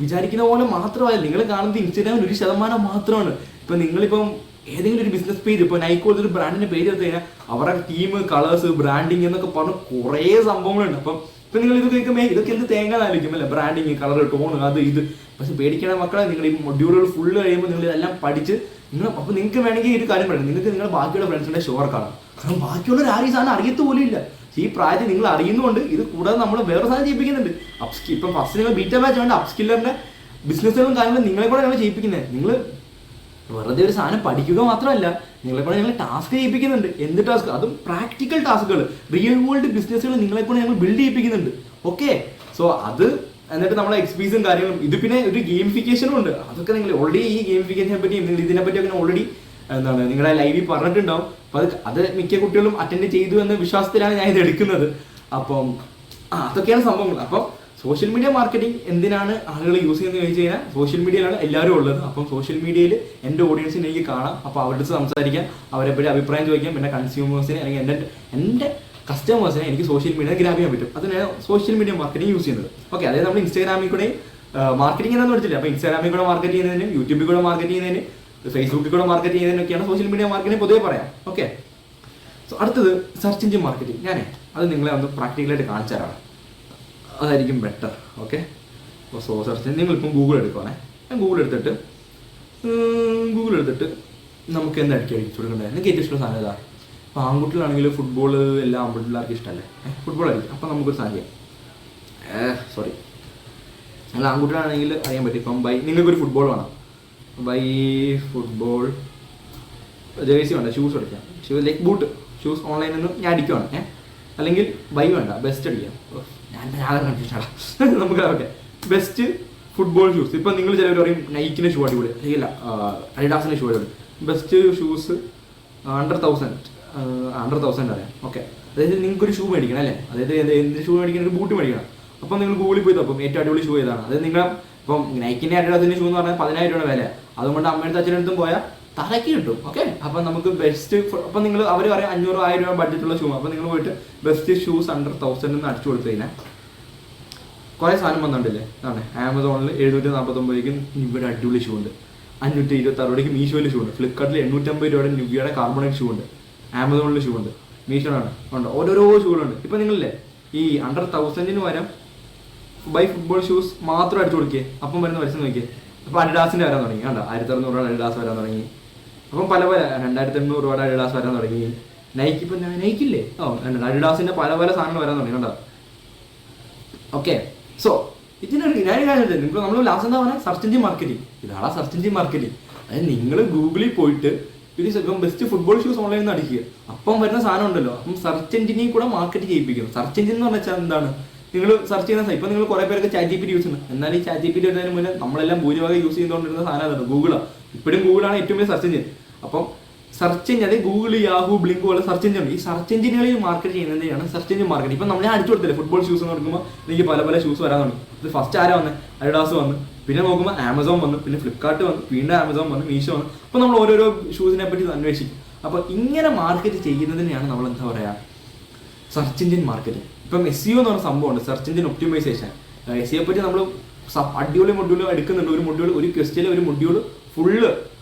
വിചാരിക്കുന്ന പോലെ മാത്രമല്ല, നിങ്ങൾ കാണുന്നത് ഇൻസ്റ്റാഗ്രാമിൽ 1% മാത്രമാണ്. ഇപ്പം നിങ്ങളിപ്പം ഏതെങ്കിലും ഒരു ബിസിനസ് പേജ്, ഇപ്പോൾ നൈക്ക് ഒരു ബ്രാൻഡിന്റെ പേജ് എടുത്തു കഴിഞ്ഞാൽ അവരുടെ ടീം, കളേഴ്സ്, ബ്രാൻഡിങ് എന്നൊക്കെ പറഞ്ഞ് കുറേ സംഭവങ്ങളുണ്ട്. അപ്പം ഇപ്പൊ നിങ്ങൾ ഇത് കേൾക്കുമ്പോൾ ഇതൊക്കെ എന്ത് തേങ്ങ ആലോചിക്കും അല്ലേ? ബ്രാൻഡിങ്, കളർ, ടോൺ, അത് ഇത്. പക്ഷെ പേടിക്കണ മക്കളെ, നിങ്ങൾ ഈ മൊഡ്യൂളുകൾ ഫുള്ള് കഴിയുമ്പോൾ നിങ്ങൾ ഇതെല്ലാം പഠിച്ച് അപ്പോൾ നിങ്ങൾക്ക് വേണമെങ്കിൽ ഒരു കാര്യം പറയാം, നിങ്ങൾക്ക് നിങ്ങളുടെ ബാക്കിയുള്ള ഫ്രണ്ട്സിന്റെ ഷോർ കാണാം. കാരണം ബാക്കിയുള്ളവർ ആരും ഈ സാധനം അറിയത്ത് പോലും ഇല്ല. ഈ പ്രായത്തിൽ നിങ്ങൾ അറിയുന്നുണ്ട്. ഇത് കൂടാതെ നമ്മൾ വേറെ സാധനം ചെയ്യിപ്പിക്കുന്നുണ്ട്. ഇപ്പം ഫസ്റ്റ് നിങ്ങൾ ബീറ്റ ബാച്ച് വേണ്ട അപ്സ്കില്ലറിന്റെ ബിസിനസ്സുകളും കാര്യങ്ങളും നിങ്ങളെ കൂടെ ഞങ്ങൾ ചെയ്യിപ്പിക്കുന്നത്. നിങ്ങൾ വെറുതെ ഒരു സാധനം പഠിക്കുക മാത്രമല്ല, നിങ്ങളെ കൂടെ ഞങ്ങൾ ടാസ്ക് ചെയ്യിപ്പിക്കുന്നുണ്ട്. എന്ത് ടാസ്ക്? അതും പ്രാക്ടിക്കൽ ടാസ്കുകൾ, റിയൽ വേൾഡ് ബിസിനസ്സുകൾ നിങ്ങളെ കൂടെ ഞങ്ങൾ ബിൽഡ് ചെയ്യിപ്പിക്കുന്നുണ്ട്. ഓക്കെ. സോ അത് എന്നിട്ട് നമ്മളെ എക്സ്പീരിയൻസും കാര്യങ്ങളും ഇത് പിന്നെ ഒരു ഗെയിമിഫിക്കേഷനും ഉണ്ട്. അതൊക്കെ നിങ്ങൾ ഓൾറെഡി ഈ ഗെയിമിഫിക്കേഷനെ പറ്റി നിങ്ങൾ ഇതിനെ പറ്റിയൊക്കെ ഓൾറെഡി നിങ്ങളുടെ ലൈവിൽ പറഞ്ഞിട്ടുണ്ടാവും. അപ്പൊ അത് മിക്ക കുട്ടികളും അറ്റൻഡ് ചെയ്തു എന്ന വിശ്വാസത്തിലാണ് ഞാൻ ഇത് എടുക്കുന്നത്. അപ്പം അതൊക്കെയാണ് സംഭവങ്ങൾ. അപ്പം സോഷ്യൽ മീഡിയ മാർക്കറ്റിംഗ് എന്തിനാണ് ആളുകൾ യൂസ് ചെയ്യുന്നത് ചോദിച്ചു കഴിഞ്ഞാൽ സോഷ്യൽ മീഡിയയിലാണ് എല്ലാവരും ഉള്ളത്. അപ്പം സോഷ്യൽ മീഡിയയിൽ എൻ്റെ ഓഡിയൻസിനെ എനിക്ക് കാണാം. അപ്പോൾ അവരുടെ അടുത്ത് സംസാരിക്കാം, അവരെ പറ്റി അഭിപ്രായം ചോദിക്കാം. പിന്നെ കൺസ്യൂമേഴ്സിനെ അല്ലെങ്കിൽ എൻ്റെ കസ്റ്റമേഴ്സിനെ എനിക്ക് സോഷ്യൽ മീഡിയ ഗ്രാബ് ചെയ്യാൻ പറ്റും. അതിനാണ് സോഷ്യൽ മീഡിയ മാർക്കറ്റിംഗ് യൂസ് ചെയ്യുന്നത്. ഓക്കെ. അതായത് നമ്മൾ ഇൻസ്റ്റാഗ്രാമിൽ കൂടെ മാർക്കറ്റിംഗ് എന്നൊന്നും എടുത്തില്ല. അപ്പോൾ ഇൻസ്റ്റാഗ്രാമിൽ കൂടെ മാർക്കറ്റ് ചെയ്യുന്നതിന്, യൂട്യൂബിൽ കൂടെ മാർക്കറ്റ് ചെയ്യുന്നതിന്, ഫേസ്ബുക്കിൽ കൂടെ മാർക്കറ്റ് ചെയ്യുന്നതിനൊക്കെയാണ് സോഷ്യൽ മീഡിയ മാർക്കറ്റിംഗ് പൊതുവെ പറയാം. ഓക്കെ. സോ അടുത്തത് സെർച്ച് എഞ്ചിൻ മാർക്കറ്റിംഗ്. അത് നിങ്ങളെ ഒന്ന് പ്രാക്ടിക്കലായിട്ട് കാണിച്ചു തരാം, അതായിരിക്കും ബെറ്റർ. ഓക്കെ. അപ്പോൾ സെർച്ച് നിങ്ങളിപ്പം ഗൂഗിൾ എടുക്കുവാണേ. ഞാൻ ഗൂഗിൾ എടുത്തിട്ട് നമുക്ക് എന്തായിരിക്കും അടിച്ചു കൊടുക്കേണ്ടത്? നിങ്ങൾക്ക് ഏറ്റവും ഇഷ്ടമുള്ള സാധനം ഇതാണ്. അപ്പോൾ ആൺകുട്ടികളാണെങ്കിൽ ഫുട്ബോൾ എല്ലാ ആൺകുട്ടികൾക്ക് ഇഷ്ടമല്ലേ? ഫുട്ബോൾ ആയിരിക്കും. അപ്പം നമുക്കൊരു സാധനം ചെയ്യാം. നിങ്ങൾ ആൺകുട്ടികളാണെങ്കിൽ അറിയാൻ പറ്റും. ഇപ്പം നിങ്ങൾക്കൊരു ഫുട്ബോൾ വേണം. ഫുട്ബോൾ ജേഴ്സി വേണ്ട, ഷൂസ് അടിക്കാം. ലൈക്ക് ബൂട്ട് ഷൂസ് ഓൺലൈനിൽ നിന്ന് ഞാൻ അടിക്കുവാണ്. അല്ലെങ്കിൽ വേണ്ട, ബെസ്റ്റ് അടിക്കാം. ഞാൻ കൺഫ്യൂഷനാണ്. നമുക്ക് ഓക്കെ. Best football shoes. ഇപ്പം നിങ്ങൾ ചിലവർ പറയും നൈക്കിൻ്റെ ഷൂ അടിപൊളി, അല്ലെങ്കിൽ അഡിഡാസിൻ്റെ ഷൂ അടിപൊളി. ബെസ്റ്റ് ഷൂസ് അണ്ടർ 1000 അറിയാം. ഓക്കെ. അതായത് നിങ്ങൾക്കൊരു ഷൂ മേടിക്കണം അല്ലേ? അതായത് എന്ത് ഷൂ മേടിക്കണം? ഒരു ബൂട്ട് മേടിക്കണം. അപ്പം നിങ്ങൾ ഗൂഗിളിൽ പോയി തപ്പും ഏറ്റവും അടിപൊളി ഷൂ ഏതാണ്. അതായത് നിങ്ങൾ ഇപ്പം നൈക്കിൻ്റെ അഡിഡാസിൻ്റെ ഷൂ എന്ന് പറഞ്ഞാൽ 10,000 രൂപയുടെ വില. അതുകൊണ്ട് അമ്മയുടെ അച്ഛനടുത്തും പോയാൽ തലയ്ക്ക് കിട്ടും. ഓക്കെ. അപ്പം നമുക്ക് ബെസ്റ്റ്, അപ്പം നിങ്ങൾ അവർ പറയാം 500-1000 രൂപ ബഡ്ജറ്റുള്ള ഷൂ. അപ്പം നിങ്ങൾ പോയിട്ട് ബെസ്റ്റ് ഷൂസ് അണ്ടർ 1000 എന്ന് അടിച്ചു കൊടുത്തു കഴിഞ്ഞാൽ കുറേ സാധനം വന്നിട്ടില്ലേ? ആണ് ആമസോണിൽ 749 നിവ്യയുടെ അടിപൊളി ഷൂ ഉണ്ട്. 526 മീഷോയിൽ ഷൂ ഉണ്ട്. ഫ്ലിപ്കാർട്ടിൽ 850 രൂപയുടെ നിവ്യയുടെ കാർബണേറ്റ് ഷൂ ഉണ്ട്. ആമസോണിൽ ഷൂ ഉണ്ട്. മീഷോയിലാണ് ഉണ്ട്. ഓരോരോ ഷൂകളുണ്ട്. ഇപ്പം നിങ്ങളില്ലേ ഈ അണ്ടർ 1000 വരാം ഫുട്ബോൾ ഷൂസ് മാത്രം അടിച്ചു കൊടുക്കുക. അപ്പം വരുന്ന പരസ്യം നോക്കിയേ. അപ്പോൾ അഡിഡാസിൻ്റെ വരാൻ തുടങ്ങി. കണ്ടോ? 1600 രൂപയുടെ അഡിഡാസ് വരാൻ തുടങ്ങി. അപ്പം പല 2800 രൂപയുടെ അഡിഡാസ് വരാൻ തുടങ്ങി. നൈക്ക് ഇപ്പം നൈക്കില്ലേ? അഡിഡാസിൻ്റെ പല സാധനങ്ങൾ വരാൻ തുടങ്ങി. കണ്ടോ? ഓക്കെ. സോ ഇതിനൊരു ഞാൻ കാര്യം നിങ്ങൾ നമ്മൾ ലാസ്റ്റ് എന്താ പറയുക? Search engine marketing. ഇതാണ് സെർച്ച് എഞ്ചിൻ മാർക്കറ്റിംഗ്. അതായത് നിങ്ങൾ ഗൂഗിളിൽ പോയിട്ട് ഇപ്പം ബെസ്റ്റ് ഫുട്ബോൾ ഷൂസ് ഓൺലൈനിൽ നിന്ന് അടിക്കുക. അപ്പം വരുന്ന സാധനം ഉണ്ടല്ലോ. അപ്പം സെർച്ച് എഞ്ചിനെയും കൂടെ മാർക്കറ്റ് ചെയ്യിപ്പിക്കും. സെർച്ച് എഞ്ചിൻ എന്ന് പറഞ്ഞാൽ എന്താണ്? നിങ്ങൾ സെർച്ച് ചെയ്യുന്ന ഇപ്പം നിങ്ങൾ കുറേ പേരൊക്കെ ChatGPT യൂസ് ചെയ്യുന്നത്. എന്നാൽ ഈ ChatGPT വരുന്നതിന് മുന്നേ നമ്മളെല്ലാം ഭൂരിഭാഗം യൂസ് ചെയ്തുകൊണ്ടിരുന്ന സാധനം ഗൂഗിളാണ്. ഇപ്പോഴും ഗൂഗിളാണ് ഏറ്റവും വലിയ സെർച്ച് എഞ്ചിൻ. അപ്പം സെർച്ച് എഞ്ചിൻ, അതായത് ഗൂഗിൾ, യാഹു, ബ്ലിങ്ക് പോലെ സെർച്ച് എഞ്ചിൻ ഉണ്ട്. ഈ സെർച്ച് എഞ്ചിനുകളിൽ മാർക്കറ്റ് ചെയ്യുന്നതിനാണ് സെർച്ച് എഞ്ചിൻ മാർക്കറ്റ്. ഇപ്പം നമ്മൾ അടിച്ചു കൊടുത്തില്ലേ ഫുട്ബോൾ ഷൂസ് എന്ന് കൊടുക്കുമ്പോൾ എനിക്ക് പല ഷൂസ് വരാൻ തുടങ്ങി. ഇത് ഫസ്റ്റ് ആരാ വന്നത്? അഡിഡാസ് വന്ന്. പിന്നെ നോക്കുമ്പോൾ ആമസോൺ വന്നു, പിന്നെ ഫ്ലിപ്കാർട്ട് വന്നു, വീണ്ടും ആമസോൺ വന്നു, മീഷോ വന്നു. അപ്പോൾ നമ്മൾ ഓരോരോ ഷൂസിനെ പറ്റി അന്വേഷിക്കും. അപ്പോൾ ഇങ്ങനെ മാർക്കറ്റ് ചെയ്യുന്നതിനെയാണ് നമ്മൾ എന്താ പറയുക, സെർച്ച് എഞ്ചിൻ മാർക്കറ്റിംഗ്. ഇപ്പം SEO എന്ന് പറഞ്ഞ സംഭവമുണ്ട്, സെർച്ച് എഞ്ചിൻ ഒപ്റ്റിമൈസേഷൻ. SEO പറ്റി നമ്മൾ അടിപൊളി മൊഡ്യൂൾ എടുക്കുന്നുണ്ട്. ഒരു മൊഡ്യൂൾ, ഒരു ക്വസ്റ്റിലെ ഒരു module full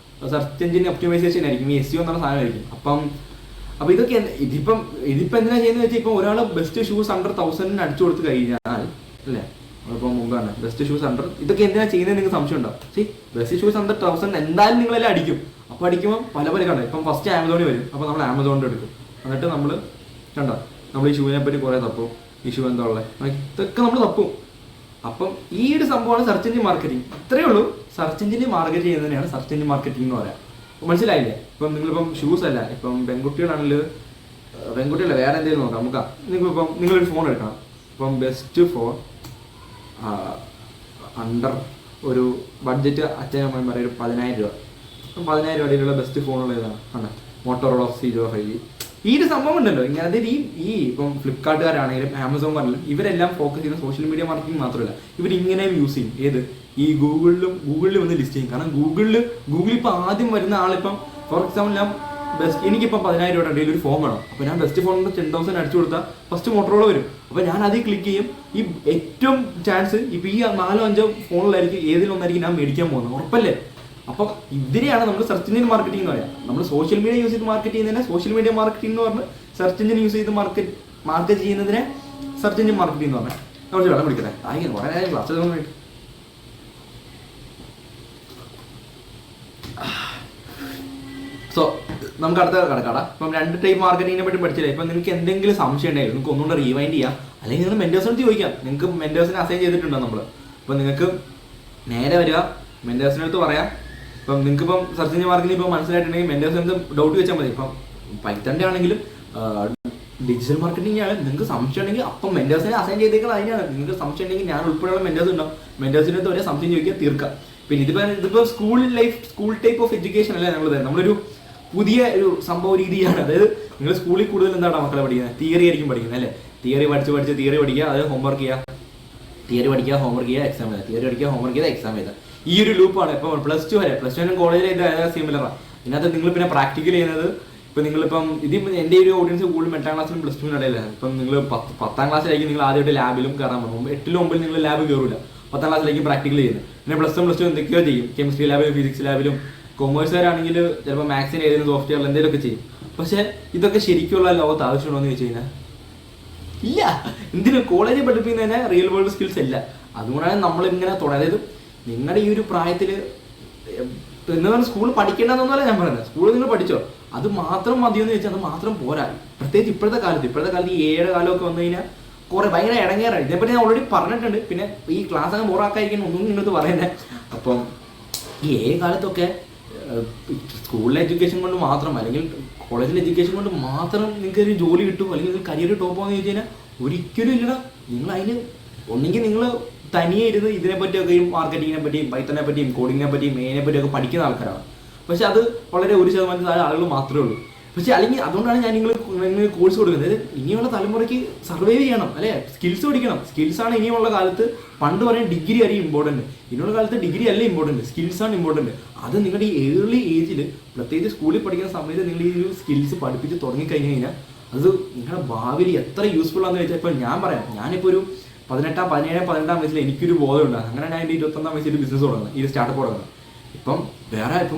search engine optimisation ആയിരിക്കും, ഈ SEO എന്ന് പറഞ്ഞ സാധനമായിരിക്കും. അപ്പോൾ ഇതൊക്കെ ഇതിപ്പം എന്തിനാ ചെയ്യുന്നത് വെച്ചാൽ, ഇപ്പോൾ ഒരാൾ ബെസ്റ്റ് ഷൂസ് അണ്ടർ 1000 അടിച്ചു കൊടുത്ത് കഴിഞ്ഞാൽ അല്ലേ, ഇപ്പോൾ മുമ്പാണ് ബെസ്റ്റ് ഷൂസ് അണ്ടർ, ഇതൊക്കെ എന്തിനാ ചെയ്യുന്നത് നിങ്ങൾക്ക് സംശയം ഉണ്ടാവും. ബെസ്റ്റ് ഷൂസ് അണ്ടർ 1000 എന്തായാലും നിങ്ങളെല്ലാം അടിക്കും. അപ്പോൾ അടിക്കുമ്പോൾ പല കണ്ടോ, ഇപ്പം ഫസ്റ്റ് ആമസോണിൽ വരും. അപ്പോൾ നമ്മൾ ആമസോണിൽ എടുക്കും, എന്നിട്ട് നമ്മൾ കണ്ടോ നമ്മൾ ഈ ഷൂവിനെ പറ്റി കുറേ തപ്പും, ഈ ഷൂ എന്താ ഉള്ളത്, ഇതൊക്കെ നമ്മൾ തപ്പും. അപ്പം ഈ ഒരു സംഭവമാണ് സെർച്ച് എഞ്ചിൻ മാർക്കറ്റിംഗ്. ഇത്രയേ ഉള്ളൂ. സെർച്ച് എഞ്ചിൻ മാർക്കറ്റ് ചെയ്യുന്നതിനാണ് സെർച്ച് എഞ്ചിൻ മാർക്കറ്റിംഗ് എന്ന് പറയാം. മനസ്സിലായില്ലേ? ഇപ്പം നിങ്ങളിപ്പം ഷൂസ് അല്ല, ഇപ്പം പെൺകുട്ടികളാണെങ്കിൽ പെൺകുട്ടികളല്ല വേറെ എന്തെങ്കിലും നോക്കാം നമുക്ക്. നിങ്ങളിപ്പം നിങ്ങളൊരു ഫോൺ എടുക്കണം, ഇപ്പം ബെസ്റ്റ് ഫോൺ അണ്ടർ ഒരു ബഡ്ജറ്റ് അച്ഛനമ്മ പറയും ഒരു 10,000 രൂപ. 10,000 രൂപയിലുള്ള ബെസ്റ്റ് ഫോണുള്ള ഏതാണ്? ആണ് മോട്ടോറോള C05. ഈ ഒരു സംഭവം ഉണ്ടല്ലോ ഇങ്ങനെ. അതായത് ഈ ഇപ്പം ഫ്ലിപ്കാർട്ടുകാരാണെങ്കിലും ആമസോൺ ഇവരെല്ലാം ഫോക്കസ് ചെയ്യുന്ന സോഷ്യൽ മീഡിയ മാർക്കറ്റിംഗ് മാത്രമല്ല, ഇവരിങ്ങനെയും യൂസ് ചെയ്യും. ഏത് ഈ ഗൂഗിളിൽ വന്ന് ലിസ്റ്റ് ചെയ്യും. കാരണം ഗൂഗിളിൽ ഇപ്പോൾ ആദ്യം വരുന്ന ആളിപ്പം ഫോർ എക്സാമ്പിൾ ഞാൻ എനിക്കിപ്പോൾ 10,000 രൂപ ഡെയിലി ഒരു ഫോൺ വേണം. അപ്പോൾ ഞാൻ ബെസ്റ്റ് ഫോണിന് 10,000 അടിച്ചു കൊടുത്താൽ ഫസ്റ്റ് മോട്ടോറോള വരും. അപ്പോൾ ഞാൻ അതിൽ ക്ലിക്ക് ചെയ്യും. ഈ ഏറ്റവും ചാൻസ് ഇപ്പോൾ ഈ 4-5 ഫോണിലായിരിക്കും ഏതിലൊന്നായിരിക്കും ഞാൻ മേടിക്കാൻ പോകുന്നത്, ഉറപ്പല്ലേ? അപ്പോൾ ഇതിനെയാണ് നമ്മൾ സെർച്ച് എഞ്ചിൻ മാർക്കറ്റിംഗ് എന്ന് പറയാം. നമ്മൾ സോഷ്യൽ മീഡിയ യൂസ് ചെയ്ത് മാർക്കറ്റ് ചെയ്യുന്നതിനെ സോഷ്യൽ മീഡിയ മാർക്കറ്റിംഗ് എന്ന് പറഞ്ഞ്, സെർച്ച് എഞ്ചിൻ യൂസ് ചെയ്ത് മാർക്കറ്റ് ചെയ്യുന്നതിനെ സെർച്ച് എഞ്ചിൻ മാർക്കറ്റിംഗ് എന്ന് പറഞ്ഞാൽ. കുറച്ച് വെള്ളം പിടിക്കട്ടെ, ആയിരിക്കും കുറേ നേരം ക്ലാസ് എടുക്കാനായിട്ട്. സോ നമുക്ക് അടുത്ത കിടക്കാടാ. ഇപ്പം 2 ടൈപ്പ് മാർക്കറ്റിങ്ങിനെ പറ്റി പഠിച്ചില്ലേ. ഇപ്പം നിങ്ങൾക്ക് എന്തെങ്കിലും സംശയം ഉണ്ടെങ്കിൽ നിങ്ങൾക്ക് ഒന്നുകൂടെ റീവൈൻഡ് ചെയ്യാം, അല്ലെങ്കിൽ നിങ്ങൾ മെൻറ്റേഴ്സിനടുത്ത് ചോദിക്കാം. നിങ്ങൾക്ക് മെൻറ്റേഴ്സിനെ അസൈൻ ചെയ്തിട്ടുണ്ടോ നമ്മൾ? അപ്പം നിങ്ങൾക്ക് നേരെ വരിക, മെൻറ്റേഴ്സിനടുത്ത് പറയാം. ഇപ്പം നിങ്ങൾക്ക് ഇപ്പം സെർച്ച് എഞ്ചിൻ മാർക്കറ്റിംഗ് ഇപ്പോൾ മനസ്സിലായിട്ടുണ്ടെങ്കിൽ മെൻറ്റേഴ്സിനടുത്ത് ഡൗട്ട് വെച്ചാൽ മതി. ഇപ്പം പൈത്തൻ്റെ ആണെങ്കിലും ഡിജിറ്റൽ മാർക്കറ്റിംഗ് ആണ്. നിങ്ങൾക്ക് സംശയം ഉണ്ടെങ്കിൽ അപ്പം മെൻറ്റേഴ്സിനെ അസൈൻ ചെയ്തേക്കുന്നത് അതിനാണ്. നിങ്ങൾക്ക് സംശയം ഉണ്ടെങ്കിൽ ഞാൻ ഉൾപ്പെടെയുള്ള മെൻറ്റേഴ്സ് ഉണ്ടാവും. മെൻറ്റേഴ്സിനടുത്ത് ഒരേ സംശയം ചോദിക്കുക, തീർക്കാം. പിന്നെ ഇതിപ്പോൾ സ്കൂൾ ടൈപ്പ് ഓഫ് എഡ്യൂക്കേഷൻ അല്ലേ നമ്മളൊരു പുതിയ ഒരു സംഭവ രീതിയാണ്. അതായത് നിങ്ങൾ സ്കൂളിൽ കൂടുതൽ എന്താണ് മക്കളെ പഠിക്കുന്നത്? തിയറി ആയിരിക്കും പഠിക്കുന്നത് അല്ലേ? തിയറി പഠിച്ച് തിയറി പഠിക്കുക, അതായത് ഹോംവർക്ക് ചെയ്യുക, തിയറി പഠിക്കുക, ഹോംവർക്ക് ചെയ്യുക, എക്സാം എഴുതുക, തിയറി പഠിക്കുക, ഹോംവർക്ക് ചെയ്താൽ എക്സാം എഴുതുക. ഈ ഒരു ലൂപ്പാണ്. ഇപ്പോൾ +2 വരെ, +2 കോളേജിൽ ഇത് സിമിലറാണ്. ഇതിനകത്ത് നിങ്ങൾ പിന്നെ പ്രാക്ടിക്കൽ ചെയ്യുന്നത് ഇപ്പം നിങ്ങളിപ്പം എൻ്റെ ഒരു ഓഡിയൻസ് കൂടുതലും 8ാം ക്ലാസ്സിലും +2 ഇടയിലാണ്. ഇപ്പം നിങ്ങൾ 10ാം ക്ലാസ്സിലായിരിക്കും നിങ്ങൾ ആദ്യമായിട്ട് ലാബിലും കയറാൻ പോകും. 8ലും 9ലും നിങ്ങൾ ലാബ് കയറില്ല, 10ാം ക്ലാസ്സിലായിരിക്കും പ്രാക്ടിക്കൽ ചെയ്യുന്നത്. പിന്നെ +1 എന്തൊക്കെയോ ചെയ്യും, കെമിസ്ട്രി ലാബിലും ഫിസിക്സ് ലാബിലും. കൊമേഴ്സുകാരാണെങ്കിൽ ചിലപ്പോൾ മാത്സിന് ഏതെങ്കിലും സോഫ്റ്റ്വെയറിൽ എന്തെങ്കിലുമൊക്കെ ചെയ്യും. പക്ഷേ ഇതൊക്കെ ശരിക്കുള്ള ലോകത്ത് ആവശ്യമുണ്ടോ എന്ന് ചോദിച്ചു കഴിഞ്ഞാൽ ഇല്ല. എന്തിനും കോളേജിൽ പഠിപ്പിക്കുന്നതിന് റിയൽ വേൾഡ് സ്കിൽസ് ഇല്ല. അതുകൊണ്ടാണ് നമ്മളിങ്ങനെ അതായത് നിങ്ങളുടെ ഈ ഒരു പ്രായത്തിൽ എന്ന് പറഞ്ഞാൽ സ്കൂൾ പഠിക്കേണ്ടതെന്നല്ല ഞാൻ പറയുന്നത്. സ്കൂളിൽ നിങ്ങൾ പഠിച്ചോ, അത് മാത്രം മതിയെന്ന് വെച്ചാൽ അത് മാത്രം പോരാ. പ്രത്യേകിച്ച് ഇപ്പോഴത്തെ കാലത്ത് ഈ 7 കാലമൊക്കെ വന്നു കഴിഞ്ഞാൽ കുറേ ഭയങ്കര ഇടങ്ങേറായി. ഇതേപ്പറ്റി ഞാൻ ഓൾറെഡി പറഞ്ഞിട്ടുണ്ട്. പിന്നെ ഈ ക്ലാസ് അങ്ങ് ബോറാക്കാതിരിക്കാൻ ഒന്നും നിങ്ങൾക്ക് പറയുന്നത്. അപ്പം ഈ 7 കാലത്തൊക്കെ സ്കൂളിലെ എഡ്യൂക്കേഷൻ കൊണ്ട് മാത്രം അല്ലെങ്കിൽ കോളേജിലെ എഡ്യൂക്കേഷൻ കൊണ്ട് മാത്രം നിങ്ങൾക്ക് ഒരു ജോലി കിട്ടും അല്ലെങ്കിൽ കരിയർ ടോപ്പ് ആണെന്ന് ചോദിച്ചു കഴിഞ്ഞാൽ ഒരിക്കലും ഇല്ലടാ. നിങ്ങൾ അതിന് ഒന്നെങ്കിൽ നിങ്ങൾ തനിയെ ഇരുന്ന് ഇതിനെപ്പറ്റിയൊക്കെ മാർക്കറ്റിങ്ങിനെ പറ്റിയും പൈത്തനെ പറ്റിയും കോഡിങ്ങിനെ പറ്റിയും മെയിനെ പറ്റിയൊക്കെ പഠിക്കുന്ന ആൾക്കാരാണ്. പക്ഷെ അത് വളരെ 1% ആളുകൾ മാത്രമേ ഉള്ളൂ. പക്ഷെ അല്ലെങ്കിൽ അതുകൊണ്ടാണ് ഞാൻ നിങ്ങൾ കോഴ്സ് കൊടുക്കുന്നത്. ഇനിയുള്ള തലമുറയ്ക്ക് സർവൈവ് ചെയ്യണം അല്ലേ, സ്കിൽസ് പഠിക്കണം. സ്കിൽസാണ് ഇനിയുള്ള കാലത്ത്. പണ്ട് പറയാൻ ഡിഗ്രി ആയിരിക്കും ഇമ്പോർട്ടൻറ്റ്, ഇനിയുള്ള കാലത്ത് ഡിഗ്രി അല്ല ഇമ്പോർട്ടൻറ്റ്, സ്കിൽസാണ് ഇമ്പോർട്ടൻറ്റ്. അത് നിങ്ങളുടെ ഈ ഏർലി ഏജിൽ പ്രത്യേകിച്ച് സ്കൂളിൽ പഠിക്കുന്ന സമയത്ത് നിങ്ങൾ ഈ ഒരു സ്കിൽസ് പഠിപ്പിച്ച് തുടങ്ങിക്കഴിഞ്ഞ് കഴിഞ്ഞാൽ അത് നിങ്ങളുടെ ഭാവിയിൽ എത്ര യൂസ്ഫുൾ ആണെന്ന് വെച്ചാൽ ഇപ്പോൾ ഞാൻ പറയാം. ഞാനിപ്പോൾ ഒരു 18-18 വയസ്സിൽ എനിക്കൊരു ബോധമുണ്ട്. അങ്ങനെ ഞാൻ എൻ്റെ 21ാം വയസ്സിൽ ബിസിനസ് തുടങ്ങുന്നത്, ഈ സ്റ്റാർട്ടപ്പ് തുടങ്ങുന്നത്. ഇപ്പം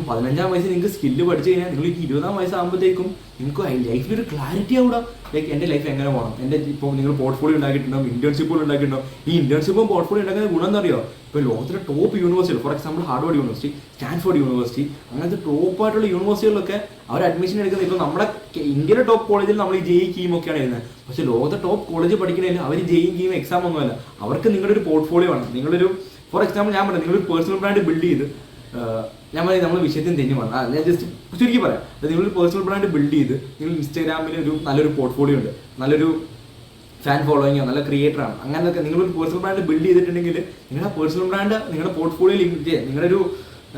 15ാം വയസ്സിൽ നിങ്ങൾക്ക് സ്കില്ല് പഠിച്ചു കഴിഞ്ഞാൽ നിങ്ങൾ 20ാം വയസ്സാകുമ്പോഴത്തേക്കും നിങ്ങൾക്ക് ലൈഫിലൊരു ക്ലാരിറ്റി ആവുക. ലൈക്ക് എൻ്റെ ലൈഫ് എങ്ങനെ പോകണം. എൻ്റെ ഇപ്പോൾ നിങ്ങൾ പോർട്ട്ഫോളിയോ ഉണ്ടാക്കിയിട്ടുണ്ടാവും, ഇന്റേൺഷിപ്പുകൾ ഉണ്ടാക്കിയിട്ടുണ്ടാവും. ഈ ഇന്റേൺഷിപ്പും പോർട്ട്ഫോളിയോ ഉണ്ടാക്കുന്ന ഗുണം എന്താ അറിയോ? ഇപ്പോൾ ലോകത്തിലെ ടോപ്പ് യൂണിവേഴ്സിറ്റികൾ, for example Harvard University, Stanford University, അങ്ങനത്തെ ടോപ്പായിട്ടുള്ള യൂണിവേഴ്സിറ്റികളിലൊക്കെ അവർ അഡ്മിഷൻ എടുക്കുന്നത്. ഇപ്പോൾ നമ്മുടെ ഇന്ത്യയിലെ ടോപ്പ് കോളേജിൽ നമ്മൾ ഈ JEE കീം ഒക്കെയാണ് എഴുതുന്നത്. പക്ഷേ ലോകത്തെ ടോപ്പ് കോളേജ് പഠിക്കണമെങ്കിൽ അവർ JEE കീം എക്സാം ഒന്നുമല്ല. അവർക്ക് നിങ്ങളുടെ ഒരു പോർട്ട്ഫോളിയോ ആണ്. നിങ്ങളൊരു ഫോർ എക്സാമ്പിൾ ഞാൻ പറയാം, നിങ്ങളൊരു പേഴ്സണൽ ബ്രാൻഡ് ബിൽഡ് ചെയ്ത്, ഞാൻ പറയാം നമ്മൾ വിഷയത്തിന് തെന്നുമാണ്, ഞാൻ ജസ്റ്റ് ചുരുക്കി പറയാം. അത് നിങ്ങളൊരു പേഴ്സണൽ ബ്രാൻഡ് ബിൽഡ് ചെയ്ത് നിങ്ങൾ ഇൻസ്റ്റാഗ്രാമിൽ നല്ലൊരു പോർട്ട്ഫോളിയോ ഉണ്ട്, നല്ലൊരു ഫാൻ ഫോളോയിങ്ങോ, നല്ല ക്രിയേറ്ററാണ്, അങ്ങനെയൊക്കെ നിങ്ങളൊരു പേഴ്സണൽ ബ്രാൻഡ് ബിൽഡ് ചെയ്തിട്ടുണ്ടെങ്കിൽ നിങ്ങളുടെ പേഴ്സണൽ ബ്രാൻഡ് നിങ്ങളുടെ പോർട്ട്ഫോളിയോയിൽ നിങ്ങളുടെ ഒരു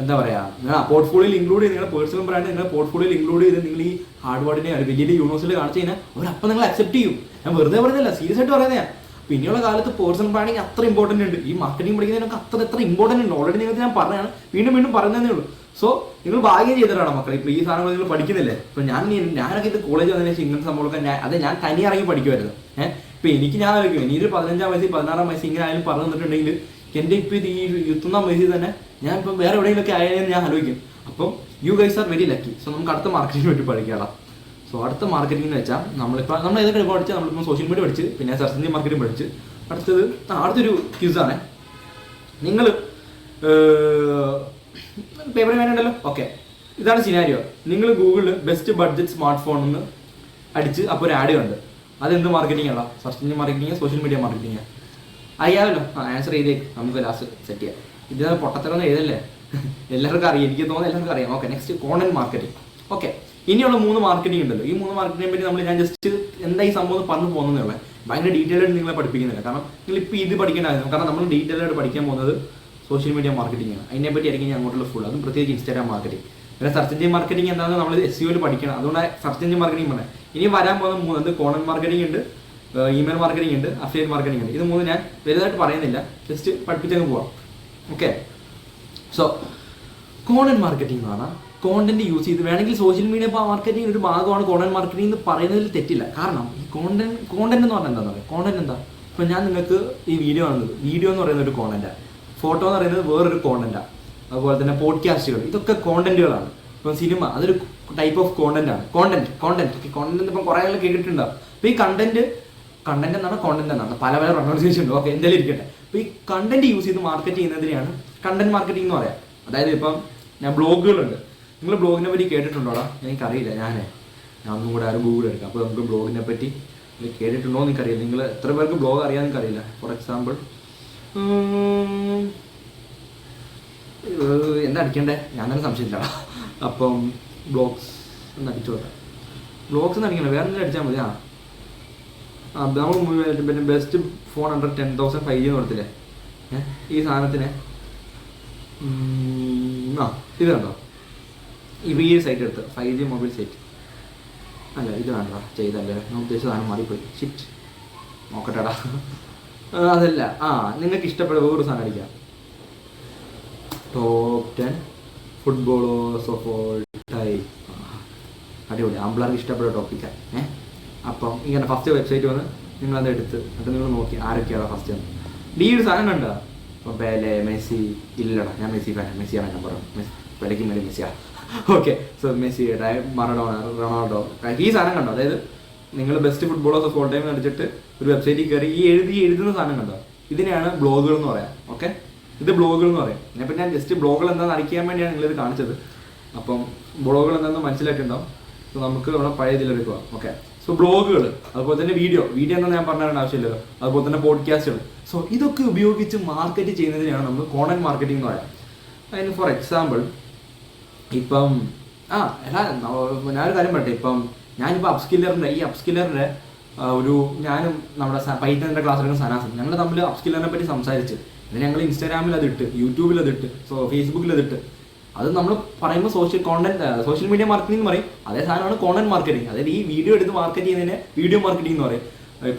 എന്താ പറയുക, നിങ്ങൾ ആ പോർട്ട്ഫോളിയോയിൽ ഇൻക്ലൂഡ് ചെയ്ത് നിങ്ങളുടെ പേഴ്സണൽ ബ്രാൻഡ് നിങ്ങളുടെ പോർട്ട്ഫോളിയോയിൽ ഇൻക്ലൂഡ് ചെയ്ത് നിങ്ങൾ ഈ ഹാർഡ്വേർഡിനെ വലിയ യൂണിവേഴ്സിറ്റി കാണിച്ചു കഴിഞ്ഞാൽ അവരപ്പം നിങ്ങൾ അക്സെപ്റ്റ് ചെയ്യും. ഞാൻ വെറുതെ പറയുന്നില്ല, സീരിയസ് ആയിട്ട് പറയുന്നത്. പിന്നെയുള്ള കാലത്ത് പേഴ്സണൽ ബ്രാൻഡിങ് അത്ര ഇമ്പോർട്ടൻ്റ് ഉണ്ട്. ഈ മാർക്കറ്റിംഗ് പഠിക്കുന്നതിനൊക്കെ എത്ര ഇമ്പോർട്ടൻ്റ് ഉണ്ട്. ഓൾറെഡി നിങ്ങൾക്ക് ഞാൻ പറഞ്ഞാണ്, വീണ്ടും പറയുന്നതേ ഉള്ളൂ. സോ നിങ്ങൾ ഭാഗ്യം ചെയ്തിട്ടാണ് മക്കളെ ഇപ്പോൾ ഈ സാധനങ്ങൾ നിങ്ങൾ പഠിക്കുന്നില്ലേ. ഇപ്പോൾ ഞാനൊക്കെ ഇത് കോളേജ് വന്നതിന് ശേഷം ഇങ്ങനത്തെ സംഭവമൊക്കെ ഞാൻ തനി ഇറങ്ങി പഠിക്കുമായിരുന്നു. ഇപ്പോൾ ഞാൻ ആലോചിക്കും, ഇനി ഒരു 15-ാം വയസ്സിൽ 16-ാം വയസ്സിൽ ഇങ്ങനെ ആയാലും പറഞ്ഞു തന്നിട്ടുണ്ടെങ്കിൽ എൻ്റെ ഇപ്പോൾ ഇത് ഈ 21-ാം വയസ്സിൽ തന്നെ ഞാൻ ഇപ്പം വേറെ എവിടെയെങ്കിലുമൊക്കെ ആയാലും ഞാൻ ആലോചിക്കും. അപ്പം you guys are very lucky. So നമുക്ക് അടുത്ത മാർക്കറ്റിംഗ് വേണ്ടി പഠിക്കാം. സോ അടുത്ത മാർക്കറ്റിംഗ് എന്ന് വെച്ചാൽ നമ്മൾ ഏതൊക്കെ പഠിച്ചാൽ നമ്മളിപ്പോൾ സോഷ്യൽ മീഡിയ പഠിച്ച്, പിന്നെ സെർച്ച് എഞ്ചിൻ മാർക്കറ്റിംഗ് പഠിച്ച്, അടുത്തൊരു ക്യൂസാണ്. നിങ്ങൾ പേപ്പർ വേണ്ടല്ലോ. ഓക്കെ, ഇതാണ് സിനാരിയോ. നിങ്ങൾ ഗൂഗിളിൽ ബെസ്റ്റ് ബഡ്ജറ്റ് സ്മാർട്ട് ഫോൺ എന്ന് അടിച്ച് അപ്പോൾ ഒരു ആഡ് കണ്ട്. അതെന്ത് മാർക്കറ്റിംഗ് ആണോ? Search engine marketing, social media marketing. അറിയാമല്ലോ, ആൻസർ ചെയ്തേക്ക്, നമുക്ക് ലാസ്റ്റ് സെറ്റ് ചെയ്യാം. ഇതിന് പൊട്ടത്തരൊന്നും എഴുതല്ലേ, എല്ലാവർക്കും അറിയാം, എനിക്ക് തോന്നുന്നു എല്ലാവർക്കും അറിയാം. Okay, next content marketing. Okay, ഇനിയുള്ള 3 മാർക്കറ്റിംഗ് ഉണ്ടല്ലോ. ഈ 3 മാർക്കറ്റിംഗിനെ പറ്റി ഞാൻ ജസ്റ്റ് എന്താ ഈ സംഭവം പറഞ്ഞു പോകുന്നതേ ഉള്ളൂ. ഭയങ്കര ഡീറ്റെയിൽ ആയിട്ട് നിങ്ങളെ പഠിപ്പിക്കുന്നില്ല. കാരണം നിങ്ങൾ ഇപ്പോൾ ഇത് പഠിക്കേണ്ടതായിരുന്നു. കാരണം നമ്മൾ ഡീറ്റെയിൽ ആയിട്ട് പഠിക്കാൻ പോകുന്നത് സോഷ്യൽ മീഡിയ മാർക്കറ്റിംഗ് ആണ്. അതിനെപ്പറ്റി ആയിരിക്കും ഞാൻ അങ്ങോട്ടുള്ള ഫുൾ, അതും പ്രത്യേകിച്ച് ഇൻസ്റ്റാഗ്രാം മാർക്കറ്റിംഗ്. പിന്നെ സെർച്ച് എഞ്ചിൻ മാർക്കറ്റിംഗ് എന്താണെന്ന് നമ്മൾ SEO പഠിക്കണം. അതുകൊണ്ട് സെർച്ച് എഞ്ചിൻ മാർക്കറ്റിംഗ് പറഞ്ഞത്. ഇനി വരാൻ പോകുന്ന 3 കോണ്ടന്റ് മാർക്കറ്റിംഗ് ഉണ്ട്, ഇമെയിൽ മാർക്കറ്റിംഗ് ഉണ്ട്, അഫിലിയേറ്റ് മാർക്കറ്റിംഗ് ഉണ്ട്. ഇത് 3 ഞാൻ വലുതായിട്ട് പറയുന്നില്ല, ജസ്റ്റ് പഠിപ്പിച്ചങ്ങ് പോവാം. ഓക്കെ, സോ കോണ്ടന്റ് മാർക്കറ്റിംഗ് എന്ന് പറഞ്ഞാൽ കോണ്ടന്റ് യൂസ് ചെയ്ത് വേണമെങ്കിൽ സോഷ്യൽ മീഡിയ മാർക്കറ്റിംഗ് ഒരു ഭാഗമാണ് കോണ്ടന്റ് മാർക്കറ്റിംഗ് എന്ന് പറയുന്നതിൽ തെറ്റില്ല. കാരണം ഈ കോണ്ടന്റ് എന്ന് പറഞ്ഞാൽ എന്താണെന്ന് പറയുക, കോണ്ടന്റ് എന്താ? ഇപ്പം ഞാൻ നിങ്ങൾക്ക് ഈ വീഡിയോ എന്ന് പറയുന്ന ഒരു കോണ്ടന്റാണ്, ഫോട്ടോ എന്ന് പറയുന്നത് വേറൊരു കോണ്ടന്റാണ്, അതുപോലെ തന്നെ പോഡ്കാസ്റ്റുകൾ, ഇതൊക്കെ കോണ്ടന്റുകളാണ്. ഇപ്പം സിനിമ അതൊരു ടൈപ്പ് ഓഫ് കോണ്ടന്റ് ആണ്. കോണ്ടന്റ് ഇപ്പം കുറേ ആളുകൾ കേട്ടിട്ടുണ്ടാവും. അപ്പോൾ ഈ കണ്ടന്റ് എന്നാണ് പല പ്രൊണൗൺസിയേഷൻ ഉണ്ട്. ഓക്കെ, എന്തായാലും ഇരിക്കട്ടെ. അപ്പോൾ ഈ കണ്ടന്റ് യൂസ് ചെയ്ത് മാർക്കറ്റ് ചെയ്യുന്നതിനെയാണ് കണ്ടന്റ് മാർക്കറ്റിംഗ് എന്ന് പറയാം. അതായത് ഇപ്പം ബ്ലോഗുകളുണ്ട്. നിങ്ങൾ ബ്ലോഗിനെ പറ്റി കേട്ടിട്ടുണ്ടോടാ? എനിക്കറിയില്ല. ഞാൻ ഒന്നും കൂടെ ഗൂഗിൾ എടുക്കാം. അപ്പോൾ നമുക്ക് ബ്ലോഗിനെ പറ്റി കേട്ടിട്ടുണ്ടോ എന്ന് എനിക്കറിയില്ല. നിങ്ങൾ എത്ര പേർക്ക് ബ്ലോഗ് അറിയാമെന്ന് എനിക്കറിയില്ല. ഫോർ എക്സാമ്പിൾ എന്താ അടിക്കണ്ടേ? ഞാൻ തന്നെ സംശയമില്ല. അപ്പം ബ്ലോഗ്സ് ഒന്ന് അടിച്ചു കൊടുക്കാം. ബ്ലോഗ്സ് എന്ന് അടിക്കണം, വേറെ എന്തെങ്കിലും അടിച്ചാൽ മതി. നമ്മൾ പിന്നെ ബെസ്റ്റ് ഫോൺ അണ്ടർ 10,000 5G എന്ന് കൊടുത്തില്ലേ ഈ സാധനത്തിന്. ഇത് കണ്ടോ, ഈ സൈറ്റ് എടുത്ത് 5G മൊബൈൽ സൈറ്റ് അല്ല, ഇത് വേണ്ട ചെയ്തല്ലേ, ഞാൻ ഉദ്ദേശിച്ച സാധനം മാറിപ്പോയി. ഷിറ്റ്, നോക്കട്ടെടാ. അതല്ല, നിങ്ങൾക്ക് ഇഷ്ടപ്പെട്ട വേറൊരു സാധനം അടിക്കാം. Top 10 footballers of all time. അടിപൊളി, ആമ്പിളർക്ക് ഇഷ്ടപ്പെട്ട ടോപ്പിക്കാണ്. അപ്പം ഇങ്ങനെ ഫസ്റ്റ് വെബ്സൈറ്റ് വന്ന് നിങ്ങളത് എടുത്ത് എന്നിട്ട് നിങ്ങൾ നോക്കി ആരൊക്കെയാണ് ഫസ്റ്റ് വന്ന്. ഈ ഒരു സാധനം കണ്ടോ? ഇപ്പം പെലെ, മെസ്സി. ഇല്ലടാ, ഞാൻ മെസ്സിയാണ് ഞാൻ പറഞ്ഞു. പെലയ്ക്ക് മേലെ മെസ്സിയാണ്. Okay, so Messi, Ronaldo. ഈ സാധനം കണ്ടോ? അതായത് നിങ്ങൾ best footballers of all time അടിച്ചിട്ട് ഒരു വെബ്സൈറ്റിൽ കയറി ഈ എഴുതുന്ന സാധനം കണ്ടോ? ഇതിനെയാണ് ബ്ലോഗുകൾ എന്ന് പറയാം. ഓക്കെ, ഇത് ബ്ലോഗുകൾ എന്ന് പറയാം. ഇതിനെപ്പറ്റി ഞാൻ ജസ്റ്റ് ബ്ലോഗുകൾ എന്താണെന്ന് അറിയിക്കാൻ വേണ്ടിയാണ് നിങ്ങളിത് കാണിച്ചത്. അപ്പം ബ്ലോഗുകൾ എന്താണെന്ന് മനസ്സിലാക്കിയിട്ടുണ്ടാവും. സോ നമുക്ക് ഇവിടെ പഴയ ഇതിലേക്ക് പോകാം. ഓക്കെ, സോ ബ്ലോഗുകൾ, അതുപോലെ തന്നെ വീഡിയോ എന്താണെന്ന് ഞാൻ പറഞ്ഞാൽ ആവശ്യമില്ലല്ലോ. അതുപോലെ തന്നെ പോഡ്കാസ്റ്റുകൾ. സോ ഇതൊക്കെ ഉപയോഗിച്ച് മാർക്കറ്റ് ചെയ്യുന്നതിനാണ് നമ്മൾ കോണ്ടന്റ് മാർക്കറ്റിംഗ് എന്ന് പറയാം. അതിന് ഫോർ എക്സാമ്പിൾ ഇപ്പം ഞാനൊരു കാര്യം പറയട്ടെ. ഇപ്പം ഞാനിപ്പോൾ അപ്സ്കില്ലറിൻ്റെ ഞാനും നമ്മുടെ പൈത്തണിൻ്റെ ക്ലാസ് എടുക്കുന്ന സനാസും ഞങ്ങൾ തമ്മിൽ അപ്സ്കില്ലറിനെ പറ്റി സംസാരിച്ച് പിന്നെ ഞങ്ങൾ ഇൻസ്റ്റാഗ്രാമിൽ അതിട്ട്, യൂട്യൂബിൽ അതിട്ട്, ഫേസ്ബുക്കിൽ അതിട്ട്. അത് നമ്മൾ പറയുമ്പോൾ സോഷ്യൽ മീഡിയ മാർക്കറ്റിംഗ് എന്ന് പറയും. അതേ സാധനമാണ് കോണ്ടന്റ് മാർക്കറ്റിംഗ്. അതായത് ഈ വീഡിയോ എടുത്ത് മാർക്കറ്റ് ചെയ്യുന്നതിനെ വീഡിയോ മാർക്കറ്റിംഗ് എന്ന് പറയും.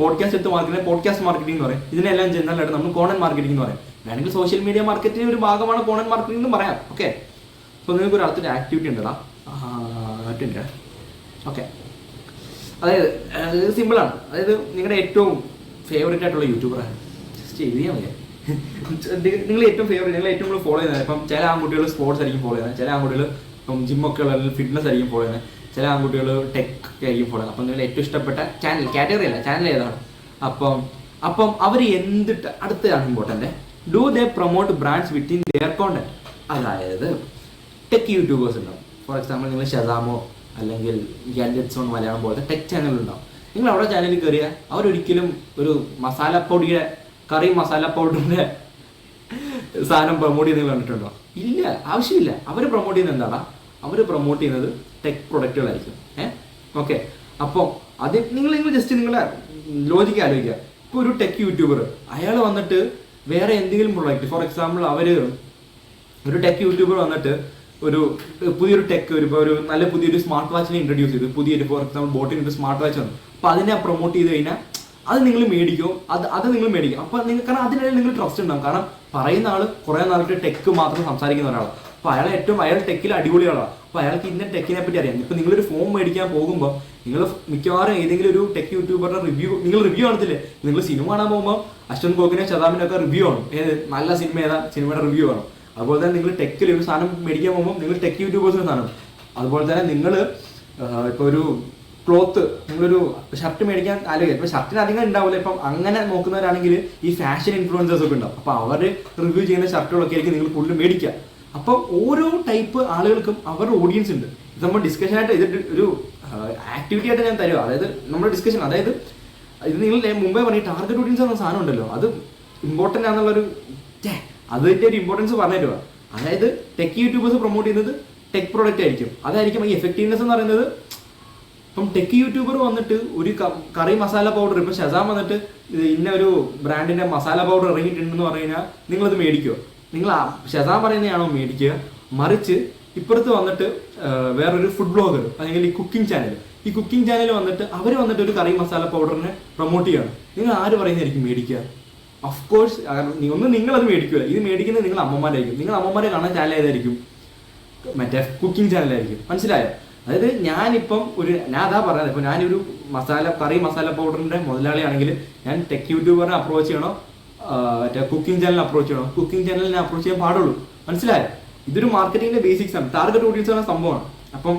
പോഡ്കാസ്റ്റ് എടുത്ത് മാർക്കറ്റിംഗ് പോഡ്കാസ്റ്റ് മാർക്കറ്റിംഗ് എന്ന് പറയും. ഇതിനെല്ലാം ജനറലായിട്ട് നമ്മൾ കോണ്ടന്റ് മാർക്കറ്റിംഗ് എന്ന് പറയും. വേണമെങ്കിൽ സോഷ്യൽ മീഡിയ മാർക്കറ്റിംഗ് ഒരു ഭാഗമാണ് കോണ്ടന്റ് മാർക്കറ്റിംഗ് എന്ന് പറയാം. ഓക്കെ, സോ നിങ്ങൾക്ക് ഒരു അടുത്തൊരു ആക്ടിവിറ്റി ഉണ്ടടാ. ഓക്കെ, അതായത് സിമ്പിളാണ്. അതായത് നിങ്ങളുടെ ഏറ്റവും ഫേവറേറ്റ് ആയിട്ടുള്ള യൂട്യൂബറാണ്. ജസ്റ്റ് എഴുതിയാൽ മതി. നിങ്ങൾ ഏറ്റവും കൂടുതൽ ഫോളോ ചെയ്യുന്നത്. ഇപ്പം ചില ആൺകുട്ടികൾ സ്പോർട്സ് ആയിരിക്കും ഫോളോ ചെയ്യുന്നത്, ചില ആൺകുട്ടികൾ ഇപ്പം ജിമ്മൊക്കെ ഉള്ള ഫിറ്റ്നസ് ആയിരിക്കും ഫോളോ ചെയ്യുന്നത്, ചില ആൺകുട്ടികൾ ടെക് ആയിരിക്കും ഫോളോ ചെയ്യുന്നത്. അപ്പം നിങ്ങളുടെ ഏറ്റവും ഇഷ്ടപ്പെട്ട ചാനൽ ഏതാണ്? അപ്പം അവർ അടുത്തതാണ് important. Do they promote brands within their content. അതായത് ടെക് യൂട്യൂബേഴ്സ് ഉണ്ടാവും. ഫോർ എക്സാമ്പിൾ നിങ്ങൾ ഷസാമോ അല്ലെങ്കിൽ ഗാഡ്ജറ്റ്സ് ഓൺ മലയാളം പോലത്തെ ടെക് ചാനലുണ്ടാവും. നിങ്ങൾ അവിടെ ചാനലിൽ കയറിയാൽ അവരൊരിക്കലും ഒരു കറി മസാല പൗഡറിൻ്റെ സാധനം പ്രൊമോട്ട് ചെയ്യുന്നത് കണ്ടിട്ടുണ്ടോ? ഇല്ല, ആവശ്യമില്ല. അവർ പ്രൊമോട്ട് ചെയ്യുന്നത് എന്താണ്? അവർ പ്രൊമോട്ട് ചെയ്യുന്നത് ടെക് പ്രൊഡക്റ്റുകളായിരിക്കും. ഓക്കെ, അപ്പോൾ അത് നിങ്ങൾ ജസ്റ്റ് നിങ്ങളെ ലോജിക്ക് ആലോചിക്കുക. ഇപ്പോൾ ഒരു ടെക് യൂട്യൂബർ അയാൾ വന്നിട്ട് വേറെ എന്തെങ്കിലും പ്രൊഡക്റ്റ്, ഫോർ എക്സാമ്പിൾ ഒരു ടെക് യൂട്യൂബർ വന്നിട്ട് പുതിയൊരു ടെക് പുതിയൊരു സ്മാർട്ട് വാച്ചിനെ ഇൻട്രൊഡ്യൂസ് ചെയ്തു. ഫോർ എക്സാമ്പിൾ ബോട്ടിന് സ്മാർട്ട് വാച്ച് വന്നു. അപ്പോൾ അതിനെ പ്രൊമോട്ട് ചെയ്ത് കഴിഞ്ഞാൽ അത് നിങ്ങൾ മേടിക്കും, അത് നിങ്ങൾ മേടിക്കും. അപ്പോൾ നിങ്ങൾ, കാരണം അതിനിടയിൽ നിങ്ങൾ ട്രസ്റ്റ് ഉണ്ടാവും. കാരണം പറയുന്ന ആൾ കുറേ നാളിട്ട് ടെക്ക് മാത്രം സംസാരിക്കുന്ന ഒരാളാണ്. അപ്പോൾ അയാൾ ടെക്കിൽ അടിപൊളിയാളാണ്. അപ്പോൾ അയാൾക്ക് ഇന്ന ടെക്കിനെ പറ്റി അറിയാം. ഇപ്പോൾ നിങ്ങളൊരു ഫോൺ മേടിക്കാൻ പോകുമ്പോൾ നിങ്ങൾ മിക്കവാറും ഏതെങ്കിലും ഒരു ടെക് യൂട്യൂബറുടെ നിങ്ങൾ റിവ്യൂ കാണത്തില്ലേ? നിങ്ങൾ സിനിമ കാണാൻ പോകുമ്പോൾ അശ്വന്ത് ഗോഖിനെ ശതാമിനൊക്കെ റിവ്യൂ ആണ്, നല്ല സിനിമ ഏതാ സിനിമയുടെ റിവ്യൂ ആണ്. അതുപോലെ തന്നെ നിങ്ങൾ ടെക്കിൽ ഒരു സാധനം മേടിക്കാൻ പോകുമ്പോൾ നിങ്ങൾ ടെക് യൂട്യൂബേഴ്സിന് സാധനം. അതുപോലെ തന്നെ നിങ്ങൾ ഇപ്പോൾ ഒരു ക്ലോത്ത്, നിങ്ങളൊരു ഷർട്ട് മേടിക്കാൻ ആലോചിക്കുക. ഇപ്പോൾ ഷർട്ടിന് അധികം ഉണ്ടാവില്ല. ഇപ്പം അങ്ങനെ നോക്കുന്നവരാണെങ്കിൽ ഈ ഫാഷൻ ഇൻഫ്ലുവൻസേഴ്സ് ഒക്കെ ഉണ്ടാവും. അപ്പോൾ അവർ റിവ്യൂ ചെയ്യുന്ന ഷർട്ടുകളൊക്കെ ആയിരിക്കും നിങ്ങൾ കൂടുതൽ മേടിക്കുക. അപ്പോൾ ഓരോ ടൈപ്പ് ആളുകൾക്കും അവരുടെ ഓഡിയൻസ് ഉണ്ട്. ഇത് നമ്മൾ ഡിസ്കഷനായിട്ട് ഇതിട്ട് ഒരു ആക്ടിവിറ്റി ആയിട്ട് ഞാൻ തരുക. അതായത് നമ്മുടെ ഡിസ്കഷൻ, അതായത് ഇത് നിങ്ങൾ മുമ്പേ പറഞ്ഞ ടാർഗറ്റ് ഓഡിയൻസ് എന്ന സാധനം ഉണ്ടല്ലോ, അത് ഇമ്പോർട്ടൻ്റ് ആണെന്നുള്ളൊരു അതിൻ്റെ ഒരു ഇമ്പോർട്ടൻസ് പറഞ്ഞു തരുക. അതായത് ടെക് യൂട്യൂബേഴ്സ് പ്രൊമോട്ട് ചെയ്യുന്നത് ടെക് പ്രോഡക്റ്റ് ആയിരിക്കും. അതായിരിക്കും ഈ എഫക്റ്റീവ്നെസ് എന്ന് പറയുന്നത്. ഇപ്പം ടെക് യൂട്യൂബർ വന്നിട്ട് ഒരു കറി മസാല പൗഡർ, ഇപ്പം ഷസാം വന്നിട്ട് ഇന്ന ഒരു ബ്രാൻഡിൻ്റെ മസാല പൗഡർ ഇറങ്ങിയിട്ടുണ്ടെന്ന് പറഞ്ഞു കഴിഞ്ഞാൽ നിങ്ങളത് മേടിക്കുമോ? നിങ്ങൾ ഷസാം പറയുന്നതാണോ മേടിക്കുക? മറിച്ച് ഇപ്പുറത്ത് വന്നിട്ട് വേറൊരു ഫുഡ് ബ്ലോഗർ അല്ലെങ്കിൽ ഈ കുക്കിംഗ് ചാനൽ വന്നിട്ട് അവർ വന്നിട്ട് ഒരു കറി മസാല പൗഡറിനെ പ്രൊമോട്ട് ചെയ്യണം. നിങ്ങൾ ആര് പറയുന്നതായിരിക്കും മേടിക്കുക? ഓഫ് കോഴ്സ് നിങ്ങളത് മേടിക്കുക. ഇത് മേടിക്കുന്നത് നിങ്ങൾ അമ്മമാരായിരിക്കും. നിങ്ങൾ അമ്മമാരെ കാണാൻ ചാനൽ ഏതായിരിക്കും? മറ്റേ കുക്കിംഗ് ചാനലായിരിക്കും. മനസ്സിലായോ? അതായത് ഞാനിപ്പം ഞാൻ അതാ പറയുന്നത്, ഇപ്പോൾ ഞാനൊരു കറി മസാല പൗഡറിൻ്റെ മുതലാളിയാണെങ്കിൽ ഞാൻ ടെക് യൂട്യൂബറിനെ അപ്രോച്ച് ചെയ്യണോ മറ്റേ കുക്കിംഗ് ചാനലിനെ അപ്രോച്ച് ചെയ്യണോ? കുക്കിംഗ് ചാനലിനെ അപ്രോച്ച് ചെയ്യാൻ പാടുള്ളൂ. മനസ്സിലായോ? ഇതൊരു മാർക്കറ്റിങ്ങിൻ്റെ ബേസിക്സ് ആണ്. ടാർഗറ്റ് ഓഡിയൻസ് എന്ന സംഭവമാണ്. അപ്പം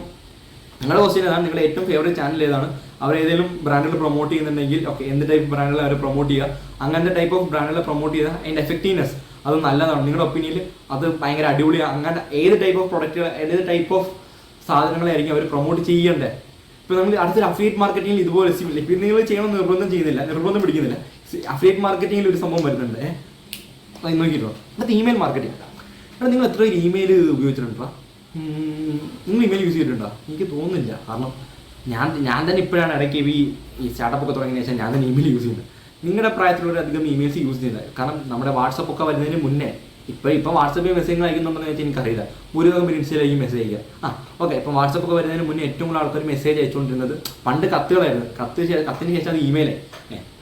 നിങ്ങളുടെ ക്വസ്റ്റ്യൻ ഏതാണ്? നിങ്ങളുടെ ഏറ്റവും ഫേവറേറ്റ് ചാനൽ ഏതാണ്? അവർ ഏതെങ്കിലും ബ്രാൻഡുകൾ പ്രൊമോട്ട് ചെയ്യുന്നുണ്ടെങ്കിൽ ഓക്കെ, എന്ത് ടൈപ്പ് ബ്രാൻഡുകൾ അവർ പ്രൊമോട്ട് ചെയ്യുക, അങ്ങനത്തെ ടൈപ്പ് ഓഫ് ബ്രാൻഡുകളെ പ്രൊമോട്ട് ചെയ്താൽ അതിൻ്റെ എഫക്റ്റീവ്നെസ് അത് നല്ലതാണ്. നിങ്ങളുടെ ഒപ്പീനിയനിൽ അത് ഭയങ്കര അടിപൊളിയാണ്. അങ്ങനെ ഏത് ടൈപ്പ് ഓഫ് പ്രൊഡക്റ്റുകൾ, ഏത് ടൈപ്പ് ഓഫ് സാധനങ്ങളായിരിക്കും അവർ പ്രൊമോട്ട് ചെയ്യേണ്ടത്. ഇപ്പോൾ നമ്മൾ അടുത്തൊരു അഫിലിയേറ്റ് മാർക്കറ്റിംഗിൽ ഇതുപോലെ ഇപ്പം നിങ്ങൾ ചെയ്യണമെന്ന് നിർബന്ധം പിടിക്കുന്നില്ല. അഫിലിയേറ്റ് മാർക്കറ്റിംഗിൽ ഒരു സംഭവം വരുന്നുണ്ട്, നോക്കിയിട്ടുണ്ടോ? അത് ഇമെയിൽ മാർക്കറ്റിംഗ്. എടാ നിങ്ങൾ എത്ര ഇമെയിൽ ഉപയോഗിച്ചിട്ടുണ്ടോ? നിങ്ങൾ ഇമെയിൽ യൂസ് ചെയ്തിട്ടുണ്ടോ? എനിക്ക് തോന്നുന്നില്ല. കാരണം ഞാൻ തന്നെ ഇപ്പോഴാണ് ഇടയ്ക്ക് ഈ സ്റ്റാർട്ടപ്പ് ഒക്കെ തുടങ്ങിയ ശേഷം ഞാൻ തന്നെ ഇമെയിൽ യൂസ് ചെയ്യുന്നത്. നിങ്ങളുടെ പ്രായത്തിലുള്ള അധികം ഇമെയിൽസ് യൂസ് ചെയ്യുന്നത്. കാരണം നമ്മുടെ വാട്സപ്പ് ഒക്കെ വരുന്നതിന് മുന്നേ ഇപ്പം വാട്സപ്പിൽ മെസ്സേജ് അയക്കുന്നുണ്ടെന്ന് വെച്ചാൽ എനിക്കറിയില്ല. ഭൂരിഭാഗം പേര് ഇൻസ്റ്റയിലായിരിക്കും മെസ്സേജ് ചെയ്യുക. ഓക്കെ, ഇപ്പം വാട്സപ്പ് ഒക്കെ വരുന്നതിന് മുന്നേ ഏറ്റവും കൂടുതൽ ആൾക്കാർ മെസ്സേജ് അയച്ചുകൊണ്ടിരുന്നത് പണ്ട് കത്തുകളായിരുന്നു. കത്തിന് ശേഷം അത് ഇമെയിൽ.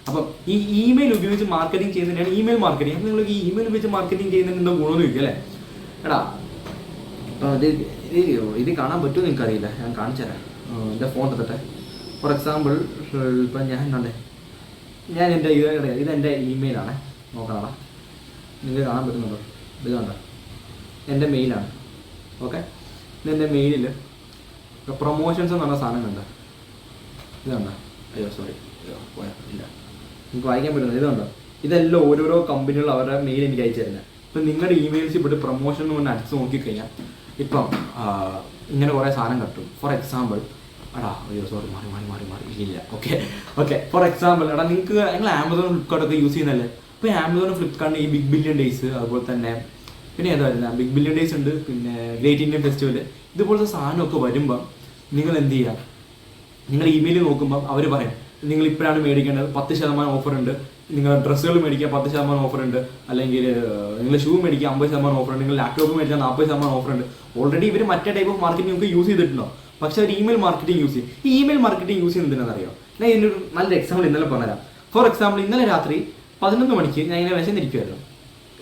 അപ്പം ഈ ഇമെയിൽ ഉപയോഗിച്ച് മാർക്കറ്റിംഗ് ചെയ്യുന്നതിനാണ് ഇമെയിൽ മാർക്കറ്റിംഗ്. അപ്പം നിങ്ങൾ ഈ ഇമെയിൽ ഉപയോഗിച്ച് മാർക്കറ്റിംഗ് ചെയ്യുന്നതിന് എന്തോ ഗുണമെന്ന് ചോദിക്കും അല്ലേ? എടാ ഇപ്പം ഇത് കാണാൻ പറ്റുമോ എനിക്കറിയില്ല. ഞാൻ കാണിച്ചു തരാം. എൻ്റെ ഫോൺ എടുത്തിട്ടെ. ഫോർ എക്സാമ്പിൾ ഇപ്പം ഞാൻ ഇതെൻ്റെ ഇമെയിലാണ്. നോക്കണടാ, നിങ്ങൾക്ക് കാണാൻ പറ്റുന്നുണ്ടോ? ഇത് കണ്ടോ? എൻ്റെ മെയിലാണ്. ഓക്കെ, ഇതെൻ്റെ മെയിലിൽ പ്രൊമോഷൻസ് എന്ന് പറഞ്ഞ സാധനം കണ്ടോ? ഇത് കണ്ടോ? അയ്യോ സോറി, ഇല്ല, നിങ്ങൾക്ക് വായിക്കാൻ പറ്റുന്നത്. ഇത് കണ്ടോ? ഇതെല്ലാം ഓരോരോ കമ്പനികൾ അവരുടെ മെയിൽ എനിക്ക് അയച്ചു തരുന്നത്. ഇപ്പം നിങ്ങളുടെ ഇമെയിൽസ് ഇവിടെ പ്രൊമോഷൻ എന്ന് പറഞ്ഞാൽ അടിച്ച് നോക്കിക്കഴിഞ്ഞാൽ ഇപ്പം ഇങ്ങനെ കുറേ സാധനം കിട്ടും. ഫോർ എക്സാമ്പിൾ അയ്യോ സോറി മാറി ഇല്ല. ഓക്കെ ഫോർ എക്സാമ്പിൾ നിങ്ങൾ ആമസോൺ ഫ്ലിപ്കാർട്ടൊക്കെ യൂസ് ചെയ്യുന്നല്ലേ? ഇപ്പോൾ ആമസോൺ ഫ്ലിപ്കാർട്ടിന് ഈ ബിഗ് ബില്യൺ ഡേയ്സ്, അതുപോലെ തന്നെ പിന്നെ ഏതാ വരുന്നത്, ബിഗ് ബില്യൺ ഡേയ്സ് ഉണ്ട്, പിന്നെ ഗ്രേറ്റ് ഇന്ത്യൻ ഫെസ്റ്റിവൽ, ഇതുപോലത്തെ സാധനമൊക്കെ വരുമ്പം നിങ്ങൾ എന്ത് ചെയ്യുക? നിങ്ങൾ ഇമെയിൽ നോക്കുമ്പോൾ അവർ പറയും നിങ്ങൾ ഇപ്പോഴാണ് മേടിക്കേണ്ടത്, 10% ഓഫർ ഉണ്ട്. നിങ്ങൾ ഡ്രസ്സുകൾ മേടിക്കുക 10% ഓഫർ ഉണ്ട്. അല്ലെങ്കിൽ നിങ്ങൾ ഷൂ മേടിക്കുക 50% ഓഫർ ഉണ്ട്. നിങ്ങൾ ലാപ്ടോപ്പ് മേടിച്ചാൽ 40% ഓഫർ ഉണ്ട്. ഓൾറെഡി ഇവർ മറ്റേ ടൈപ്പ് ഓഫ് മാർക്കറ്റിംഗ് നിങ്ങൾക്ക് യൂസ് ചെയ്തിട്ടുണ്ടോ? പക്ഷേ അവർ ഇമെയിൽ മാർക്കറ്റിംഗ് യൂസ് ചെയ്യും. ഈ ഇമെയിൽ മാർക്കറ്റിംഗ് യൂസ് ചെയ്യുന്നത് എന്തിനാണെന്നറിയോ? ഞാൻ ഇതിനൊരു നല്ല എക്സാമ്പിൾ ഇന്നലെ പറഞ്ഞുതരാം. ഫോർ എക്സാമ്പിൾ ഇന്നലെ രാത്രി 11 മണിക്ക് ഞാൻ ഇങ്ങനെ വിശന്നിരിക്കുമായിരുന്നു.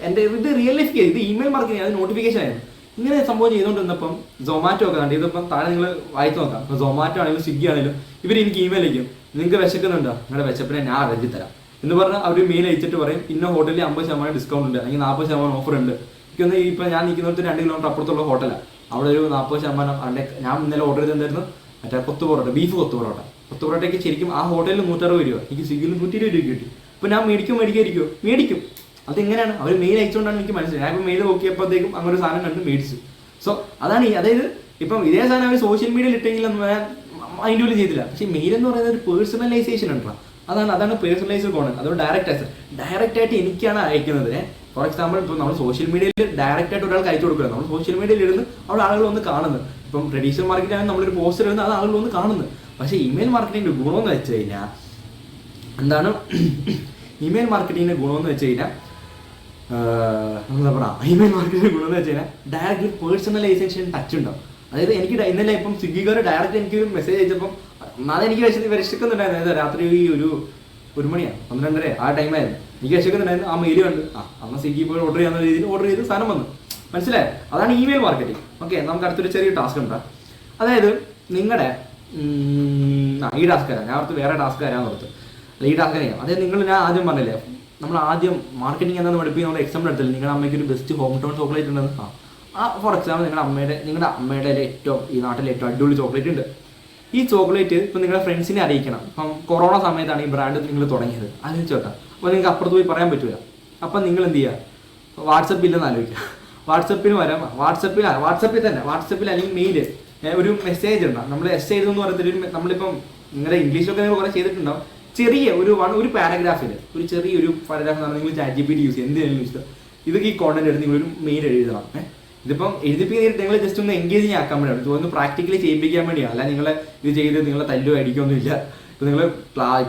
എൻ്റെ ഇത് റിയൽ ലൈഫ് കേസ്, ഇത് ഇമെയിൽ മാർക്കറ്റിംഗ്, അത് നോട്ടിഫിക്കേഷൻ ആയിരുന്നു. ഇങ്ങനെ സംഭവം ചെയ്തുകൊണ്ടിരുന്നപ്പം സൊമാറ്റോ ഒക്കെ കണ്ടു. ഇതിപ്പം താഴെ നിങ്ങൾ വായിച്ചു നോക്കാം. ഇപ്പോൾ സൊമാറ്റോ ആണെങ്കിലും സ്വിഗ്ഗി ആണെങ്കിലും ഇവർ എനിക്ക് ഇമെയിൽ അയക്കും. നിങ്ങൾക്ക് വിശക്കുന്നുണ്ടോ? നിങ്ങളുടെ വിശപ്പിനെ ഞാൻ അരഞ്ഞു തരാം എന്ന് പറഞ്ഞാൽ അവർ മെയിൽ അയച്ചിട്ട് പറയും ഇന്ന ഹോട്ടലിൽ 50% ഡിസ്കൗണ്ട് ഉണ്ട്, അല്ലെങ്കിൽ 40% ഓഫർ ഉണ്ട്. എനിക്കൊന്ന് ഇപ്പം ഞാൻ നിൽക്കുന്നിടത്ത് 2 കിലോമീറ്റർ അപ്പുറത്തുള്ള ഹോട്ടലാണ്. അവിടെ ഒരു 40% അവിടെ ഞാൻ ഇന്നലെ ഓർഡർ ചെയ്തെന്തായിരുന്നു? മറ്റേ കൊത്തു പൊറോട്ട, ബീഫ് കൊത്തു പൊറോട്ടയ്ക്ക് ശരിക്കും ആ ഹോട്ടലിൽ 160 രൂപ, എനിക്ക് സ്വിഗ്ഗിയിൽ 120 രൂപ കിട്ടി. അപ്പോൾ ഞാൻ മേടിക്കും. അതെങ്ങനെയാണ്? അവർ മെയിൽ അയച്ചുകൊണ്ടാണ് എനിക്ക് മനസ്സിലായി. ഞാൻ ഇപ്പോൾ മെയിൽ നോക്കിയപ്പോഴത്തേക്കും അങ്ങനെ ഒരു സാധനം കണ്ട് മേടിച്ചു. സോ അതാണ് അതായത് ഇപ്പം ഇതേ സാധനം അവർ സോഷ്യൽ മീഡിയയിൽ ഇട്ടെങ്കിലും ഞാൻ അതിൻ്റെ ഉള്ളിൽ ചെയ്തില്ല. പക്ഷേ മെയിൽ എന്ന് പറയുന്നത് ഒരു പേഴ്സണലൈസേഷൻ ഉണ്ടോ? അതാണ് പേഴ്സണലൈസ്ഡ് കോണ്ടന്റ്. അതുകൊണ്ട് ഡയറക്റ്റ് ആയിട്ട് എനിക്കാണ് അയക്കുന്നത്. ഫോർ എക്സാമ്പിൾ ഇപ്പോൾ നമ്മൾ സോഷ്യൽ മീഡിയയിൽ ഡയറക്റ്റ് ആയിട്ട് ഒരാൾക്ക് അയച്ചു കൊടുക്കുക. നമ്മൾ സോഷ്യൽ മീഡിയയിൽ ഇടുന്ന് അവിടെ ആളുകൾ വന്ന് കാണുന്നത്. ഇപ്പം ട്രഡീഷണൽ മാർക്കറ്റിംഗ് ആണെങ്കിൽ നമ്മളൊരു പോസ്റ്റർ ഇടുന്നത് അത് ആളുകൾ വന്ന് കാണുന്നത്. പക്ഷേ ഇമെയിൽ മാർക്കറ്റിംഗിൻ്റെ ഗുണമെന്ന് വെച്ച് കഴിഞ്ഞാൽ എന്താണ്? ഇമെയിൽ മാർക്കറ്റിംഗിൻ്റെ ഗുണമെന്ന് വെച്ച് കഴിഞ്ഞാൽ ഇമെയിൽ മാർക്കറ്റിംഗിൻ്റെ ഗുണമെന്ന് വെച്ച് കഴിഞ്ഞാൽ ഡയറക്റ്റ് പേഴ്സണലൈസേഷൻ ടച്ച് ഉണ്ടാവും. അതായത് എനിക്ക് ഇന്നലെ ഇപ്പം സ്വിഗ്ഗിക്കാർ ഡയറക്റ്റ് എനിക്ക് മെസ്സേജ് അയച്ചപ്പം അതെനിക്ക് വിശക്കുന്നുണ്ടായിരുന്നു. രാത്രി ഒരു 1 മണിയാണ് 12:30 ആ ടൈമായിരുന്നു. എനിക്ക് വിശക്കുന്നുണ്ടായിരുന്നു. ആ മെയിൽ കണ്ട് അന്ന് സ്വിഗ്ഗി പോയി ഓർഡർ ചെയ്യാവുന്ന രീതിയിൽ ഓർഡർ ചെയ്ത് സാധനം വന്നു. മനസ്സിലായി? അതാണ് ഇമെയിൽ മാർക്കറ്റിംഗ്. ഓക്കെ, നമുക്ക് അടുത്തൊരു ചെറിയ ടാസ്ക് ഉണ്ട്. അതായത് നിങ്ങളുടെ ഈ ടാസ്ക് തരാം. ഞാൻ ഓർത്ത് വേറെ ടാസ്ക് തരാമെന്ന് ഓർത്ത്. അല്ല, ഈ ടാസ്ക് ചെയ്യാം. അതായത് ഞാൻ ആദ്യം പറഞ്ഞില്ലേ, നമ്മൾ ആദ്യം മാർക്കറ്റിംഗ് എന്താണെന്ന് പഠിപ്പിക്കുന്ന നമ്മൾ എക്സാമ്പിൾ എടുത്തില്ല. നിങ്ങളുടെ അമ്മയ്ക്ക് ഒരു ബെസ്റ്റ് ഹോം ടൗൺ ചോക്ലേറ്റ് ഉണ്ടെന്ന്. ഫോർ എക്സാമ്പിൾ നിങ്ങളുടെ അമ്മയുടെ ഏറ്റവും ഈ നാട്ടിലെ ഏറ്റവും അടിപൊളി ചോക്ലേറ്റ് ഉണ്ട്. ഈ ചോക്ലേറ്റ് ഇപ്പം നിങ്ങളുടെ ഫ്രണ്ട്സിനെ അറിയിക്കണം. ഇപ്പം കൊറോണ സമയത്താണ് ഈ ബ്രാൻഡ് നിങ്ങൾ തുടങ്ങിയത്, ആലോചിച്ചോട്ടെ. അപ്പോൾ നിങ്ങൾക്ക് അപ്പുറത്ത് പോയി പറയാൻ പറ്റില്ല. അപ്പം നിങ്ങൾ എന്ത് ചെയ്യുക? വാട്സപ്പില്ലെന്ന് ആലോചിക്കുക. വാട്സപ്പിൽ വരാം. വാട്സപ്പിൽ അല്ലെങ്കിൽ മെയിൽ ഒരു മെസ്സേജ് ഉണ്ടാവും. നമ്മൾ എസ് എഴുതുമെന്ന് പറയുന്നത് നമ്മളിപ്പം നിങ്ങളുടെ ഇംഗ്ലീഷൊക്കെ നിങ്ങൾ കുറേ ചെയ്തിട്ടുണ്ടാവും. ചെറിയ ഒരു പാരഗ്രാഫിൽ ചെറിയൊരു പാരഗ്രാഫ് എന്ന് പറഞ്ഞാൽ നിങ്ങൾ ChatGPT യൂസ് ചെയ്യും. എന്തെങ്കിലും യൂസ് ചെയ്യുക. ഇതൊക്കെ ഈ കോണ്ടന്റ് എടുത്ത് നിങ്ങളൊരു മെയിൽ എഴുതണം. ഇതിപ്പം എഴുതിപ്പിക്കുന്ന നിങ്ങൾ ജസ്റ്റ് ഒന്ന് എൻഗേജിങ് ആക്കാൻ വേണ്ടിയാണ്, ഒന്ന് പ്രാക്ടിക്കലി ചെയ്യിപ്പിക്കാൻ വേണ്ടിയാണ്. അല്ല നിങ്ങൾ ഇത് ചെയ്ത് നിങ്ങളെ തല്ലോ അടിക്കൊന്നുമില്ല. ഇപ്പം നിങ്ങൾ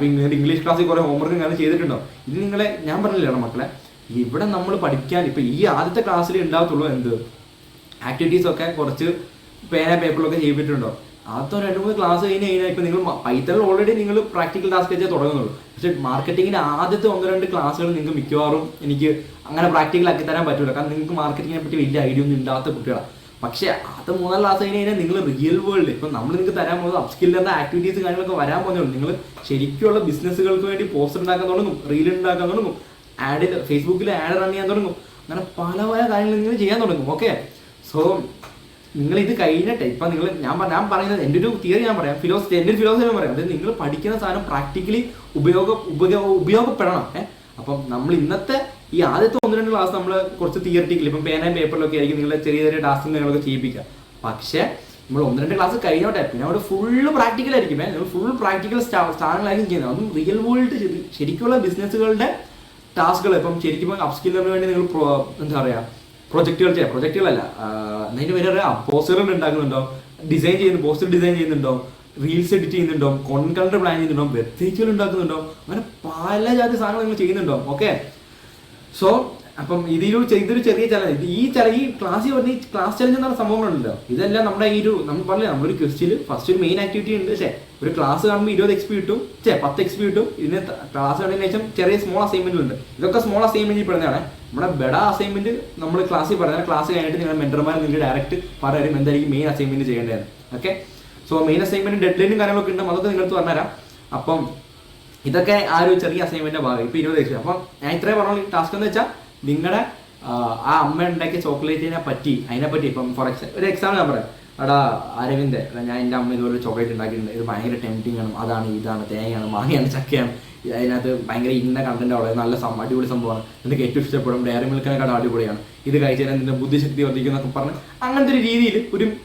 നിങ്ങളുടെ ഇംഗ്ലീഷ് ക്ലാസ്സിൽ കുറേ ഹോംവർക്കും കാരണം ചെയ്തിട്ടുണ്ടോ? ഇത് ഞാൻ പറഞ്ഞില്ലാണ് മക്കളെ, ഇവിടെ നമ്മൾ പഠിക്കാൻ ഇപ്പം ഈ ആദ്യത്തെ ക്ലാസ്സിൽ ഉണ്ടാകത്തുള്ളൂ എന്ത് ആക്ടിവിറ്റീസൊക്കെ കുറച്ച് പേപ്പറിലൊക്കെ ചെയ്തിട്ടുണ്ടോ. ആദ്യത്തെ 2-3 ക്ലാസ് കഴിഞ്ഞാൽ ഇപ്പം നിങ്ങൾ പൈത്തണിൽ ഓൾറെഡി നിങ്ങൾ പ്രാക്ടിക്കൽ ടാസ്ക് വെച്ചാൽ തുടങ്ങുന്നുള്ളൂ. പക്ഷേ മാർക്കറ്റിങ്ങിൻ്റെ ആദ്യത്തെ 1-2 ക്ലാസ്സുകൾ നിങ്ങൾക്ക് മിക്കവാറും എനിക്ക് അങ്ങനെ പ്രാക്ടിക്കൽ ആക്കി തരാൻ പറ്റില്ല. കാരണം നിങ്ങൾക്ക് മാർക്കറ്റിങ്ങിനെ പറ്റി വലിയ ഐഡിയ ഒന്നും ഇല്ലാത്ത കുട്ടികളാണ്. പക്ഷേ ആദ്യത്തെ 3-4 ക്ലാസ് കഴിഞ്ഞാൽ നിങ്ങൾ റിയൽ വേൾഡ് ഇപ്പം നമ്മൾ നിങ്ങൾക്ക് തരാൻ പോകുന്നത് അപ്സ്കില്ലിൻ്റെ ആക്ടിവിറ്റീസ് കാര്യങ്ങളൊക്കെ വരാൻ പോകുന്നുള്ളൂ. നിങ്ങൾ ശരിക്കുള്ള ബിസിനസ്സുകൾക്ക് വേണ്ടി പോസ്റ്റർ ഉണ്ടാക്കാൻ തുടങ്ങും, റീൽ ഉണ്ടാക്കാൻ തുടങ്ങും, ഫേസ്ബുക്കിൽ ആഡ് റൺ ചെയ്യാൻ തുടങ്ങും. അങ്ങനെ പല കാര്യങ്ങൾ നിങ്ങൾ ചെയ്യാൻ തുടങ്ങും. ഓക്കെ, സോ നിങ്ങൾ ഇത് കഴിഞ്ഞിട്ട് ഇപ്പം ഞാൻ പറയുന്നത് എൻ്റെ ഒരു തിയറി ഞാൻ പറയാം, എൻ്റെ ഒരു ഫിലോസഫി പറയാം. അതായത് നിങ്ങൾ പഠിക്കുന്ന സാധനം പ്രാക്ടിക്കലി ഉപയോഗപ്പെടണം. അപ്പം നമ്മൾ ഇന്നത്തെ ഈ ആദ്യത്തെ 1-2 ക്ലാസ് നമ്മൾ കുറച്ച് തിയറിറ്റിക്കലി ഇപ്പം പേനയും പേപ്പറിലൊക്കെ ആയിരിക്കും നിങ്ങളെ ചെറിയ ചെറിയ ടാസ്കും കാര്യങ്ങളൊക്കെ ചെയ്യിപ്പിക്കുക. പക്ഷേ നമ്മൾ 1-2 ക്ലാസ് കഴിഞ്ഞോട്ടെ, പിന്നെ അവിടെ ഫുള്ള് പ്രാക്ടിക്കൽ ആയിരിക്കും. നിങ്ങൾ ഫുൾ പ്രാക്ടിക്കൽ സാധനങ്ങളായിരിക്കും ചെയ്യുന്നത്. അതും റിയൽ വേൾഡ് ശരിക്കുള്ള ബിസിനസ്സുകളുടെ ടാസ്കുകൾ. ഇപ്പം ശരിക്കും അപ്സ്കില്ലിന് വേണ്ടി നിങ്ങൾ എന്താ പറയുക പ്രൊജക്റ്റുകളല്ല അതിന് വേറെ പോസ്റ്ററുകൾ ഉണ്ടാക്കുന്നുണ്ടോ, പോസ്റ്റർ ഡിസൈൻ ചെയ്യുന്നുണ്ടോ, റീൽസ് എഡിറ്റ് ചെയ്യുന്നുണ്ടോ, കോണ്ടന്റ് പ്ലാൻ ചെയ്യുന്നുണ്ടോ, വെബ്സൈറ്റുകൾ ഉണ്ടാക്കുന്നുണ്ടോ, അങ്ങനെ പല ജാതി സാധനങ്ങൾ നിങ്ങൾ ചെയ്യുന്നുണ്ടോ. ഓക്കെ, സോ അപ്പം ഇതൊരു ചെറിയ ചലഞ്ച്. ഈ ക്ലാസ്സിൽ പറഞ്ഞ ക്ലാസ് ചലഞ്ച് എന്ന സംഭവങ്ങളുണ്ടല്ലോ, ഇതെല്ലാം നമ്മുടെ നമ്മൾ പറഞ്ഞില്ല, നമ്മളൊരു ക്വസ്റ്റിൽ ഫസ്റ്റ് ഒരു മെയിൻ ആക്ടിവിറ്റി ഉണ്ട്. ഒരു ക്ലാസ് കാണുമ്പോൾ 20 XP കിട്ടും, 10 XP കിട്ടും. ഇതിന് ക്ലാസ് കണ്ടതിന് ശേഷം ചെറിയ സ്മോൾ അസൈൻമെന്റുകളുണ്ട്. ഇതൊക്കെ സ്മോൾ അസൈൻമെന്റിൽ പെടുന്നതാണ്. നമ്മുടെ ബെഡ അസൈൻമെന്റ് നമ്മൾ ക്ലാസ്സിൽ പറഞ്ഞാൽ ക്ലാസ് കഴിഞ്ഞിട്ട് നിങ്ങളുടെ മെന്റർമാർ നിങ്ങൾക്ക് ഡയറക്റ്റ് പറയും എന്തായിരിക്കും മെയിൻ അസൈൻമെന്റ് ചെയ്യേണ്ടത്. Okay, so main assignment dead ലൈനും കാര്യങ്ങളൊക്കെ ഉണ്ട്, അതൊക്കെ നിങ്ങൾക്ക് പറഞ്ഞുതരാം. അപ്പം ഇതൊക്കെ ആ ഒരു ചെറിയ അസൈൻമെന്റിന്റെ ഭാഗം. ഇപ്പം 20 XP. അപ്പം ഞാൻ ഇത്രയും പറഞ്ഞ ടാസ്ക് എന്ന് വെച്ചാൽ നിങ്ങളുടെ ആ അമ്മ ഉണ്ടാക്കിയ ചോക്ലേറ്റിനെ പറ്റി അതിനെപ്പറ്റി ഇപ്പം ഫോർ ഒരു എക്സാമ്പിൾ ഞാൻ പറയാം. എടാ അരവിന്ദ്, ഞാൻ എൻ്റെ അമ്മ ഇതുപോലെ ചോക്ലേറ്റ് ഉണ്ടാക്കിയിട്ടുണ്ട്, ഇത് ഭയങ്കര ടെംപ്റ്റിംഗ് ആണ്, അതാണ് ഇതാണ് തേങ്ങയാണ് മാങ്ങയാണ് ചക്കയാണ്, അതിനകത്ത് ഭയങ്കര ഇന്ന കണ്ടന്റ് അവിടെ നല്ല അടിപൊളി സംഭവമാണ്, നിനക്ക് ഏറ്റവും ഇഷ്ടപ്പെടും, ഡയറി മിൽക്കിനെക്കാളും അടിപൊളിയാണ്, ഇത് കഴിച്ചാൽ നിന്റെ ബുദ്ധിശക്തി വർദ്ധിക്കുന്നൊക്കെ പറഞ്ഞ് അങ്ങനത്തെ ഒരു രീതിയിൽ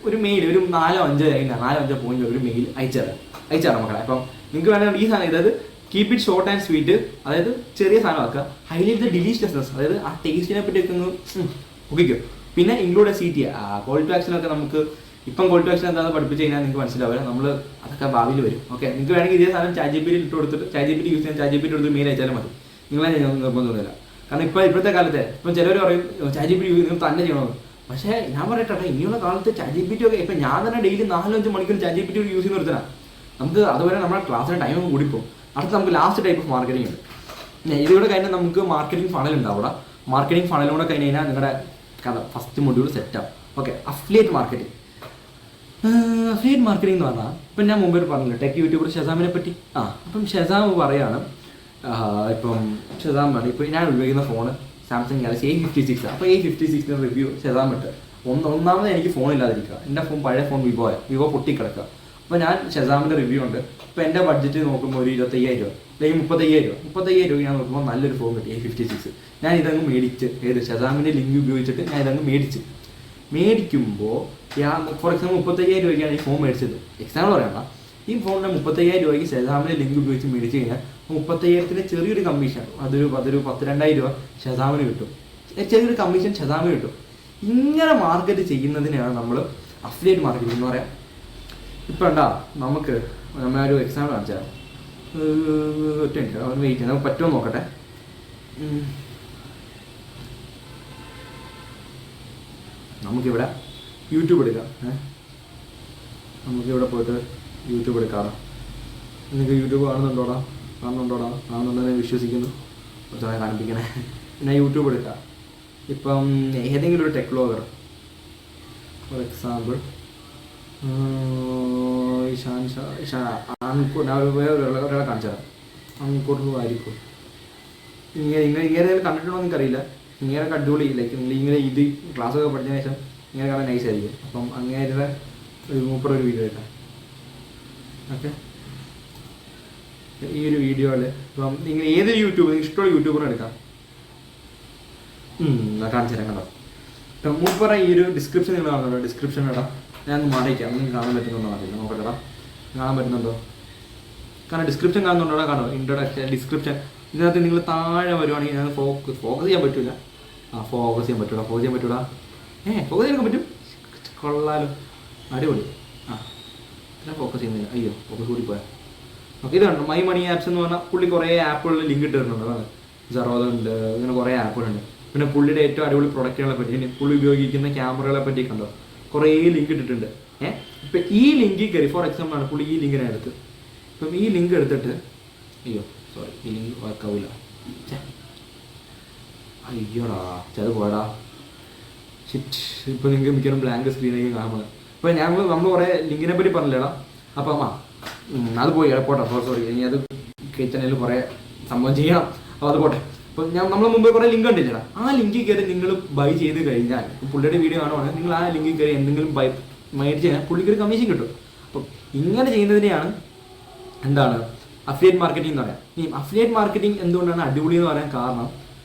ഒരു മെയിൽ ഒരു 4-5 പോയിന്റ് ഒരു മെയിൽ അയച്ചുതരാം മക്കളെ. അപ്പം നിങ്ങൾക്ക് വേണമെങ്കിൽ ഈ സാധനം അതായത് keep it short and sweet, അതായത് ചെറിയ സാധനമാക്കുക. ഹൈലൈറ്റ് ദ ഡിലീഷ്യസ്നെസ്, അതായത് ആ ടേസ്റ്റിനെ പറ്റിയൊക്കെ ഒന്ന് ഒക്കിക്കും. പിന്നെ include CT call to action ഒക്കെ നമുക്ക് ഇപ്പം കോൾ ടു ആക്ഷൻ എന്താണെന്ന് പഠിപ്പിച്ച് കഴിഞ്ഞാൽ നിങ്ങൾക്ക് മനസ്സിലാവില്ല, നമ്മൾ അതൊക്കെ ഭാവിയിൽ വരും. ഓക്കെ, നിങ്ങൾക്ക് വേണമെങ്കിൽ ഇതേ സാധനം ChatGPT ഇട്ട് കൊടുത്തിട്ട് ChatGPT യൂസ് ചെയ്യാൻ ChatGPT എടുത്ത് മെയിൽ അയച്ചാലും മതി. നിങ്ങളെ നിർബന്ധമൊന്നുമില്ല. കാരണം ഇപ്പോഴത്തെ കാലത്തെ ഇപ്പം ചിലർ പറയും ChatGPT യൂസ് നിങ്ങൾ തന്നെ ചെയ്യണമെന്ന്. പക്ഷേ ഞാൻ പറയട്ടെ, ഇനിയുള്ള കാലത്ത് ChatGPT ഒക്കെ ഇപ്പം ഞാൻ തന്നെ ഡെയിലി 4-5 മണിക്കൂർ ChatGPT യൂസ് ചെയ്യുന്ന നിർത്തണം. നമുക്ക് അതുവരെ നമ്മുടെ ക്ലാസ്സിൻ്റെ ടൈം കൂടിപ്പോകും. അടുത്ത് നമുക്ക് ലാസ്റ്റ് ടൈപ്പ് ഓഫ് മാർക്കറ്റിംഗ് ഉണ്ട്. ഇതിലൂടെ കഴിഞ്ഞാൽ നമുക്ക് മാർക്കറ്റിംഗ് ഫണൽ ഉണ്ട്. അവിടെ മാർക്കറ്റിംഗ് ഫണലിലൂടെ കഴിഞ്ഞ് കഴിഞ്ഞാൽ നിങ്ങളുടെ കഥ ഫസ്റ്റ് മൊഡ്യൂൾ സെറ്റാവും. ഓക്കെ, അഫിലിയേറ്റ് മാർക്കറ്റിംഗ് എന്ന് പറഞ്ഞാൽ ഇപ്പം ഞാൻ മുമ്പേ പറഞ്ഞില്ല ടെക് യൂട്യൂബർ ഷെസാമിനെ പറ്റി. അപ്പം ഷെസാം പറയാണ്, ഇപ്പം ഷെസാം ആണ് ഇപ്പം ഞാൻ ഉപയോഗിക്കുന്ന ഫോണ് സാംസങ് ഗാലക്സി A56. അപ്പോൾ A56 റിവ്യൂ ഷെസാം ഇട്ട് ഒന്നാമത് എനിക്ക് ഫോൺ ഇല്ലാതിരിക്കുക. എൻ്റെ പഴയ ഫോൺ വിവോ പൊട്ടിക്കിടക്കുക. അപ്പോൾ ഞാൻ ഷെസാമിൻ്റെ റിവ്യൂ ഉണ്ട്. ഇപ്പോൾ എൻ്റെ ബഡ്ജറ്റ് നോക്കുമ്പോൾ ഒരു 25,000 രൂപ അല്ലെങ്കിൽ 35,000 രൂപ ഞാൻ നോക്കുമ്പോൾ നല്ലൊരു ഫോൺ കിട്ടി A56. ഞാൻ ഇതങ്ങ് മേടിച്ച് ഷെസാമിൻ്റെ ലിങ്ക് ഉപയോഗിച്ചിട്ട് ഞാൻ ഇതങ്ങ് മേടിക്കുമ്പോൾ ഫോർ എക്സാമ്പിൾ 35,000 രൂപയ്ക്കാണ് ഈ ഫോൺ മേടിച്ചത്. എക്സാമ്പിൾ പറയണ്ട, ഈ ഫോണിൻ്റെ 35,000 രൂപയ്ക്ക് ഷെസാമിൻ്റെ ലിങ്ക് ഉപയോഗിച്ച് മേടിച്ച് കഴിഞ്ഞാൽ 35,000 ചെറിയൊരു കമ്മീഷൻ, അതൊരു 12,000 രൂപ ഷെസാമിന് കിട്ടും. ചെറിയൊരു കമ്മീഷൻ ഷെസാമിന് കിട്ടും. ഇങ്ങനെ മാർക്കറ്റ് ചെയ്യുന്നതിനാണ് നമ്മൾ അഫിലിയേറ്റ് മാർക്കറ്റിംഗ് എന്ന് പറയാം. ഇപ്പം ഉണ്ടാ നമുക്ക് നമ്മളൊരു എക്സാമ്പിൾ കാണിച്ചാൽ ഒറ്റ വെയിറ്റ് ചെയ്യാം, നമുക്ക് പറ്റുമോ നോക്കട്ടെ. നമുക്കിവിടെ യൂട്യൂബ് എടുക്കാം. നമുക്കിവിടെ പോയിട്ട് യൂട്യൂബ് എടുക്കാറ്. നിങ്ങൾക്ക് യൂട്യൂബ് കാണുന്നുണ്ടോടാ? കാണുന്നുണ്ടോടാ? കാണുന്നുണ്ടെന്ന് വിശ്വസിക്കുന്നു. കുറച്ചുകൂടെ കാണിപ്പിക്കണേ. ഞാൻ യൂട്യൂബ് എടുക്കാം. ഇപ്പം ഏതെങ്കിലും ഒരു ടെക് വ്ലോഗർ, ഫോർ എക്സാമ്പിൾ വേറെ കാണിച്ചു തരാം. ആൺകൂട്ട് ആയിരിക്കും. ഇങ്ങനെ കണ്ടിട്ടുണ്ടോ എന്ന് എനിക്കറിയില്ല. ഇങ്ങനെ അടിപൊളി, ലൈക്ക് നിങ്ങൾ ഇങ്ങനെ ഇത് ക്ലാസ്സൊക്കെ പഠിച്ചതിന് ശേഷം ഇങ്ങനെ കാണാൻ നൈസ് ആയിരിക്കും. അപ്പം അങ്ങേരുടെ ഒരു ഒരു വീഡിയോ എടുക്കാം. ഓക്കെ, ഈ ഒരു വീഡിയോയിൽ ഇപ്പം നിങ്ങൾ ഏതൊരു ഇഷ്ടമുള്ള യൂട്യൂബറിനെ എടുക്കാം. കാണിച്ചു തരാം. കണ്ടോ? ഇപ്പം മൂപ്പറ ഈ ഒരു ഡിസ്ക്രിപ്ഷൻ നിങ്ങൾ കാണുന്നുണ്ടോ? ഡിസ്ക്രിപ്ഷൻ ഇടാം. ഞാൻ മാറിയിക്കാം. നിങ്ങൾക്ക് കാണാൻ പറ്റുന്നുണ്ടോ അറിയില്ല. നോക്കട്ടെടാ, കാണാൻ പറ്റുന്നുണ്ടോ? കാരണം ഡിസ്ക്രിപ്ഷൻ കാണുന്നുണ്ടോ? കാണോ? Introduction, description. ഇതിനകത്ത് നിങ്ങൾ താഴെ വരുവാണെങ്കിൽ ഞാൻ ഫോക്കസ് ചെയ്യാൻ പറ്റില്ല. ഫോക്കസ് ചെയ്യാൻ പറ്റൂടാ. ഫോക്കസ് ചെയ്യാൻ പറ്റും. കൊള്ളാലോ, അടിപൊളി. ഞാൻ ഫോക്കസ് ചെയ്യുന്നില്ല. അയ്യോ, ഫോക്കസ് കൂടി പോയാൽ. ഓക്കെ, ഇത് കണ്ടോ? മൈ മണി ആപ്സ് എന്ന് പറഞ്ഞാൽ പുള്ളി കുറേ ആപ്പുകളിൽ ലിങ്ക് ഇട്ടിരുന്നുണ്ട്. അതാണ് ജെറോദ ഉണ്ട്, ഇങ്ങനെ കുറേ ആപ്പുകളുണ്ട്. പിന്നെ പുള്ളിയുടെ ഏറ്റവും അടിപൊളി പ്രൊഡക്റ്റുകളെ പറ്റി, പുള്ളി ഉപയോഗിക്കുന്ന ക്യാമറകളെ പറ്റി കണ്ടോ? കുറേ ലിങ്ക് ഇട്ടിട്ടുണ്ട്. ഇപ്പം ഈ ലിങ്കിൽ കയറി, ഫോർ എക്സാമ്പിൾ ആണ് പുള്ളി ഈ ലിങ്കിനെ എടുത്ത്. ഇപ്പം ഈ ലിങ്ക് എടുത്തിട്ട്, അയ്യോ സോറി, ഈ ലിങ്ക് വർക്കാവില്ല. അയ്യോടാ, അത് പോയടാ. ഇപ്പം നിങ്ങൾക്ക് മിക്കവാറും ബ്ലാങ്ക് സ്ക്രീനേക്ക് കാണുന്നത്. ഇപ്പം നമ്മൾ കുറേ ലിങ്കിനെ പറ്റി പറഞ്ഞില്ലേടാ. അപ്പം അത് പോയി പോട്ടെ. സോറി, ഇനി അത് കിച്ചണിൽ കുറേ സംഭവം ചെയ്യണം. അപ്പോൾ അത് പോട്ടെ. അപ്പം നമ്മൾ മുമ്പ് കുറേ ലിങ്ക് ഉണ്ടില്ലടാ. ആ ലിങ്കിൽ കയറി നിങ്ങൾ ബൈ ചെയ്ത് കഴിഞ്ഞാൽ, പുള്ളിയുടെ വീഡിയോ കാണുവാണെങ്കിൽ നിങ്ങൾ ആ ലിങ്കിൽ കയറി എന്തെങ്കിലും മേടിച്ച് കഴിഞ്ഞാൽ പുള്ളിക്ക് ഒരു കമ്മീഷൻ കിട്ടും. അപ്പം ഇങ്ങനെ ചെയ്യുന്നതിനെയാണ് എന്താണ് അഫിലിയേറ്റ് മാർക്കറ്റിംഗ് എന്ന് പറയാം. ഈ അഫിലിയേറ്റ് മാർക്കറ്റിംഗ് എന്തുകൊണ്ടാണ് അടിപൊളി എന്ന് പറയാൻ കാരണം,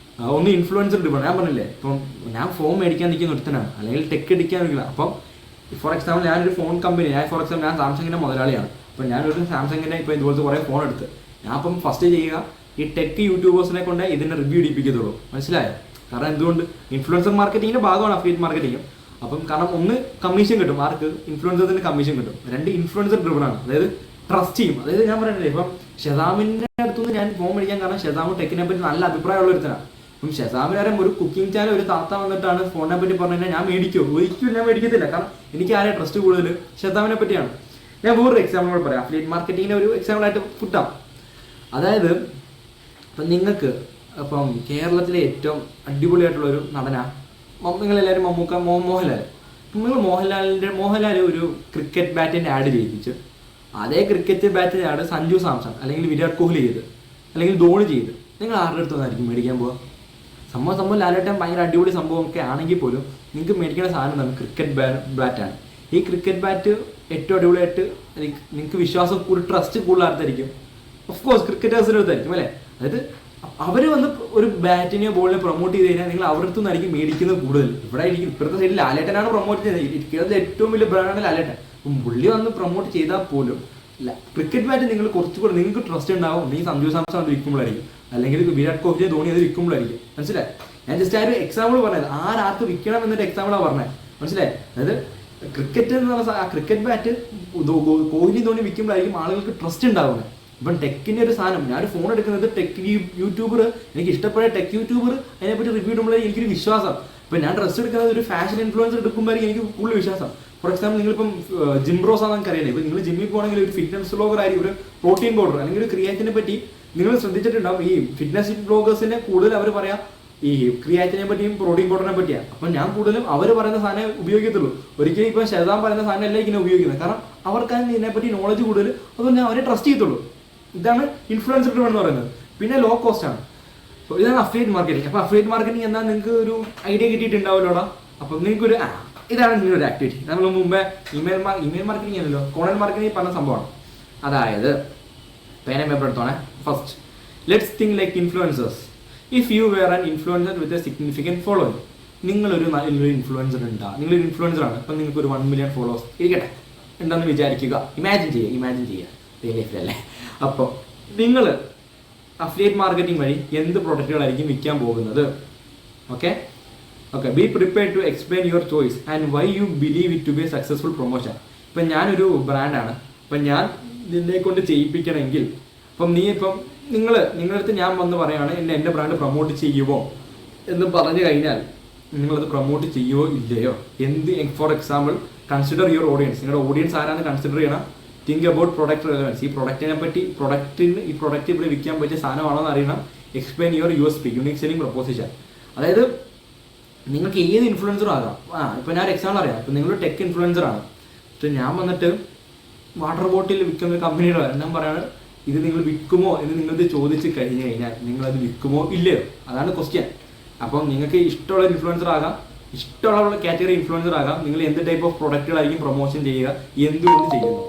ഒന്ന് ഇൻഫ്ലുവൻസർ ഡിപ്പെൻഡ്. ഞാൻ പറഞ്ഞില്ലേ, ഇപ്പം ഞാൻ ഫോൺ മേടിക്കാൻ നിൽക്കുന്ന ഒരുത്തനാണ്, അല്ലെങ്കിൽ ടെക് അടിക്കാൻ നിൽക്കില്ല. അപ്പം ഫോർ എക്സാമ്പിൾ ഞാനൊരു ഫോൺ കമ്പനി, ഞാൻ സാംസങ്ങിൻ്റെ മുതലാളിയാണ്. അപ്പം ഞാനൊരു സാംസങ്ങിൻ്റെ ഇപ്പോൾ ഇതുപോലത്തെ കുറേ ഫോൺ എടുത്ത് ഞാൻ അപ്പം ഫസ്റ്റ് ചെയ്യുക, ഈ ടെക് യൂട്യൂബേഴ്സിനെ കൊണ്ട് ഇതിൻ്റെ റിവ്യൂ ഇടിപ്പിക്കത്തുള്ളൂ. മനസ്സിലായോ? കാരണം എന്തുകൊണ്ട്? ഇൻഫ്ലുവൻസർ മാർക്കറ്റിങ്ങിൻ്റെ ഭാഗമാണ് അഫിലിയേറ്റ് മാർക്കറ്റിംഗ്. അപ്പം കാരണം ഒന്ന് കമ്മീഷൻ കിട്ടും, ആർക്ക്? ഇൻഫ്ലുവൻസേഴ്സിന് കമ്മീഷൻ കിട്ടും. രണ്ട്, ഇൻഫ്ലുവൻസർ ഡ്രിവൺ ആണ്, അതായത് ട്രസ്റ്റ് ചെയ്യും. അതായത് ഞാൻ പറയുന്നില്ലേ, ഇപ്പം ഷെസാമിൻ്റെ അടുത്തുനിന്ന് ഞാൻ ഫോൺ മേടിക്കാൻ കാരണം ഷെസാമ് ടെക്കിനെ പറ്റി നല്ല അഭിപ്രായമുള്ള ഒരുത്തനാണ്. അപ്പം ഷെസാമിനാരും ഒരു കുക്കിംഗ് ചാനൽ ഒരു താത്ത വന്നിട്ടാണ് ഫോണിനെ പറ്റി പറഞ്ഞു കഴിഞ്ഞാൽ ഞാൻ മേടിക്കുമോ? ഒരിക്കലും ഞാൻ മേടിക്കത്തില്ല. കാരണം എനിക്ക് ആരെയും ട്രസ്റ്റ് കൂടുതൽ ഷെസാമിനെ പറ്റിയാണ്. ഞാൻ വേറൊരു എക്സാമ്പിൾ കൂടെ പറയാം. അഫിലിയേറ്റ് മാർക്കറ്റിങ്ങിൻ്റെ ഒരു എക്സാമ്പിളായിട്ട് കിട്ടാം. അതായത് ഇപ്പം നിങ്ങൾക്ക് ഇപ്പം കേരളത്തിലെ ഏറ്റവും അടിപൊളിയായിട്ടുള്ളൊരു നടനാണ് നിങ്ങളെല്ലാവരും മോഹൻലാൽ. നിങ്ങൾ മോഹൻലാൽ ഒരു ക്രിക്കറ്റ് ബാറ്റിൻ്റെ ആഡ് ചെയ്യിപ്പിച്ച് അതേ ക്രിക്കറ്റ് ബാറ്റിൻ്റെ ആഡ് സഞ്ജു സാംസൺ അല്ലെങ്കിൽ വിരാട് കോഹ്ലി ചെയ്ത് അല്ലെങ്കിൽ ധോണി ചെയ്ത് നിങ്ങൾ ആരുടെ അടുത്തൊന്നായിരിക്കും മേടിക്കാൻ പോവുക? സംഭവം ലാലേട്ടൻ ഭയങ്കര അടിപൊളി സംഭവമൊക്കെ ആണെങ്കിൽ പോലും നിങ്ങൾക്ക് മേടിക്കേണ്ട സാധനം എന്താണ്? ക്രിക്കറ്റ് ബാറ്റാണ്. ഈ ക്രിക്കറ്റ് ബാറ്റ് ഏറ്റവും അടിപൊളിയായിട്ട് നിങ്ങൾക്ക് വിശ്വാസം കൂടുതൽ, ട്രസ്റ്റ് കൂടുതൽ ആർത്തായിരിക്കും? ഓഫ് കോഴ്സ് ക്രിക്കറ്റേഴ്സിൻ്റെ അടുത്തായിരിക്കും അല്ലേ? അതായത് അവർ വന്ന് ഒരു ബാറ്റിനെയോ ബോളിനെ പ്രൊമോട്ട് ചെയ്ത് കഴിഞ്ഞാൽ നിങ്ങൾ അവരുടെ അടുത്തുനിന്നായിരിക്കും മേടിക്കുന്നത് കൂടുതൽ. ഇവിടെ ആയിരിക്കും ഇപ്പോഴത്തെ സൈഡിൽ ലാലേട്ടനാണ് പ്രൊമോട്ട് ചെയ്യുന്നത്. കേരളത്തിലെ ഏറ്റവും വലിയ ബ്രാൻഡാണ് ലാലേട്ടൻ. അപ്പം പുള്ളി വന്ന് പ്രൊമോട്ട് ചെയ്താൽ പോലും ക്രിക്കറ്റ് ബാറ്റ് നിങ്ങൾ കുറച്ചുകൂടെ നിങ്ങൾക്ക് ട്രസ്റ്റ് ഉണ്ടാവും. നീ സഞ്ജു സാംസൺ അത് വിൽക്കുമ്പോഴായിരിക്കും, അല്ലെങ്കിൽ വിരാട് കോഹ്ലി ധോണി അത് വിൽക്കുമ്പോഴായിരിക്കും. മനസ്സിലായി? ഞാൻ ജസ്റ്റ് ആ ഒരു എക്സാമ്പിൾ പറഞ്ഞത്, ആർക്ക് വിൽക്കണം എന്നൊരു എക്സാമ്പിളാണ് പറഞ്ഞത്. മനസ്സിലായി? അതായത് ക്രിക്കറ്റ് എന്ന് പറഞ്ഞ ആ ക്രിക്കറ്റ് ബാറ്റ് കോഹ്ലി ധോണി വിൽക്കുമ്പോഴായിരിക്കും ആളുകൾക്ക് ട്രസ്റ്റ് ഉണ്ടാവുന്നത്. ഇപ്പം ടെക്കിൻ്റെ ഒരു സാധനം, ഞാനൊരു ഫോൺ എടുക്കുന്നത് ടെക് യൂട്യൂബർ, എനിക്ക് ഇഷ്ടപ്പെട്ട ടെക് യൂട്യൂബർ അതിനെപ്പറ്റി റിവ്യൂ ഇടുമ്പോഴായിരിക്കും എനിക്കൊരു വിശ്വാസം. ഇപ്പം ഞാൻ ഡ്രസ്സ് എടുക്കുന്നത് ഒരു ഫാഷൻ ഇൻഫ്ലുവൻസർ എടുക്കുമ്പോഴായിരിക്കും എനിക്ക് കൂടുതൽ വിശ്വാസം. ഫോർ എക്സാമ്പിൾ നിങ്ങളിപ്പം ജിം ബ്രോസ് ആണെന്ന് അറിയാം. ഇപ്പം നിങ്ങൾ ജിമ്മിൽ പോകണമെങ്കിൽ ഒരു ഫിറ്റ്നസ് ബ്ലോഗർ ആയിരിക്കും, ഒരു പ്രോട്ടീൻ പൗഡർ അല്ലെങ്കിൽ ഒരു ക്രിയാറ്റിനെ പറ്റി നിങ്ങൾ ശ്രദ്ധിച്ചിട്ടുണ്ടാവും. ഈ ഫിറ്റ്നസ് ബ്ലോഗേഴ്സിനെ കൂടുതൽ അവർ പറയാം ഈ ക്രിയാറ്റിനെ പറ്റിയും പ്രോട്ടീൻ പൗഡറിനെ പറ്റിയാണ്. അപ്പം ഞാൻ കൂടുതലും അവർ പറയുന്ന സാധനം ഉപയോഗിക്കത്തുള്ളൂ. ഒരിക്കലും ഇപ്പം ഷെസാം പറയുന്ന സാധനം അല്ല ഇങ്ങനെ ഉപയോഗിക്കുന്നത്. കാരണം അവർക്കാണ് ഇതിനെപ്പറ്റി നോളജ് കൂടുതൽ, അതുകൊണ്ട് ഞാൻ അവരെ ട്രസ്റ്റ് ചെയ്യത്തുള്ളൂ. ഇതാണ് ഇൻഫ്ലുവൻസർ ഡ്രിവൺ എന്ന് പറയുന്നത്. പിന്നെ ലോ കോസ്റ്റ് ആണ്. അപ്പോൾ ഇതാണ് അഫിലിയേറ്റ് മാർക്കറ്റിംഗ്. അപ്പോൾ അഫിലിയേറ്റ് മാർക്കറ്റിംഗ് എന്നാൽ നിങ്ങൾക്ക് ഒരു ഐഡിയ കിട്ടിയിട്ടുണ്ടാവുമല്ലോടാ. അപ്പം നിങ്ങൾക്കൊരു ഇതാണ് നിങ്ങളൊരു ആക്ടിവിറ്റി. നമ്മൾ മുമ്പേ ഇമെയിൽ മാർക്കറ്റിംഗ് ആണല്ലോ, കോണ്ടന്റ് മാർക്കറ്റിംഗ് പറഞ്ഞ സംഭവമാണ്. അതായത് പേന പേപ്പർ എടുത്തോണേ. First, let's think like influencers. If you were an influencer with a significant following. നിങ്ങളൊരു നല്ലൊരു ഇൻഫ്ലുവൻസർ ഉണ്ടാകും. നിങ്ങളൊരു ഇൻഫ്ലുവൻസറാണ്. അപ്പം നിങ്ങൾക്ക് ഒരു 1 million ഫോളോവേഴ്സ് ഇരിക്കട്ടെ ഉണ്ടെന്ന് വിചാരിക്കുക. ഇമാജിൻ ചെയ്യുക റിയൽ ലൈഫിലല്ലേ. അപ്പോൾ നിങ്ങൾ അഫിലിയേറ്റ് മാർക്കറ്റിംഗ് വഴി എന്ത് പ്രൊഡക്റ്റുകളായിരിക്കും വിൽക്കാൻ പോകുന്നത്? Okay, be prepared to explain your choice and why you believe it to be a successful promotion. ഇപ്പം ഞാനൊരു ബ്രാൻഡാണ്, അപ്പം ഞാൻ നിന്നെ കൊണ്ട് ചെയ്യിപ്പിക്കണമെങ്കിൽ, അപ്പം നിങ്ങളുടെ അടുത്ത് ഞാൻ വന്ന് പറയുകയാണ് എൻ്റെ ബ്രാൻഡ് പ്രൊമോട്ട് ചെയ്യുമോ എന്ന് പറഞ്ഞു കഴിഞ്ഞാൽ നിങ്ങളത് പ്രൊമോട്ട് ചെയ്യുമോ ഇല്ലയോ? For example consider your audience. നിങ്ങളുടെ ഓഡിയൻസ് ആരാന്ന് കൺസിഡർ ചെയ്യണം. Think about product relevance. ഈ പ്രൊഡക്റ്റിനെ പറ്റി ഈ പ്രൊഡക്റ്റ് ഇവിടെ വിൽക്കാൻ പറ്റിയ സാധനമാണോ എന്ന് അറിയണം. Explain your USP, unique selling proposition. അതായത് നിങ്ങൾക്ക് ഏത് ഇൻഫ്ലുവൻസറും ആകാം. ഇപ്പോൾ ഞാൻ എക്സാമ്പിൾ അറിയാം. ഇപ്പോൾ നിങ്ങൾ ടെക് ഇൻഫ്ലുവൻസറാണ്. പക്ഷേ ഞാൻ വന്നിട്ട് വാട്ടർ ബോട്ടിൽ വിൽക്കുന്ന ഒരു കമ്പനിയുടെ ഞാൻ പറയുന്നത് ഇത് നിങ്ങൾ വിൽക്കുമോ എന്ന് നിങ്ങളിത് ചോദിച്ച് കഴിഞ്ഞ് കഴിഞ്ഞാൽ നിങ്ങളത് വിൽക്കുമോ ഇല്ലയോ, അതാണ് ക്വസ്റ്റ്യൻ. അപ്പം നിങ്ങൾക്ക് ഇഷ്ടമുള്ള ഇൻഫ്ലുവൻസർ ആകാം, ഇഷ്ടമുള്ള കാറ്റഗറി ഇൻഫ്ലുവൻസർ ആകാം. നിങ്ങൾ എന്ത് ടൈപ്പ് ഓഫ് പ്രൊഡക്റ്റുകളായിരിക്കും പ്രൊമോഷൻ ചെയ്യുക, എന്തുകൊണ്ട് ചെയ്യുന്നു.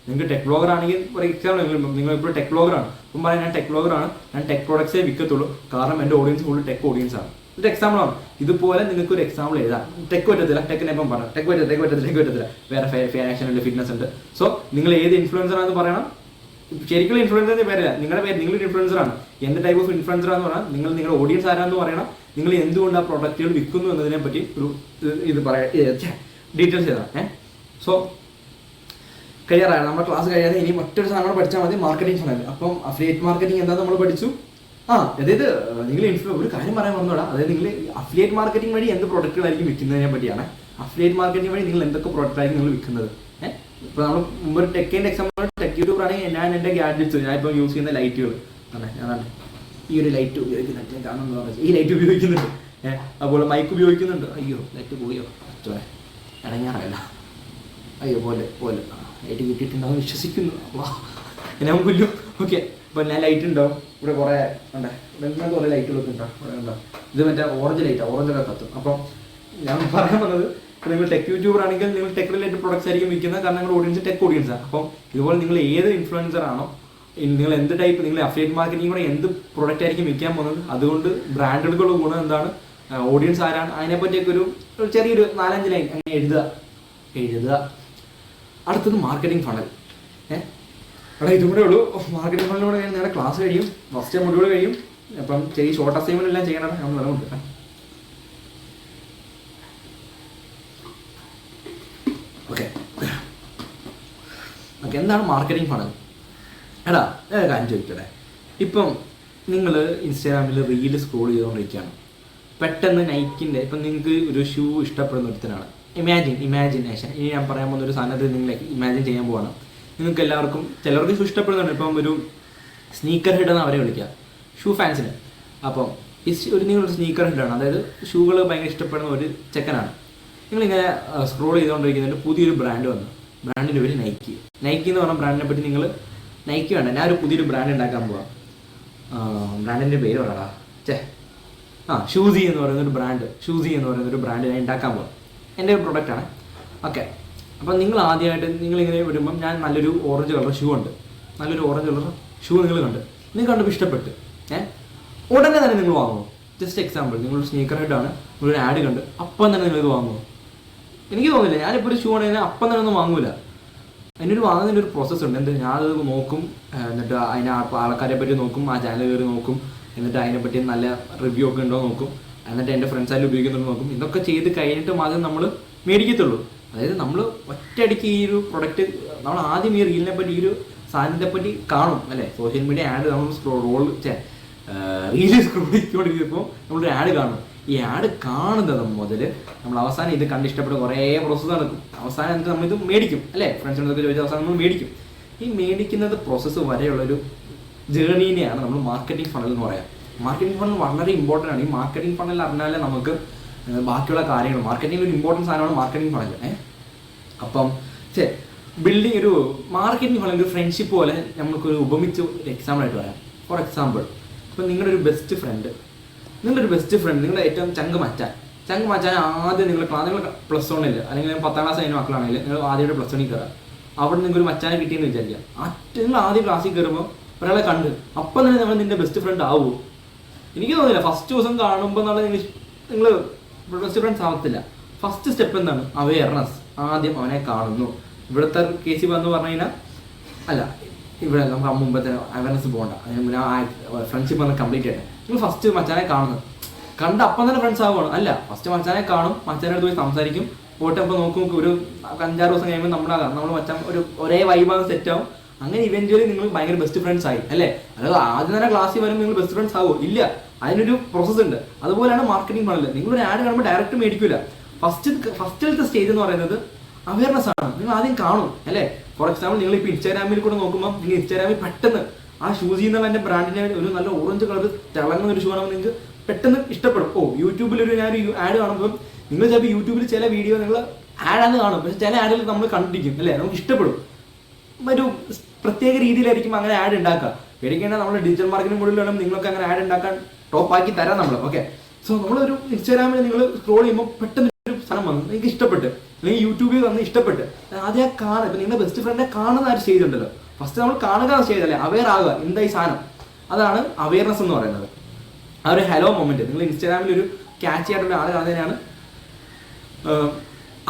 നിങ്ങൾക്ക് ടെക് ബ്ലോഗർ ആണെങ്കിൽ ഫോർ എക്സാമ്പിൾ നിങ്ങൾ ഇപ്പോൾ ടെക് ബ്ലോഗറാണ്. ഇപ്പം പറയാൻ ഞാൻ ടെക് ബ്ലോഗറാണ്, ഞാൻ ടെക് പ്രോഡക്ട്സേ വിൽക്കത്തുള്ളൂ, കാരണം എൻ്റെ ഓഡിയൻസ് ഫുൾ ടെക് ഓഡിയൻസ് ആണ്. ഇത് എക്സാമ്പിളാണ്. ഇതുപോലെ നിങ്ങൾക്ക് ഒരു എക്സാമ്പിൾ എഴുതാം. ടെക് പറ്റത്തില്ല, ടെക്കിനെ ഇപ്പം പറയാം, ടെക് പറ്റത്തില്ല, വേറെ ഫാഷൻ ഉണ്ട്, ഫിറ്റ്നസ് ഉണ്ട്. സോ നിങ്ങൾ ഏത് ഇൻഫ്ലുവൻസർ ആണെന്ന് പറയണം. ശരിക്കും ഇൻഫ്ലുവൻസറിന്റെ പേരല്ല, നിങ്ങളുടെ പേര്, നിങ്ങളൊരു ഇൻഫ്ലുവൻസർ ആണ്. എന്ത് ടൈപ്പ് ഓഫ് ഇൻഫ്ലുവൻസർ ആണെന്ന് പറഞ്ഞാൽ നിങ്ങളുടെ ഓഡിയൻസ് ആരാന്ന് പറയണം. നിങ്ങൾ എന്തുകൊണ്ട് ആ പ്രൊഡക്റ്റുകൾ വിൽക്കുന്നു എന്നതിനെ പറ്റി ഒരു ഇത് പറയാം, ഡീറ്റെയിൽസ് ചെയ്താൽ. സോ കഴിയാറാണ് നമ്മുടെ ക്ലാസ് കഴിയാതെ. ഇനി മറ്റൊരു സാധനം പഠിച്ചാൽ മതി, മാർക്കറ്റിംഗ് ഫണൽ. അപ്പം അഫിലിയേറ്റ് മാർക്കറ്റിംഗ് എന്താ നമ്മൾ പഠിച്ചു. അതായത് നിങ്ങൾ ഒരു കാര്യം പറയാൻ വന്നോടാ. അതായത് നിങ്ങൾ അഫിലിയേറ്റ് മാർക്കറ്റിംഗ് വഴി എന്ത് പ്രൊഡക്റ്റുകളായിരിക്കും വിൽക്കുന്നതിനെ പറ്റിയാണ്. അഫിലിയേറ്റ് മാർക്കറ്റിംഗ് വഴി നിങ്ങൾ എന്തൊക്കെ പ്രൊഡക്റ്റായിരിക്കും നിങ്ങൾ വിൽക്കുന്നത്. ഇപ്പോൾ നമ്മൾ മുമ്പ് ഒരു ടെക്കിൻ്റെ എക്സാമ്പിൾ, ടെക് യൂട്യൂബർ ആണെങ്കിൽ ഞാൻ എൻ്റെ ഗാഡ്ജറ്റ്സ്, ഞാൻ ഇപ്പോൾ യൂസ് ചെയ്യുന്ന ലൈറ്റുകൾ അതാണ് ഈ ഒരു ലൈറ്റ് ഉപയോഗിക്കുന്നുണ്ട്, ഞാൻ കാണുന്നത് പറഞ്ഞാൽ ഈ ലൈറ്റ് ഉപയോഗിക്കുന്നുണ്ട്. അതുപോലെ മൈക്ക് ഉപയോഗിക്കുന്നുണ്ട്. അയ്യോ ലൈറ്റ് പോയോ, അച്ഛനെ ഇടങ്ങാറല്ല, അയ്യോ പോലെ ലൈറ്റ് കിട്ടിയിട്ടുണ്ടാവും വിശ്വസിക്കുന്നു. ഞാൻ പുല്ലും ഓക്കെ. ഇപ്പോൾ ഞാൻ ലൈറ്റ് ഉണ്ടാവും ഇവിടെ കുറേ ഉണ്ട്, ഇവിടെ കുറേ ലൈറ്റുകളൊക്കെ ഉണ്ടാവും, ഇവിടെ ഉണ്ടാവും. ഇത് മറ്റേ ഓറഞ്ചൊക്കെ കത്തും. അപ്പം ഞാൻ പറയാൻ വന്നത്, ഇപ്പോൾ നിങ്ങൾ ടെക് യൂട്യൂബർ ആണെങ്കിൽ നിങ്ങൾ ടെക് റിലേറ്റഡ് പ്രൊഡക്ട്സ് ആയിരിക്കും വിൽക്കുന്നത്, കാരണം നിങ്ങളുടെ ഓഡിയൻസ് ടെക് ഓഡിയൻസാണ്. അപ്പം ഇതുപോലെ നിങ്ങൾ ഏത് ഇൻഫ്ലുവൻസർ ആണോ, നിങ്ങൾ എന്ത് ടൈപ്പ്, നിങ്ങൾ അഫിലിയേറ്റ് മാർക്കറ്റിംഗ് കൂടെ എന്ത് പ്രൊഡക്റ്റ് ആയിരിക്കും വിൽക്കാൻ പോകുന്നത്, അതുകൊണ്ട് ബ്രാൻഡുകളുടെ ഗുണം എന്താണ്, ഓഡിയൻസ് ആരാണ്, അതിനെപ്പറ്റിയൊക്കെ ഒരു ചെറിയൊരു 4-5 ലൈൻ അങ്ങനെ എഴുതുക. അടുത്തത് മാർക്കറ്റിംഗ് ഫണൽ. അവിടെ ഇതും കൂടെ ഉള്ളൂ. മാർക്കറ്റിംഗ് ഫണലിലൂടെ നിങ്ങളുടെ ക്ലാസ് കഴിയും, ഫസ്റ്റ് മൊഡ്യൂൾ കഴിയും. അപ്പം ചെറിയ ഷോർട്ട് അസൈൻമെന്റ് എല്ലാം ചെയ്യണം. നമ്മൾ നിലമുണ്ട്. ഓക്കെ, എന്താണ് മാർക്കറ്റിംഗ് ഫണൽ? എടാ കാര്യം ചോദിക്കട്ടെ. ഇപ്പം നിങ്ങൾ ഇൻസ്റ്റാഗ്രാമിൽ റീല് സ്ക്രോൾ ചെയ്തുകൊണ്ടിരിക്കുകയാണ്. പെട്ടെന്ന് നൈക്കിൻ്റെ, ഇപ്പം നിങ്ങൾക്ക് ഒരു ഷൂ ഇഷ്ടപ്പെടുന്ന ഒരുത്തനാണ്. ഇമാജിനേഷൻ. ഇനി ഞാൻ പറയാൻ പോകുന്ന ഒരു സാധനത്തിൽ നിങ്ങൾ ഇമാജിൻ ചെയ്യാൻ പോവാണ്. നിങ്ങൾക്ക് എല്ലാവർക്കും, ചിലർക്ക് ഷൂ ഇഷ്ടപ്പെടുന്നുണ്ട്. ഇപ്പം ഒരു സ്നീക്കർ ഹെഡ് എന്ന് അവരെ വിളിക്കുക, ഷൂ ഫാൻസിന്. അപ്പം നിങ്ങളൊരു സ്നീക്കർ ഹെഡാണ്, അതായത് ഷൂകൾ ഭയങ്കര ഇഷ്ടപ്പെടുന്ന ഒരു ചെക്കനാണ്. നിങ്ങളിങ്ങനെ സ്ക്രോൾ ചെയ്തുകൊണ്ടിരിക്കുന്നതിൻ്റെ പുതിയൊരു ബ്രാൻഡ് വന്നു. ബ്രാൻഡിൻ്റെ പേര് നൈക്കി എന്ന് പറഞ്ഞ ബ്രാൻഡിനെ പറ്റി നിങ്ങൾ, നൈക്കി വേണ്ട, ഞാനൊരു പുതിയൊരു ബ്രാൻഡ് ഉണ്ടാക്കാൻ പോവാം. ബ്രാൻഡിൻ്റെ പേര് പറയാടാ, ഷൂസി എന്ന് പറയുന്നൊരു ബ്രാൻഡ് ഞാൻ ഉണ്ടാക്കാൻ പോവാം. എൻ്റെ ഒരു പ്രൊഡക്റ്റാണ്. ഓക്കെ, അപ്പം നിങ്ങൾ ആദ്യമായിട്ട് നിങ്ങളിങ്ങനെ വരുമ്പം, ഞാൻ നല്ലൊരു ഓറഞ്ച് കളർ ഷൂ ഉണ്ട്, നിങ്ങൾ കണ്ടപ്പോൾ ഇഷ്ടപ്പെട്ട് ഉടനെ തന്നെ നിങ്ങൾ വാങ്ങുമോ? ജസ്റ്റ് എക്സാമ്പിൾ, നിങ്ങളൊരു സ്നീക്കർ ഹെഡാണ്, നിങ്ങളൊരു ആഡ് കണ്ട് അപ്പം തന്നെ നിങ്ങളിത് വാങ്ങുമോ? എനിക്ക് തോന്നില്ല. ഞാനിപ്പോൾ ഒരു ഷൂ ആണെങ്കിൽ അപ്പം തന്നെ ഒന്നും വാങ്ങൂല. അതിനൊരു വാങ്ങുന്നതിൻ്റെ ഒരു പ്രോസസ്സ് ഉണ്ട്. ഞാനത് നോക്കും, എന്നിട്ട് അതിനെ ആൾക്കാരെ പറ്റി നോക്കും, ആ ചാനൽ കയറി നോക്കും, എന്നിട്ട് അതിനെപ്പറ്റി നല്ല റിവ്യൂ ഒക്കെ ഉണ്ടോ നോക്കും, എന്നിട്ട് എൻ്റെ ഫ്രണ്ട്സ് ആയാലും ഉപയോഗിക്കുന്നുണ്ടോ നോക്കും. ഇതൊക്കെ ചെയ്ത് കഴിഞ്ഞിട്ട് മാത്രമേ നമ്മൾ മേടിക്കത്തുള്ളൂ. അതായത് നമ്മൾ ഒറ്റയടിക്ക് ഈ ഒരു പ്രൊഡക്റ്റ്, നമ്മൾ ആദ്യം ഈ റീലിനെ പറ്റി, ഈ ഒരു സാധനത്തെ പറ്റി കാണും അല്ലേ. സോഷ്യൽ മീഡിയ ആഡ് നമ്മൾ റീല് സ്ക്രോൾ ചെയ്തുകൊണ്ടിരിക്കുമ്പോൾ നമ്മളൊരു ആഡ് കാണും. ഈ ആഡ് കാണുന്നത് മുതൽ നമ്മൾ അവസാനം ഇത് കണ്ട് ഇഷ്ടപ്പെട്ട് കുറേ പ്രോസസ്സ് നടക്കും. അവസാനം എന്നിട്ട് നമ്മളിത് മേടിക്കും അല്ലേ. ഫ്രണ്ട്സിനൊക്കെ ചോദിച്ചാൽ അവസാനം നമ്മൾ മേടിക്കും. ഈ മേടിക്കുന്നത് പ്രോസസ്സ് വരെയുള്ളൊരു ജേർണീനെയാണ് നമ്മൾ മാർക്കറ്റിംഗ് ഫണൽ എന്ന് പറയാം. മാർക്കറ്റിംഗ് ഫണൽ വളരെ ഇമ്പോർട്ടൻ്റ് ആണ്. ഈ മാർക്കറ്റിംഗ് ഫണൽ അറിഞ്ഞാലേ നമുക്ക് ബാക്കിയുള്ള കാര്യങ്ങൾ, മാർക്കറ്റിംഗ് ഒരു ഇമ്പോർട്ടൻറ്റ് സാധനമാണ് മാർക്കറ്റിംഗ് ഫണൽ. അപ്പം ബിൽഡിംഗ് ഒരു മാർക്കറ്റിംഗ് ഫണൽ ഒരു ഫ്രണ്ട്ഷിപ്പ് പോലെ നമുക്കൊരു ഉപമിച്ച് എക്സാമ്പിളായിട്ട് പറയാം. ഫോർ എക്സാമ്പിൾ, ഇപ്പം നിങ്ങളുടെ ഒരു ബെസ്റ്റ് ഫ്രണ്ട്, നിങ്ങളുടെ ഏറ്റവും ചങ്ക് മച്ചാൻ ആദ്യം നിങ്ങൾ പ്ലസ് 1 അല്ലെങ്കിൽ 10ാം ക്ലാസ് കഴിഞ്ഞ മക്കളാണെങ്കിൽ നിങ്ങൾ ആദ്യമായിട്ട് പ്ലസ് 1 കയറാം. അവിടെ നിങ്ങൾക്ക് ഒരു മച്ചാനെ കിട്ടിയെന്ന് വിചാരിക്കാം. നിങ്ങൾ ആദ്യം ക്ലാസ്സിൽ കയറുമ്പോൾ ഒരാളെ കണ്ട് അപ്പം തന്നെ നമ്മൾ നിൻ്റെ ബെസ്റ്റ് ഫ്രണ്ട് ആവുമോ? എനിക്ക് തോന്നുന്നില്ല. ഫസ്റ്റ് ദിവസം കാണുമ്പോൾ നിങ്ങൾ ബെസ്റ്റ് ഫ്രണ്ട്സ് ആവത്തില്ല. ഫസ്റ്റ് സ്റ്റെപ്പ് എന്താണ്? അവെയർനെസ്. ആദ്യം അവനെ കാണുന്നു. ഇവിടുത്തെ കേസിൽ വന്ന് പറഞ്ഞു കഴിഞ്ഞാൽ അല്ല, ഇവിടെ നമുക്ക് മുമ്പത്തെ അവയർനെസ് പോകണ്ട, ഫ്രണ്ട്ഷിപ്പ് വന്ന് കംപ്ലീറ്റ് ചെയ്യട്ടെ. നിങ്ങൾ ഫസ്റ്റ് മച്ചാനെ കാണുന്നത് കണ്ട് അപ്പം തന്നെ ഫ്രണ്ട്സ് ആവുകയാണ്. അല്ല, ഫസ്റ്റ് മച്ചാനെ കാണും, മച്ചാനെ അടുത്ത് പോയി സംസാരിക്കും, പോയിട്ട് അപ്പോൾ നോക്കും, ഒരു 5-6 ദിവസം കഴിയുമ്പോൾ നമ്മൾ മച്ചാൻ ഒരേ വൈബാണ് സെറ്റ് ആവും. അങ്ങനെ ഇവൻച്വലി നിങ്ങൾ ഭയങ്കര ബെസ്റ്റ് ഫ്രണ്ട്സ് ആയി അല്ലേ. അതായത് ആദ്യം തന്നെ ക്ലാസ്സിൽ വരുമ്പോൾ നിങ്ങൾ ബെസ്റ്റ് ഫ്രണ്ട്സ് ആവുമോ? ഇല്ല, അതിനൊരു പ്രോസസ്സ് ഉണ്ട്. അതുപോലെയാണ് മാർക്കറ്റിംഗ് ഫണൽ. നിങ്ങളൊരു ആഡ് കാണുമ്പോൾ ഡയറക്റ്റ് മേടിക്കില്ല. ഫസ്റ്റിലത്തെ സ്റ്റേജ് എന്ന് പറയുന്നത് അവയർനെസ് ആണ്. നിങ്ങൾ ആദ്യം കാണും അല്ലേ. ഫോർ എക്സാമ്പിൾ നിങ്ങൾ ഇപ്പോൾ ഇൻസ്റ്റാഗ്രാമിൽ കൂടെ നോക്കുമ്പോൾ നിങ്ങൾ ഇൻസ്റ്റാഗ്രാമിൽ പെട്ടെന്ന് ആ ഷൂസ് ചെയ്യുന്ന എൻ്റെ ബ്രാൻഡിൻ്റെ ഒരു നല്ല ഓറഞ്ച് കളർ തിളങ്ങുന്ന ഒരു ഷൂ ആണെങ്കിൽ നിങ്ങൾക്ക് പെട്ടെന്ന് ഇഷ്ടപ്പെടും. യൂട്യൂബിൽ ഞാനൊരു ആഡ് കാണുമ്പോൾ നിങ്ങൾ ചിലപ്പോൾ യൂട്യൂബിൽ ചില വീഡിയോ നിങ്ങൾ ആഡാന്ന് കാണും, പക്ഷെ ചില ആഡുകൾ നമ്മൾ കണ്ടിരിക്കും അല്ലേ, നമുക്ക് ഇഷ്ടപ്പെടും. ഒരു പ്രത്യേക രീതിയിലായിരിക്കും അങ്ങനെ ആഡ് ഉണ്ടാക്കുക. പേടിക്കേണ്ട, നമ്മൾ ഡിജിറ്റൽ മാർക്കറ്റിംഗ് കൂടുതൽ വേണം നിങ്ങൾക്ക് അങ്ങനെ ആഡ് ഉണ്ടാക്കാൻ ടോപ്പാക്കി തരാം നമ്മൾ. ഓക്കെ, സോ നമ്മളൊരു ഇൻസ്റ്റാഗ്രാമിൽ നിങ്ങൾ സ്ക്രോൾ ചെയ്യുമ്പോൾ പെട്ടെന്ന് ഒരു സാധനം വന്നു നിങ്ങൾക്ക് ഇഷ്ടപ്പെട്ട്, അല്ലെങ്കിൽ യൂട്യൂബിൽ വന്ന് ഇഷ്ടപ്പെട്ട് ആദ്യം കാണുക. ഇപ്പം നിങ്ങളുടെ ബെസ്റ്റ് ഫ്രണ്ടിനെ കാണുന്ന ആ ഒരു സ്റ്റേജ് ഉണ്ടല്ലോ, ഫസ്റ്റ് നമ്മൾ കാണുക സ്റ്റേജ് അല്ലേ, അവെയർ ആകുക എന്താ ഈ സാധനം. അതാണ് അവെയർനെസ് എന്ന് പറയുന്നത്. ആ ഒരു ഹലോ മൊമെന്റ് നിങ്ങൾ ഇൻസ്റ്റാഗ്രാമിൽ ഒരു ക്യാച്ച് ആയിട്ടുള്ള ആൾ കാണുന്നതിനാണ്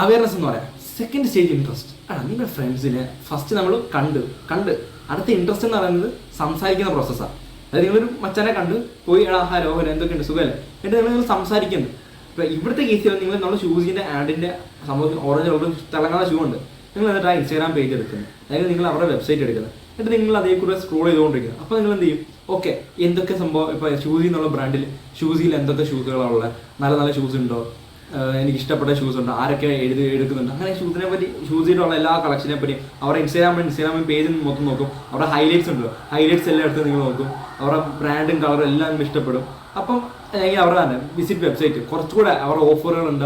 അവെയർനെസ് എന്ന് പറയാം. സെക്കൻഡ് സ്റ്റേജ് ഇൻട്രസ്റ്റ് ആണ്. നിങ്ങളുടെ ഫ്രണ്ട്സിനെ ഫസ്റ്റ് നമ്മൾ കണ്ട് അടുത്ത ഇൻട്രസ്റ്റ് എന്ന് പറയുന്നത് സംസാരിക്കുന്ന പ്രോസസ്സാണ്. അതായത് നിങ്ങളൊരു മച്ചാനെ കണ്ട് പോയി ഹലോ എന്തൊക്കെയുണ്ട് സുഖമല്ലേ എന്നിട്ട് നിങ്ങൾ സംസാരിക്കുന്നു. ഇപ്പം ഇവിടുത്തെ കേസിൽ നമ്മൾ ഷൂസിൻ്റെ ആഡിൻ്റെ സംഭവം ഓറഞ്ച് കളർ തിളങ്ങാത്ത ഷൂ ഉണ്ട്, നിങ്ങൾ എന്നിട്ട് ആ ഇൻസ്റ്റാഗ്രാം പേജ് എടുക്കുന്നത്, അതായത് നിങ്ങൾ അവരുടെ വെബ്സൈറ്റ് എടുക്കുന്നത്, എന്നിട്ട് നിങ്ങൾ അതേ കൂടെ സ്ക്രോൾ ചെയ്തുകൊണ്ടിരിക്കുന്നത്. അപ്പോൾ നിങ്ങൾ എന്ത് ചെയ്യും, ഓക്കെ എന്തൊക്കെ സംഭവം ഇപ്പോൾ ഷൂസിൽ എന്നുള്ള ബ്രാൻഡിൽ ഷൂസിൽ എന്തൊക്കെ ഷൂസുകളാണുള്ളത്, നല്ല നല്ല ഷൂസ് ഉണ്ടോ, എനിക്ക് ഇഷ്ടപ്പെട്ട ഷൂസ് ഉണ്ട്, ആരൊക്കെ എടുക്കുന്നുണ്ട്, അങ്ങനെ ഷൂസിനെ പറ്റി ഷൂസിലുള്ള എല്ലാ കളക്ഷനെ പറ്റി അവരുടെ ഇൻസ്റ്റാഗ്രാമിൽ പേജിൽ മൊത്തം നോക്കും. അവരുടെ ഹൈലൈറ്റ്സ് ഉണ്ടല്ലോ, ഹൈലൈറ്റ്സ് എല്ലാം എടുത്ത് നിങ്ങൾ നോക്കും. അവരുടെ ബ്രാൻഡും കളറും എല്ലാം നിങ്ങൾക്ക് ഇഷ്ടപ്പെടും. അപ്പം അല്ലെങ്കിൽ അവരുടെ തന്നെ വിസിറ്റ് വെബ്സൈറ്റ്, കുറച്ചുകൂടെ അവരുടെ ഓഫറുകളുണ്ട്,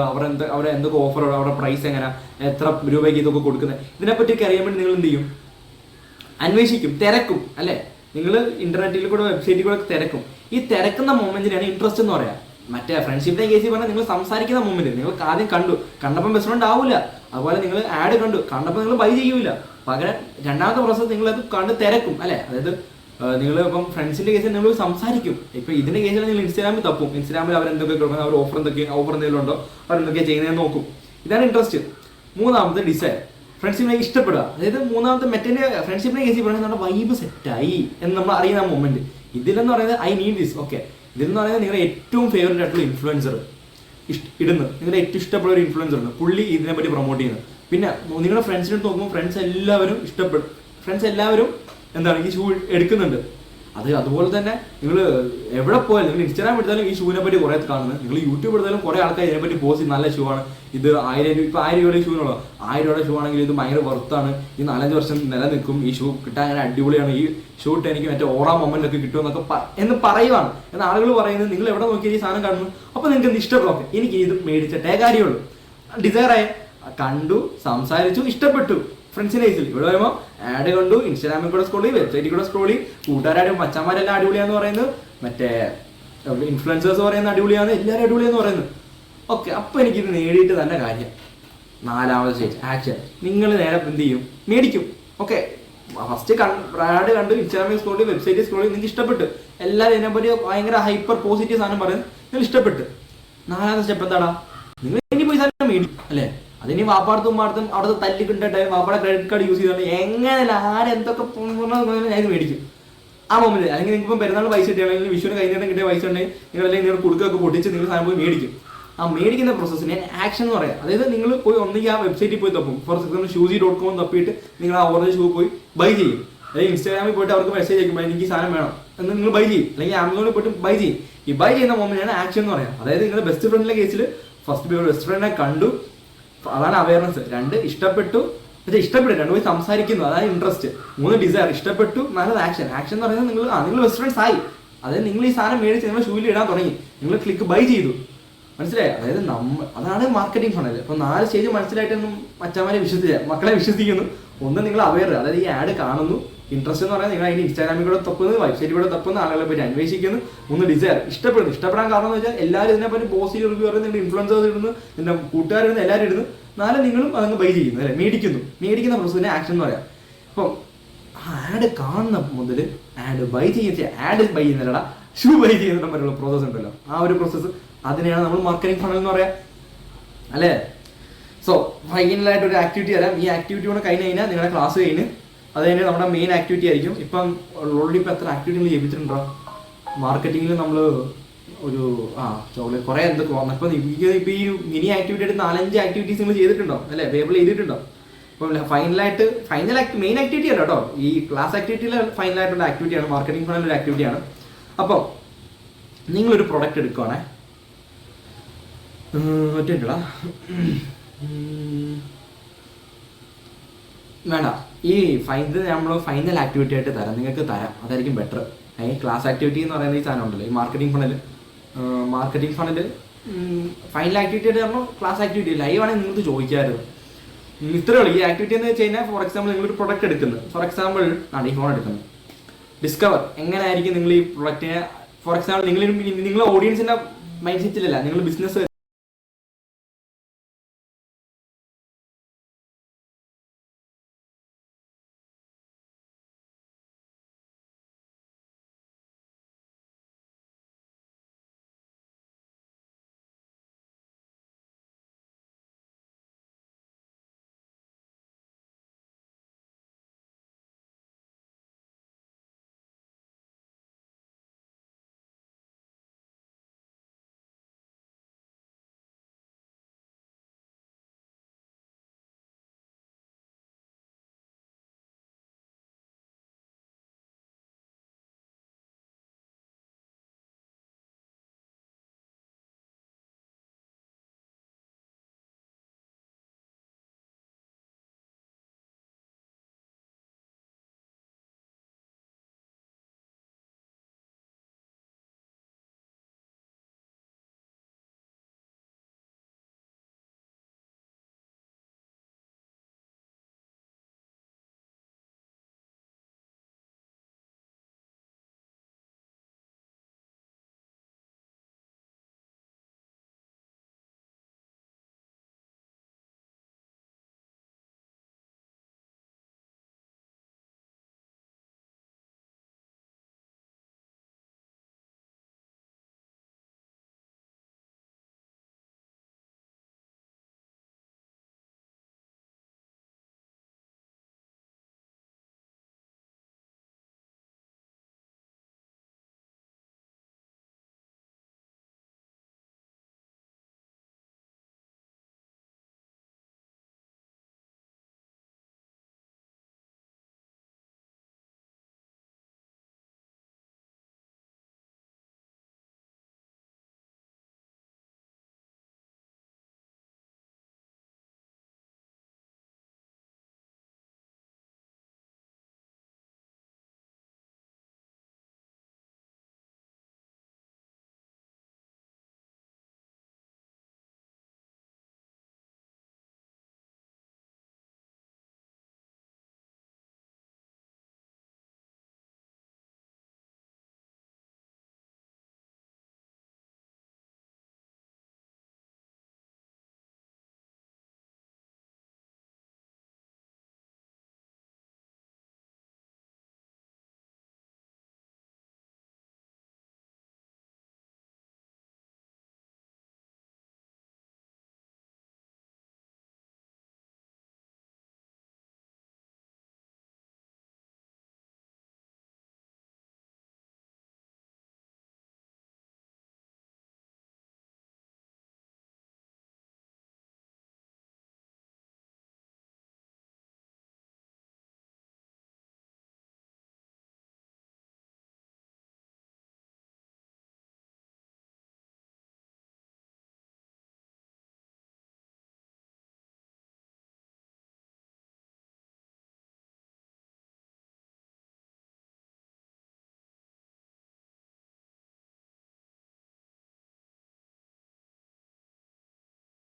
അവരെ എന്തൊക്കെ ഓഫറുണ്ട്, അവരുടെ പ്രൈസ് എങ്ങനെ, എത്ര രൂപയ്ക്ക് ഇതൊക്കെ കൊടുക്കുന്നത്, ഇതിനെപ്പറ്റിയൊക്കെ അറിയാൻ വേണ്ടി നിങ്ങൾ എന്ത് ചെയ്യും, അന്വേഷിക്കും, തിരക്കും അല്ലേ. നിങ്ങൾ ഇന്റർനെറ്റിൽ കൂടെ വെബ്സൈറ്റിൽ കൂടെ തിരക്കും. ഈ തിരക്കുന്ന മൊമെന്റിനാണ് ഇൻട്രസ്റ്റ് എന്ന് പറയാം. മറ്റേ ഫ്രണ്ട്ഷിപ്പിന്റെ കേസിൽ പറഞ്ഞാൽ നിങ്ങൾ സംസാരിക്കുന്ന മൊമെന്റ്, നിങ്ങൾ ആദ്യം കണ്ടപ്പം ബെസ്റ്റ് ഫ്രണ്ട് ആവില്ല. അതുപോലെ നിങ്ങൾ ആഡ് കണ്ടപ്പോൾ നിങ്ങൾ ബൈ ചെയ്യൂല, പകരം രണ്ടാമത്തെ പ്രോസസ് നിങ്ങൾ അത് കണ്ട് തിരക്കും അല്ലേ. അതായത് നിങ്ങൾ ഇപ്പം ഫ്രണ്ട്സിന്റെ കേസിൽ നിങ്ങൾ സംസാരിക്കും. ഇപ്പൊ ഇതിന്റെ കേസിൽ നിങ്ങൾ ഇൻസ്റ്റാഗ്രാമിൽ തപ്പും, ഇൻസ്റ്റാഗ്രാമിൽ അവരെന്തൊക്കെ കൊടുക്കുന്നത്, അവർ ഓഫർ എന്തെങ്കിലും ഉണ്ടോ, അവരെന്തൊക്കെയാണ് ചെയ്യുന്നതെന്ന് നോക്കും. ഇതാണ് ഇൻട്രസ്റ്റ്. മൂന്നാമത്തെ ഡിസൈർ, ഫ്രണ്ട്ഷിപ്പിനെ ഇഷ്ടപ്പെടുക. അതായത് മൂന്നാമത്തെ മറ്റേ ഫ്രണ്ട്ഷിപ്പിന്റെ കേസിൽ പറയുന്നത് നമ്മുടെ വൈബ് സെറ്റായി എന്ന് നമ്മൾ അറിയുന്ന മൊമെന്റ്. ഇതിലെന്ന് പറയുന്നത് ഐ നീഡ് ദിസ്. ഓക്കെ, ഇതെന്ന് പറയുന്നത് നിങ്ങളുടെ ഏറ്റവും ഫേവറേറ്റ് ആയിട്ടുള്ള ഇൻഫ്ലുവൻസർ ഇടുന്നു, നിങ്ങളുടെ ഏറ്റവും ഇഷ്ടപ്പെടുന്ന ഒരു ഇൻഫ്ലുവൻസർ ഉണ്ട്, പുള്ളി ഇതിനെപ്പറ്റി പ്രൊമോട്ട് ചെയ്യുന്നത്. പിന്നെ നിങ്ങളുടെ ഫ്രണ്ട്സിനെ നോക്കുമ്പോൾ ഫ്രണ്ട്സ് എല്ലാവരും ഇഷ്ടപ്പെടും, ഫ്രണ്ട്സ് എല്ലാവരും എന്താണ് ഈ ഷൂ എടുക്കുന്നുണ്ട്. അതുപോലെ തന്നെ നിങ്ങൾ എവിടെ പോയാലും, നിങ്ങൾ ഇൻസ്റ്റാഗ്രാം എടുത്താലും ഈ ഷൂവിനെ പറ്റി കുറേ കാണുന്നത്, നിങ്ങൾ യൂട്യൂബ് എടുത്താലും കുറേ ആൾക്കാർ ഇതിനെപ്പറ്റി പോസ്റ്റ് നല്ല ഷൂ ആണ്, ഇത് 1000 രൂപ, ഇപ്പോൾ 1000 രൂപയുടെ ഷൂവിനുള്ളൂ, 1000 രൂപയുടെ ഷൂ ആണെങ്കിൽ ഇത് ഭയങ്കര വർത്താണ്, ഈ 4-5 വർഷം നിലനിൽക്കും, ഈ ഷൂ കിട്ടാൻ അങ്ങനെ അടിപൊളിയാണ്, ഈ ഷൂ ഇട്ട് എനിക്ക് മറ്റേ ഓറാ മൊമെന്റ് ഒക്കെ കിട്ടുമെന്നൊക്കെ എന്ന് പറയുവാണ്. എന്നാൽ ആളുകൾ പറയുന്നത് നിങ്ങൾ എവിടെ നോക്കിയാൽ ഈ സാധനം കാണുന്നു, അപ്പോൾ നിങ്ങൾക്ക് എന്ത് ഇഷ്ടപ്പെടും, എനിക്ക് ഇത് മേടിച്ചിട്ടേ കാര്യമുള്ളൂ. ഡിസയറായ കണ്ടു, സംസാരിച്ചു, ഇഷ്ടപ്പെട്ടു. ഫ്രണ്ട്സിന്റെ കേസിൽ ഇവിടെ വരുമ്പോൾ ആഡ് കണ്ടു, ഇൻസ്റ്റാഗ്രാമിൽ കൂടെ സ്ക്രോൾ ചെയ്യും, വെബ്സൈറ്റിൽ കൂടെ സ്ക്രോൾ ചെയ്യും, കൂട്ടുകാരും മച്ചന്മാരെല്ലാം അടിപൊളിയാന്ന് പറയുന്നത്, മറ്റേ ഇൻഫ്ലുവൻസേഴ്സ് പറയുന്ന അടിപൊളിയാണ്, എല്ലാവരും അടിപൊളിയാന്ന് പറയുന്നത്. ഓക്കെ, അപ്പോൾ എനിക്കിത് നേടിയിട്ട് തന്നെ കാര്യം. നാലാമത്തെ സ്റ്റേജ് ആക്ഷൻ. നിങ്ങൾ നേരെ എന്ത് ചെയ്യും, മേടിക്കും. ഓക്കെ, ഫസ്റ്റ് ആഡ് കണ്ടു, ഇൻസ്റ്റാഗ്രാമിൽ സ്ക്രോൾ ചെയ്യും, വെബ്സൈറ്റിൽ സ്ക്രോൾ ചെയ്യും, നിങ്ങൾക്ക് ഇഷ്ടപ്പെട്ടു, എല്ലാവരും ഇതിനെപ്പറ്റി ഭയങ്കര ഹൈപ്പർ പോസിറ്റീവ് സാധനം പറയുന്നത് നിങ്ങൾ ഇഷ്ടപ്പെട്ടു. നാലാമത്തെ സ്റ്റെപ്പ് എന്താടാ, നിങ്ങൾ ഇനി പോയി സാധനം മേടിക്കും അല്ലേ. അതിന് വാപ്പാടത്തും ഉമ്മാടത്തും അവിടുത്തെ തല്ലിക്കിട്ടിട്ട് വാപ്പാടെ ക്രെഡിറ്റ് കാർഡ് യൂസ് ചെയ്താണ് എങ്ങനെയല്ല ആരെന്തൊക്കെ ഞാൻ ഇത് മേടിക്കും ആ മൊമെന്റ്. അല്ലെങ്കിൽ നിങ്ങൾക്ക് പെരുന്നാൾ പൈസ കിട്ടിയ, അല്ലെങ്കിൽ വിഷുവിന് കൈനീട്ടം കിട്ടിയ പൈസ ഉണ്ടെങ്കിൽ നിങ്ങൾ അല്ലെങ്കിൽ നിങ്ങൾ കുടുക്കൊക്കെ പൊട്ടിച്ച് നിങ്ങൾ സാധനം പോയി മേടിക്കും. ആ മേടിക്കുന്ന പ്രോസസ്സിനെ ആക്ഷൻ എന്ന് പറയാം. അതായത് നിങ്ങൾ പോയി ഒന്നെങ്കിൽ ആ വെബ്സൈറ്റിൽ പോയി തപ്പും. ഫോർ എക്സാമ്പിൾ ഷൂസി.com തപ്പിയിട്ട് നിങ്ങൾ ആ ഓറഞ്ച് ഷൂ പോയി ബൈ ചെയ്യും. അല്ലെങ്കിൽ ഇൻസ്റ്റാഗ്രാമിൽ പോയിട്ട് അവർക്ക് മെസ്സേജ് അയക്കുമ്പോൾ എനിക്ക് സാധനം വേണം എന്ന് നിങ്ങൾ ബൈ ചെയ്യും, അല്ലെങ്കിൽ ആമസോണിൽ പോയിട്ട് ബൈ ചെയ്യും. ഈ ബൈ ചെയ്യുന്ന മൊമെന്റാണ് ആക്ഷൻ എന്ന് പറയാം. അതായത് നിങ്ങളുടെ ബെസ്റ്റ് ഫ്രണ്ടിന്റെ കേസിൽ ഫസ്റ്റ് ബെസ്റ്റ് ഫ്രണ്ടിനെ കണ്ടു, അതാണ് അവയർനെസ്. 2 ഇഷ്ടപ്പെട്ടു, ഇഷ്ടപ്പെട്ടു 2 പോയി സംസാരിക്കുന്നു, അതാണ് ഇൻട്രസ്റ്റ്. 3 ഡിസയർ, ഇഷ്ടപ്പെട്ടു. 4 ആക്ഷൻ. ആക്ഷൻ എന്ന് പറയുന്നത് നിങ്ങൾ ബെസ്റ്റ് ഫ്രണ്ട്സ് ആയി. അതായത് നിങ്ങൾ ഈ സാധനം മേടിച്ച് നിങ്ങൾ ഷൂവിൽ ഇടാൻ തുടങ്ങി, നിങ്ങൾ ക്ലിക്ക് ബൈ ചെയ്തു, മനസ്സിലായി. അതായത് അതാണ് മാർക്കറ്റിംഗ് ഫണൽ. അപ്പോൾ 4 സ്റ്റേജ് മനസ്സിലായിട്ടൊന്നും മച്ചന്മാരെ മക്കളെ വിശ്വസിക്കുന്നു. ഒന്ന് നിങ്ങൾ അവയർ, അതായത് ഈ ആഡ് കാണുന്നു, ഇൻട്രസ്റ്റ് എന്ന് പറയുന്നത് നിങ്ങൾ അതിന് ഇൻസ്റ്റാഗ്രാമിൽ കൂടെ തപ്പുന്നു, വെബ്സൈറ്റിൽ കൂടെ തപ്പുന്നു, ആളുകളെ പറ്റി അന്വേഷിക്കുന്നു. 3 ഡിസയർ, ഇഷ്ടപ്പെടുന്നു. ഇഷ്ടപ്പെടാൻ കാരണം എന്ന് വെച്ചാൽ എല്ലാവരും ഇതിനെപ്പറ്റി പോസിറ്റീവ് റിവ്യൂ പറയുന്നത്, നിങ്ങളുടെ ഇൻഫ്ലുവൻസേഴ്സ് ഇടുന്നു, നിന്റെ കൂട്ടുകാരിടുന്നു, എല്ലാവരും ഇടുന്നു. 4 നിങ്ങളും അതങ്ങ് ബൈ ചെയ്യുന്നു അല്ലെ, മേടിക്കുന്ന പ്രോസസ്സിനെ ആക്ഷൻ എന്ന് പറയാം. അപ്പം ആഡ് കാണുന്ന മുതൽ ആഡ് ബൈ ചെയ്യുന്നില്ലടാ, ഷൂ ബൈ ചെയ്യുന്ന വരെയുള്ള പ്രോസസ്സ് ഉണ്ടല്ലോ, ആ ഒരു പ്രോസസ്സ്, അതിനെയാണ് നമ്മൾ മാർക്കറ്റിംഗ് ഫണൽ എന്ന് പറയാം അല്ലേ. സോ ഫൈനലായിട്ട് ഒരു ആക്ടിവിറ്റി തരാം. ഈ ആക്ടിവിറ്റി കൂടെ കഴിഞ്ഞാൽ നിങ്ങളുടെ ക്ലാസ് കഴിഞ്ഞ് അത് തന്നെ നമ്മുടെ മെയിൻ ആക്ടിവിറ്റി ആയിരിക്കും. ഇപ്പം ഓൾറെഡി ഇപ്പം എത്ര ആക്ടിവിറ്റികൾ ചെയ്യിപ്പിച്ചിട്ടുണ്ടോ മാർക്കറ്റിംഗിൽ? നമ്മൾ ഒരു ചോക്ലേറ്റ് കുറേ എന്തൊക്കെ വന്നു. ഇപ്പം ഇപ്പം ഈ മിനി ആക്ടിവിറ്റി ആയിട്ട് 4-5 ആക്ടിവിറ്റീസ് നിങ്ങൾ ചെയ്തിട്ടുണ്ടോ അല്ലേ, പേപ്പറിൽ ചെയ്തിട്ടുണ്ടോ? അപ്പം മെയിൻ ആക്ടിവിറ്റി അല്ല കേട്ടോ, ഈ ക്ലാസ് ആക്ടിവിറ്റിയിൽ ഫൈനലായിട്ടുള്ള ആക്ടിവിറ്റിയാണ്, മാർക്കറ്റിംഗ് ഫണൽ ഒരു ആക്ടിവിറ്റിയാണ്. അപ്പം നിങ്ങളൊരു പ്രൊഡക്റ്റ് എടുക്കുവാണേ, ഒറ്റടാ വേണ്ട, ഈ നമ്മൾ ഫൈനൽ ആക്ടിവിറ്റി ആയിട്ട് തരാം, നിങ്ങൾക്ക് തരാം, അതായിരിക്കും ബെറ്റർ. ക്ലാസ് ആക്ടിവിറ്റി എന്ന് പറയുന്ന ഈ സാധനം ഉണ്ടല്ലോ, ഈ മാർക്കറ്റിംഗ് ഫണ്ടിൽ ഫൈനൽ ആക്ടിവിറ്റി ആയിട്ട് പറഞ്ഞാൽ ക്ലാസ് ആക്ടിവിറ്റി ലൈവ് ആണെങ്കിൽ നിങ്ങൾക്ക് ചോദിക്കാമായിരുന്നു. ഇത്രയേ ഉള്ളൂ. ഈ ആക്ടിവിറ്റി എന്ന് വെച്ച് കഴിഞ്ഞാൽ ഫോർ എക്സാമ്പിൾ നിങ്ങളൊരു പ്രൊഡക്റ്റ് എടുക്കുന്നത്, ഫോർ എക്സാമ്പിൾ ആണ് ഈ ഫോൺ എടുക്കുന്നത്, ഡിസ്കവർ എങ്ങനെയായിരിക്കും നിങ്ങൾ ഈ പ്രൊഡക്റ്റിനെ, ഫോർ എക്സാമ്പിൾ നിങ്ങൾ ഓഡിയൻസിൻ്റെ മൈൻഡ് സെറ്റിലല്ല, നിങ്ങൾ ബിസിനസ്